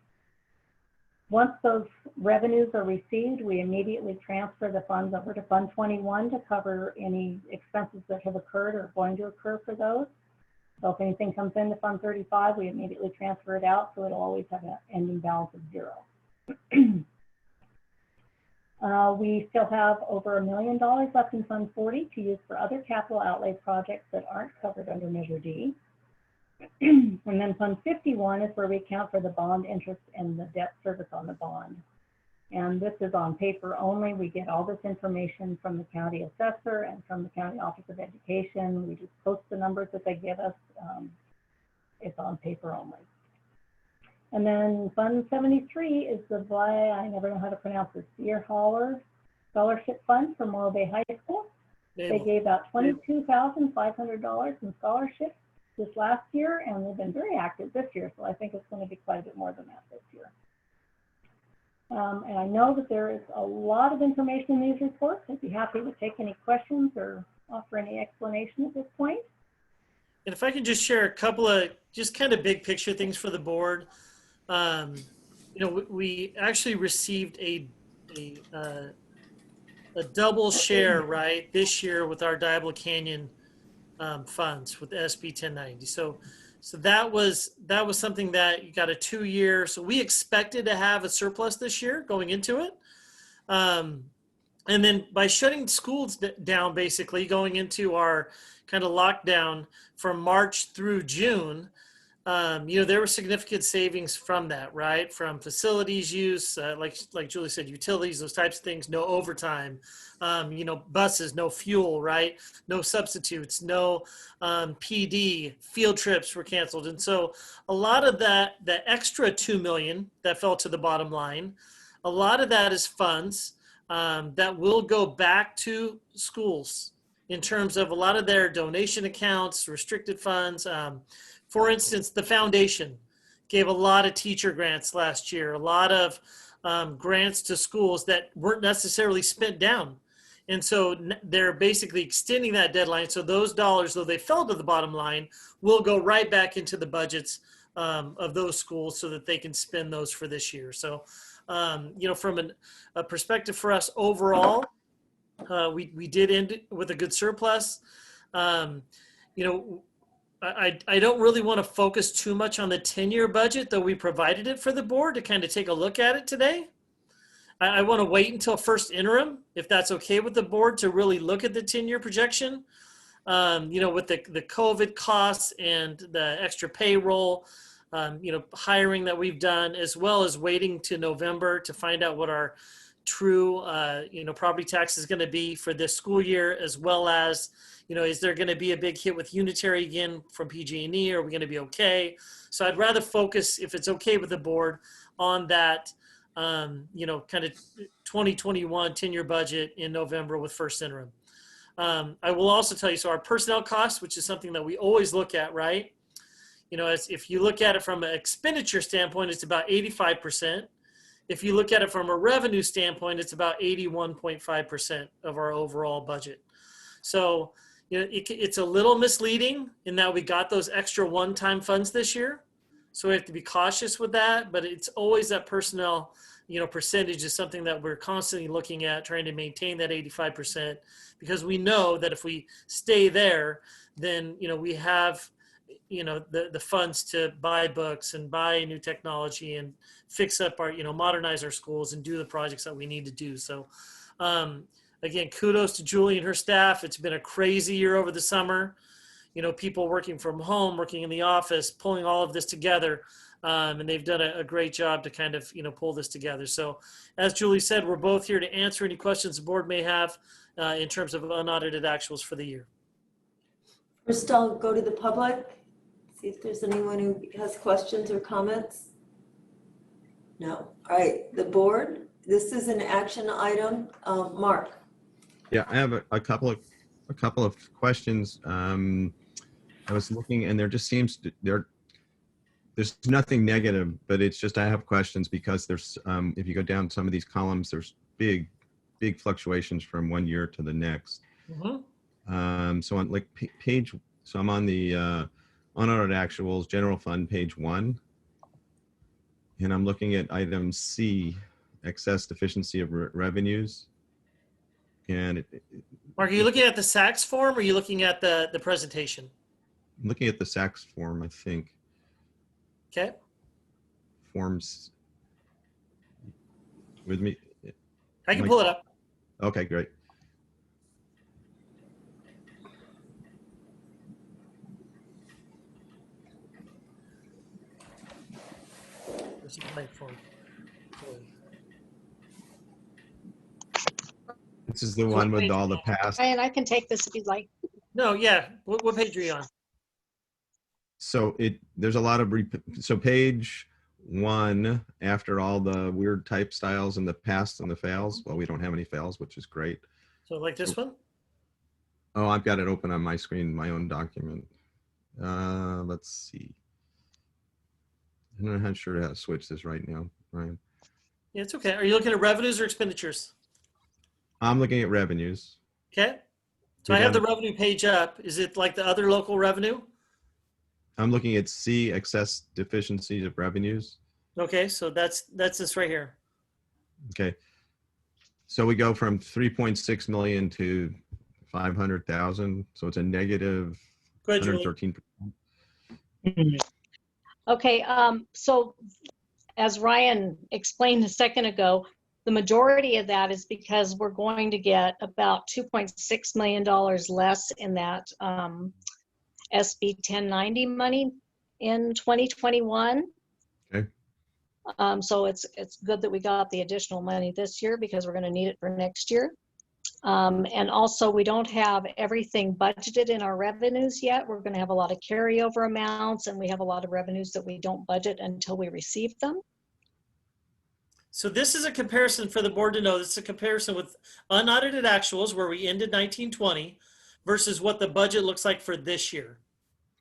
Once those revenues are received, we immediately transfer the funds over to Fund 21 to cover any expenses that have occurred or are going to occur for those. So if anything comes into Fund 35, we immediately transfer it out, so it'll always have an ending balance of 0. We still have over $1 million left in Fund 40 to use for other capital outlay projects that aren't covered under Measure D. And then Fund 51 is where we account for the bond interest and the debt service on the bond. And this is on paper only. We get all this information from the county assessor and from the county office of education. We just post the numbers that they give us. It's on paper only. And then Fund 73 is the I never know how to pronounce this, Deer Holler Scholarship Fund for Morro Bay High School. They gave out $22,500 in scholarships this last year, and they've been very active this year. So I think it's going to be quite a bit more than that this year. And I know that there is a lot of information in these reports. I'd be happy to take any questions or offer any explanation at this point. And if I could just share a couple of just kind of big picture things for the board. We actually received a double share, right, this year with our Diablo Canyon funds with SB 1090. So that was something that you got a 2-year. So we expected to have a surplus this year going into it. And then by shutting schools down, basically going into our kind of lockdown from March through June, there were significant savings from that, right? From facilities use, like Julie said, utilities, those types of things, no overtime, buses, no fuel, right? No substitutes, no PD, field trips were canceled. And so a lot of that, the extra $2 million that fell to the bottom line, a lot of that is funds that will go back to schools in terms of a lot of their donation accounts, restricted funds. For instance, the foundation gave a lot of teacher grants last year, a lot of grants to schools that weren't necessarily spent down. And so they're basically extending that deadline. So those dollars, though they fell to the bottom line, will go right back into the budgets of those schools so that they can spend those for this year. So, from a perspective for us overall, we did end with a good surplus. I don't really want to focus too much on the 10-year budget, though we provided it for the board to kind of take a look at it today. I want to wait until first interim, if that's okay with the board, to really look at the 10-year projection. With the COVID costs and the extra payroll, hiring that we've done, as well as waiting to November to find out what our true, property tax is going to be for this school year, as well as, is there going to be a big hit with unitary again from PG&E? Are we going to be okay? So I'd rather focus, if it's okay with the board, on that, kind of 2021 10-year budget in November with first interim. I will also tell you, so our personnel costs, which is something that we always look at, right? If you look at it from an expenditure standpoint, it's about 85%. If you look at it from a revenue standpoint, it's about 81.5% of our overall budget. So, it's a little misleading in that we got those extra one-time funds this year. So we have to be cautious with that, but it's always that personnel, percentage is something that we're constantly looking at, trying to maintain that 85%, because we know that if we stay there, then, we have, the funds to buy books and buy new technology and fix up our, modernize our schools and do the projects that we need to do. So, again, kudos to Julie and her staff. It's been a crazy year over the summer. People working from home, working in the office, pulling all of this together. And they've done a great job to kind of, pull this together. So as Julie said, we're both here to answer any questions the board may have in terms of unaudited actuals for the year. First, I'll go to the public, see if there's anyone who has questions or comments. No. All right, the board, this is an action item. Mark. Yeah, I have a couple of questions. I was looking, and there just seems to, there's nothing negative, but it's just I have questions because there's if you go down some of these columns, there's big fluctuations from one year to the next. Mm-hmm. So on page, so I'm on the unaudited actuals general fund page 1, and I'm looking at item C, excess deficiency of revenues. And Mark, are you looking at the SACS form or are you looking at the presentation? I'm looking at the SACS form, I think. Okay. Forms with me. I can pull it up. Okay, great. Where's the blank form? This is the one with all the past. Ryan, I can take this if you'd like. No, yeah. What page are you on? So there's a lot of, so page 1, after all the weird type styles and the past and the fails. Well, we don't have any fails, which is great. So like this one? Oh, I've got it open on my screen, my own document. Let's see. I'm not sure how to switch this right now, Ryan. Yeah, it's okay. Are you looking at revenues or expenditures? I'm looking at revenues. Okay. So I have the revenue page up. Is it like the other local revenue? I'm looking at C, excess deficiencies of revenues. Okay, so that's this right here. Okay. So we go from 3.6 million to 500,000. So it's a negative 113%. Okay, so as Ryan explained a second ago, the majority of that is because we're going to get about $2.6 million less in that SB 1090 money in 2021. Okay. So it's good that we got the additional money this year because we're going to need it for next year. And also we don't have everything budgeted in our revenues yet. We're going to have a lot of carryover amounts, and we have a lot of revenues that we don't budget until we receive them. So this is a comparison for the board to know. This is a comparison with unaudited actuals where we ended 1920 versus what the budget looks like for this year.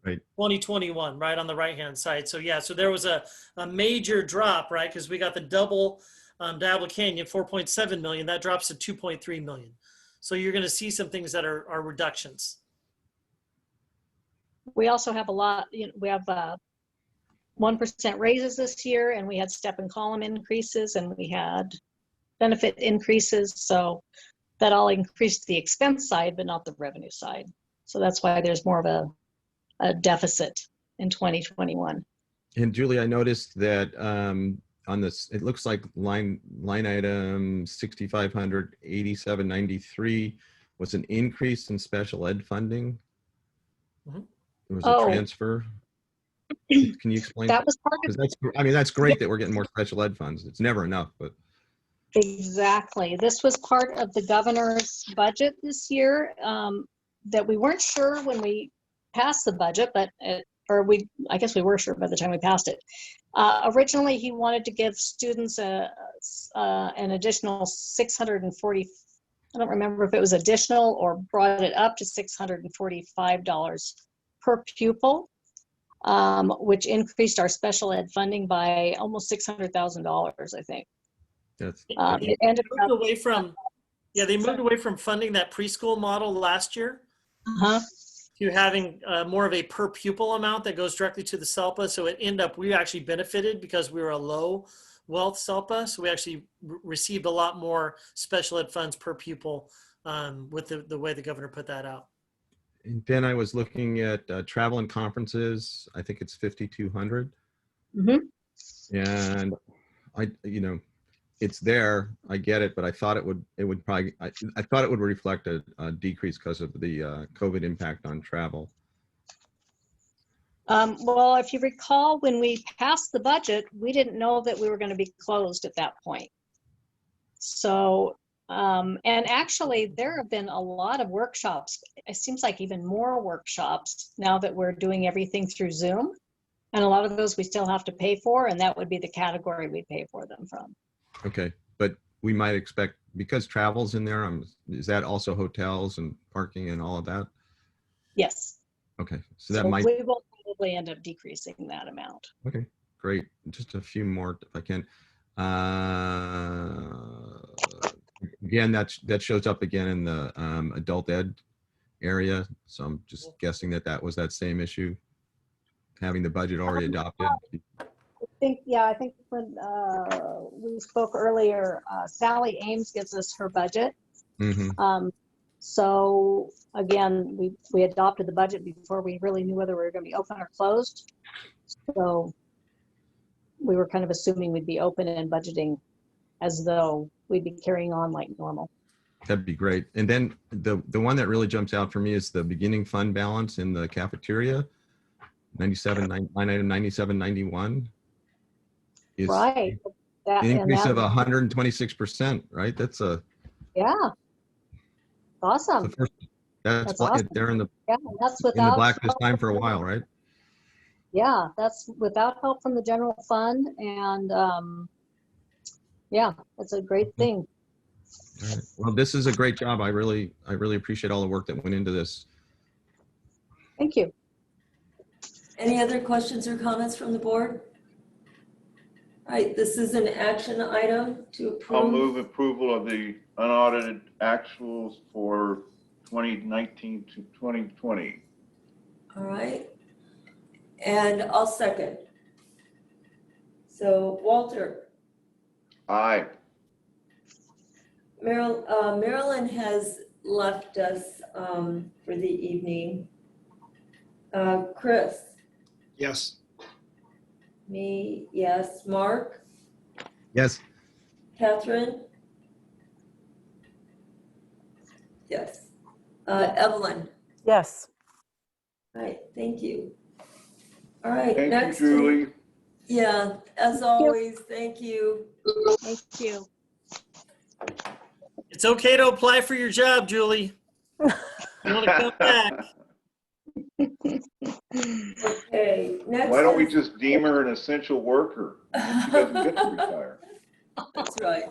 Right. 2021, right on the right-hand side. So yeah, so there was a major drop, right? Because we got the double Diablo Canyon, 4.7 million. That drops to 2.3 million. So you're going to see some things that are reductions. We also have a lot, we have 1% raises this year, and we had step and column increases, and we had benefit increases. So that all increased the expense side, but not the revenue side. So that's why there's more of a deficit in 2021. And Julie, I noticed that on this, it looks like line item 6,500, 8793 was an increase in special ed funding. Mm-hmm. It was a transfer. Can you explain that? Was part of, that's great that we're getting more special ed funds. It's never enough, but. Exactly. This was part of the governor's budget this year that we weren't sure when we passed the budget, but I guess we were sure by the time we passed it. Originally, he wanted to give students an additional 640. I don't remember if it was additional or brought it up to $645 per pupil, which increased our special ed funding by almost $600,000, I think. It ended up away from, they moved away from funding that preschool model last year to having more of a per pupil amount that goes directly to the SELPA. So it ended up, we actually benefited because we were a low wealth SELPA. So we actually received a lot more special ed funds per pupil with the way the governor put that out. And then I was looking at travel and conferences. I think it's 5,200. Mm-hmm. And it's there. I get it, but I thought it would probably. I thought it would reflect a decrease because of the COVID impact on travel. Well, if you recall, when we passed the budget, we didn't know that we were going to be closed at that point. So, and actually, there have been a lot of workshops. It seems like even more workshops now that we're doing everything through Zoom, and a lot of those we still have to pay for, and that would be the category we pay for them from. Okay, but we might expect, because travel's in there, is that also hotels and parking and all of that? Yes. Okay, so that might. We will probably end up decreasing that amount. Okay, great. Just a few more if I can. Again, that shows up again in the adult ed area. So I'm just guessing that was that same issue, having the budget already adopted. I think when we spoke earlier, Sally Ames gives us her budget. Mm-hmm. So again, we adopted the budget before we really knew whether we were going to be open or closed. So we were kind of assuming we'd be open and budgeting as though we'd be carrying on like normal. That'd be great. And then the one that really jumps out for me is the beginning fund balance in the cafeteria, line item 9791. Right. An increase of 126%, right? That's a. Yeah. Awesome. The first, that's That's awesome. they're in the Yeah, that's in the without black this help time from for a the- while, right? Yeah, that's without help from the general fund, and yeah, it's a great thing. All right. Well, this is a great job. I really appreciate all the work that went into this. Thank you. Any other questions or comments from the board? All right, this is an action item to approve. I'll move approval of the unaudited actuals for 2019 to 2020. All right, and I'll second. So Walter, Aye. Marilyn has left us for the evening. Chris? Yes. Me, yes. Mark? Yes. Catherine? Yes. Evelyn? Yes. All right, thank you. All right, Thank next. you, Julie. Yeah, as always, thank you. Thank you. It's okay to apply for your job, Julie. You want to come back? Okay, next. Why don't we just deem her an essential worker? And she doesn't get to retire. That's right.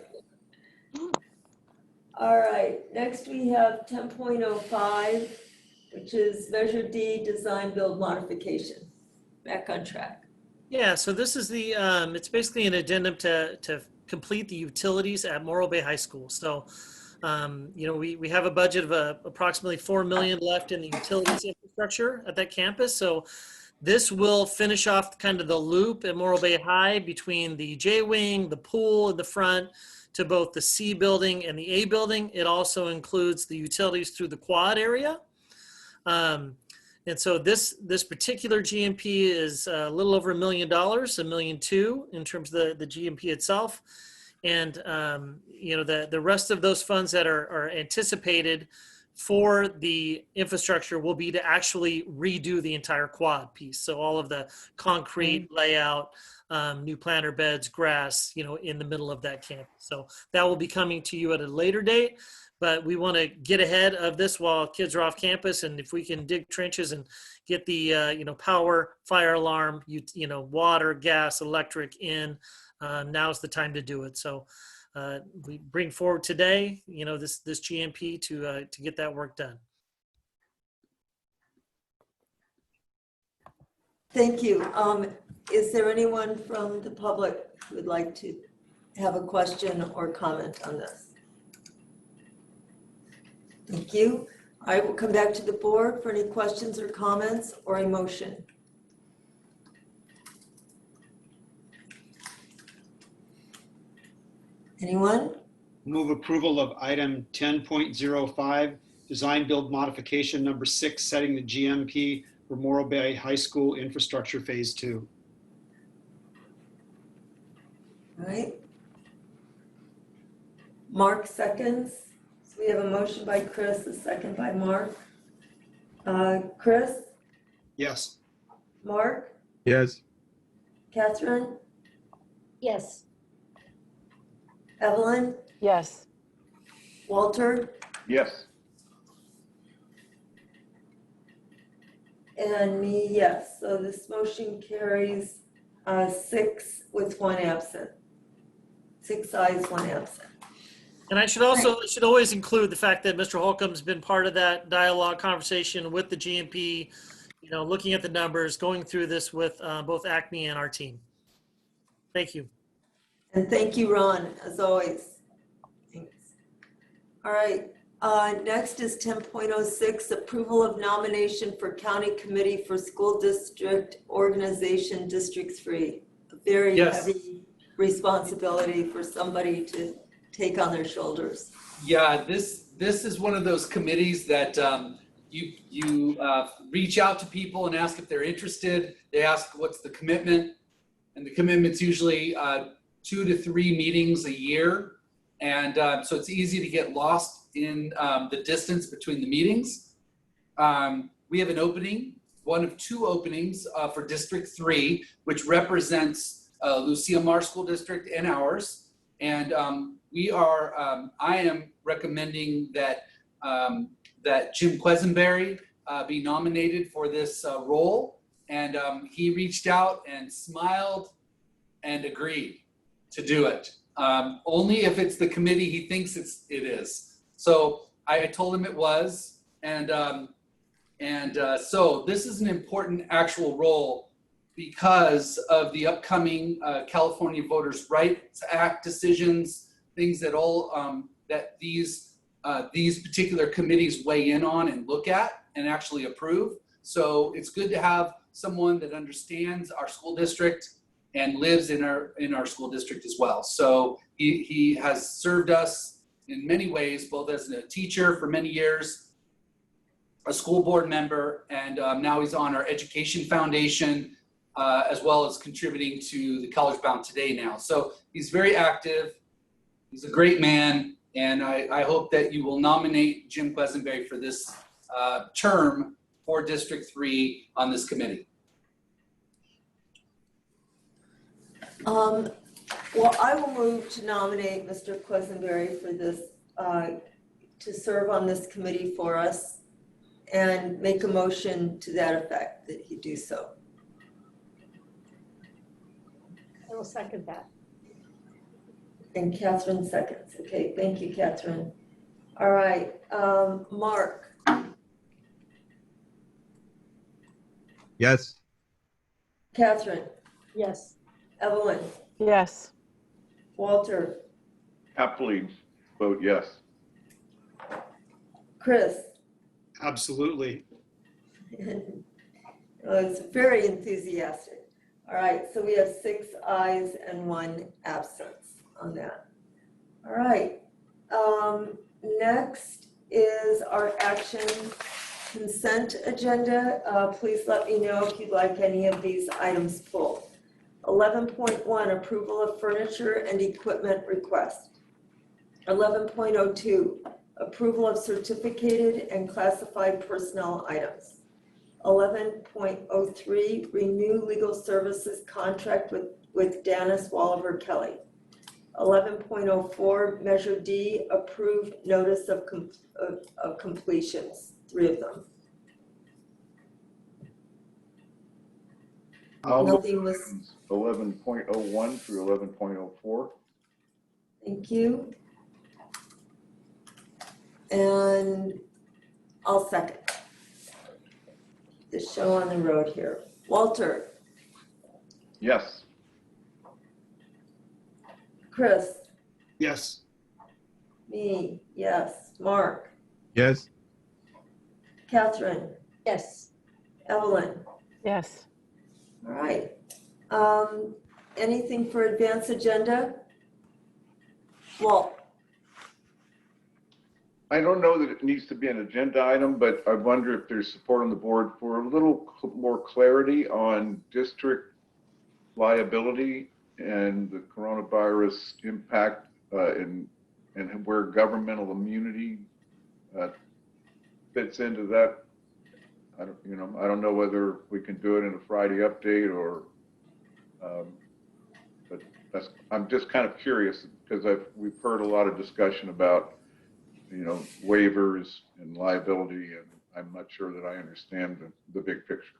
All right, next we have 10.05, which is Measure D, Design Build Modification. Back on track. Yeah, so this is the, it's basically an addendum to complete the utilities at Morro Bay High School. So, you know, we have a budget of approximately $4 million left in the utilities infrastructure at that campus. So this will finish off kind of the loop at Morro Bay High between the J wing, the pool in the front, to both the C building and the A building. It also includes the utilities through the quad area. And so this particular GMP is a little over $1 million, $1.2 million in terms of the GMP itself. And, you know, the rest of those funds that are anticipated for the infrastructure will be to actually redo the entire quad piece. So all of the concrete layout, new planter beds, grass, you know, in the middle of that campus. So that will be coming to you at a later date. But we want to get ahead of this while kids are off campus, and if we can dig trenches and get the you know, power, fire alarm, you know, water, gas, electric in, now's the time to do it. So we bring forward today, you know, this GMP to get that work done. Thank you. Is there anyone from the public who would like to have a question or comment on this? Thank you. I will come back to the board for any questions or comments or a motion. Anyone? Move approval of item 10.05, design build modification number 6, setting the GMP for Morro Bay High School infrastructure phase 2. All right. Mark seconds. So we have a motion by Chris, a second by Mark. Chris? Yes. Mark? Yes. Catherine? Yes. Evelyn? Yes. Walter? Yes. And me, yes. So this motion carries 6 with 1 absent. 6 ayes, 1 absent. And I should always include the fact that Mr. Holcomb's been part of that dialogue conversation with the GMP, you know, looking at the numbers, going through this with both ACME and our team. Thank you. And thank you, Ron, as always. Thanks. All right. Next is 10.06, approval of nomination for County Committee for School District Organization District 3. A very heavy responsibility for somebody to take on their shoulders. Yeah, this is one of those committees that you reach out to people and ask if they're interested. They ask what's the commitment, and the commitment's usually 2 to 3 meetings a year, and so it's easy to get lost in the distance between the meetings. We have an opening, one of 2 openings for District 3, which represents Lucia Mar School District and ours. And we are, I am recommending that that Jim Quisenberry be nominated for this role. And he reached out and smiled and agreed to do it. Only if it's the committee he thinks it is. So I told him it was. So this is an important actual role because of the upcoming California Voters' Rights Act decisions, things that that these particular committees weigh in on and look at and actually approve. So it's good to have someone that understands our school district and lives in our school district as well. So he has served us in many ways, both as a teacher for many years, a school board member, and now he's on our education foundation, as well as contributing to the College Bound Today now. So he's very active. He's a great man, and I hope that you will nominate Jim Quisenberry for this term for District 3 on this committee. Well, I will move to nominate Mr. Quisenberry for this, to serve on this committee for us, and make a motion to that effect that he do so. I will second that. And Catherine seconds. Okay, thank you, Catherine. All right, Mark, Yes. Catherine, Yes. Evelyn, Yes. Walter, Happily vote yes. Chris. Absolutely. It's very enthusiastic. All right, so we have 6 ayes and 1 absence on that. All right, next is our action consent agenda. Please let me know if you'd like any of these items pulled. 11.1, approval of furniture and equipment request. 11.02, approval of certificated and classified personnel items. 11.03, renew legal services contract with Dennis Walliver Kelly. 11.04, Measure D, approve notice of completions, 3 of them. Nothing was. 11.01 through 11.04. Thank you. And I'll second the show on the road here. Walter, Yes. Chris, Yes. me, yes. Mark, Yes. Catherine, Yes. Evelyn. Yes. All right. Anything for advance agenda? Walt, I don't know that it needs to be an agenda item, but I wonder if there's support on the board for a little more clarity on district liability and the coronavirus impact and where governmental immunity fits into that. I don't know whether we can do it in a Friday update or, but I'm just kind of curious because we've heard a lot of discussion about, waivers and liability, and I'm not sure that I understand the big picture.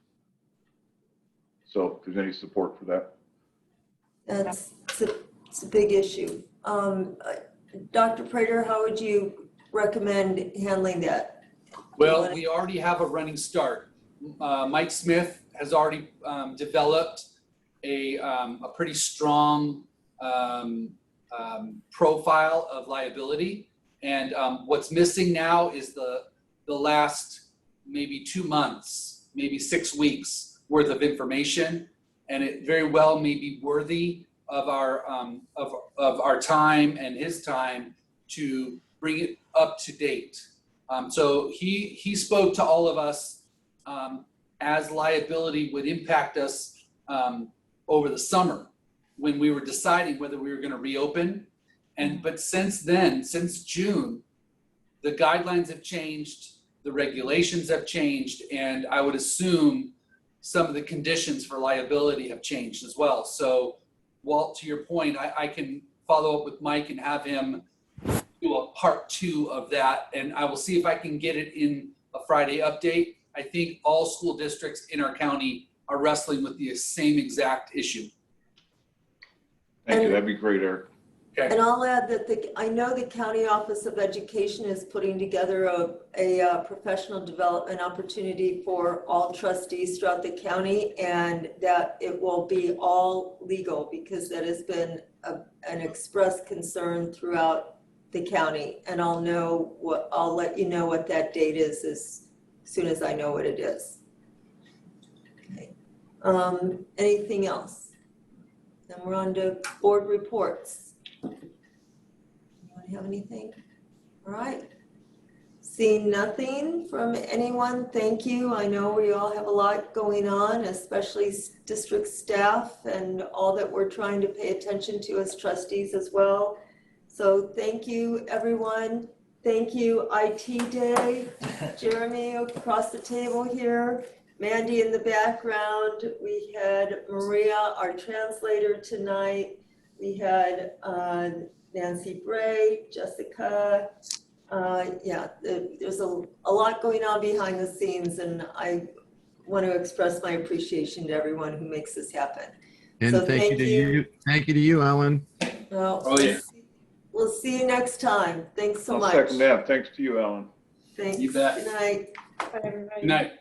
So if there's any support for that. it's a big issue. Dr. Prater, how would you recommend handling that? Well, we already have a running start. Mike Smith has already developed a pretty strong profile of liability. And what's missing now is the last maybe 2 months, maybe 6 weeks worth of information. And it very well may be worthy of our time and his time to bring it up to date. So he spoke to all of us as liability would impact us over the summer when we were deciding whether we were going to reopen. But since then, since June, the guidelines have changed, the regulations have changed, and I would assume some of the conditions for liability have changed as well. So, Walt, to your point, I can follow up with Mike and have him do a part 2 of that, and I will see if I can get it in a Friday update. I think all school districts in our county are wrestling with the same exact issue. Thank you. That'd be great, Eric. Okay. And I'll add that I know the County Office of Education is putting together a professional development opportunity for all trustees throughout the county, and that it will be all legal, because that has been an expressed concern throughout the county. And I'll let you know what that date is as soon as I know what it is. Okay. Anything else? Then we're on to board reports. Anyone have anything? All right. Seeing nothing from anyone, thank you. I know we all have a lot going on, especially district staff and all that we're trying to pay attention to as trustees as well. So thank you, everyone. Thank you, IT Day. Jeremy across the table here. Mandy in the background. We had Maria, our translator tonight. We had Nancy Bray, Jessica. There's a lot going on behind the scenes, and I want to express my appreciation to everyone who makes this happen. And So thank you to you. Thank you to you, Ellen. Well, Oh, yeah. we'll see you next time. Thanks so I'll much. second that. Thanks to you, Alan. Thanks. You bet. Good night. Good night.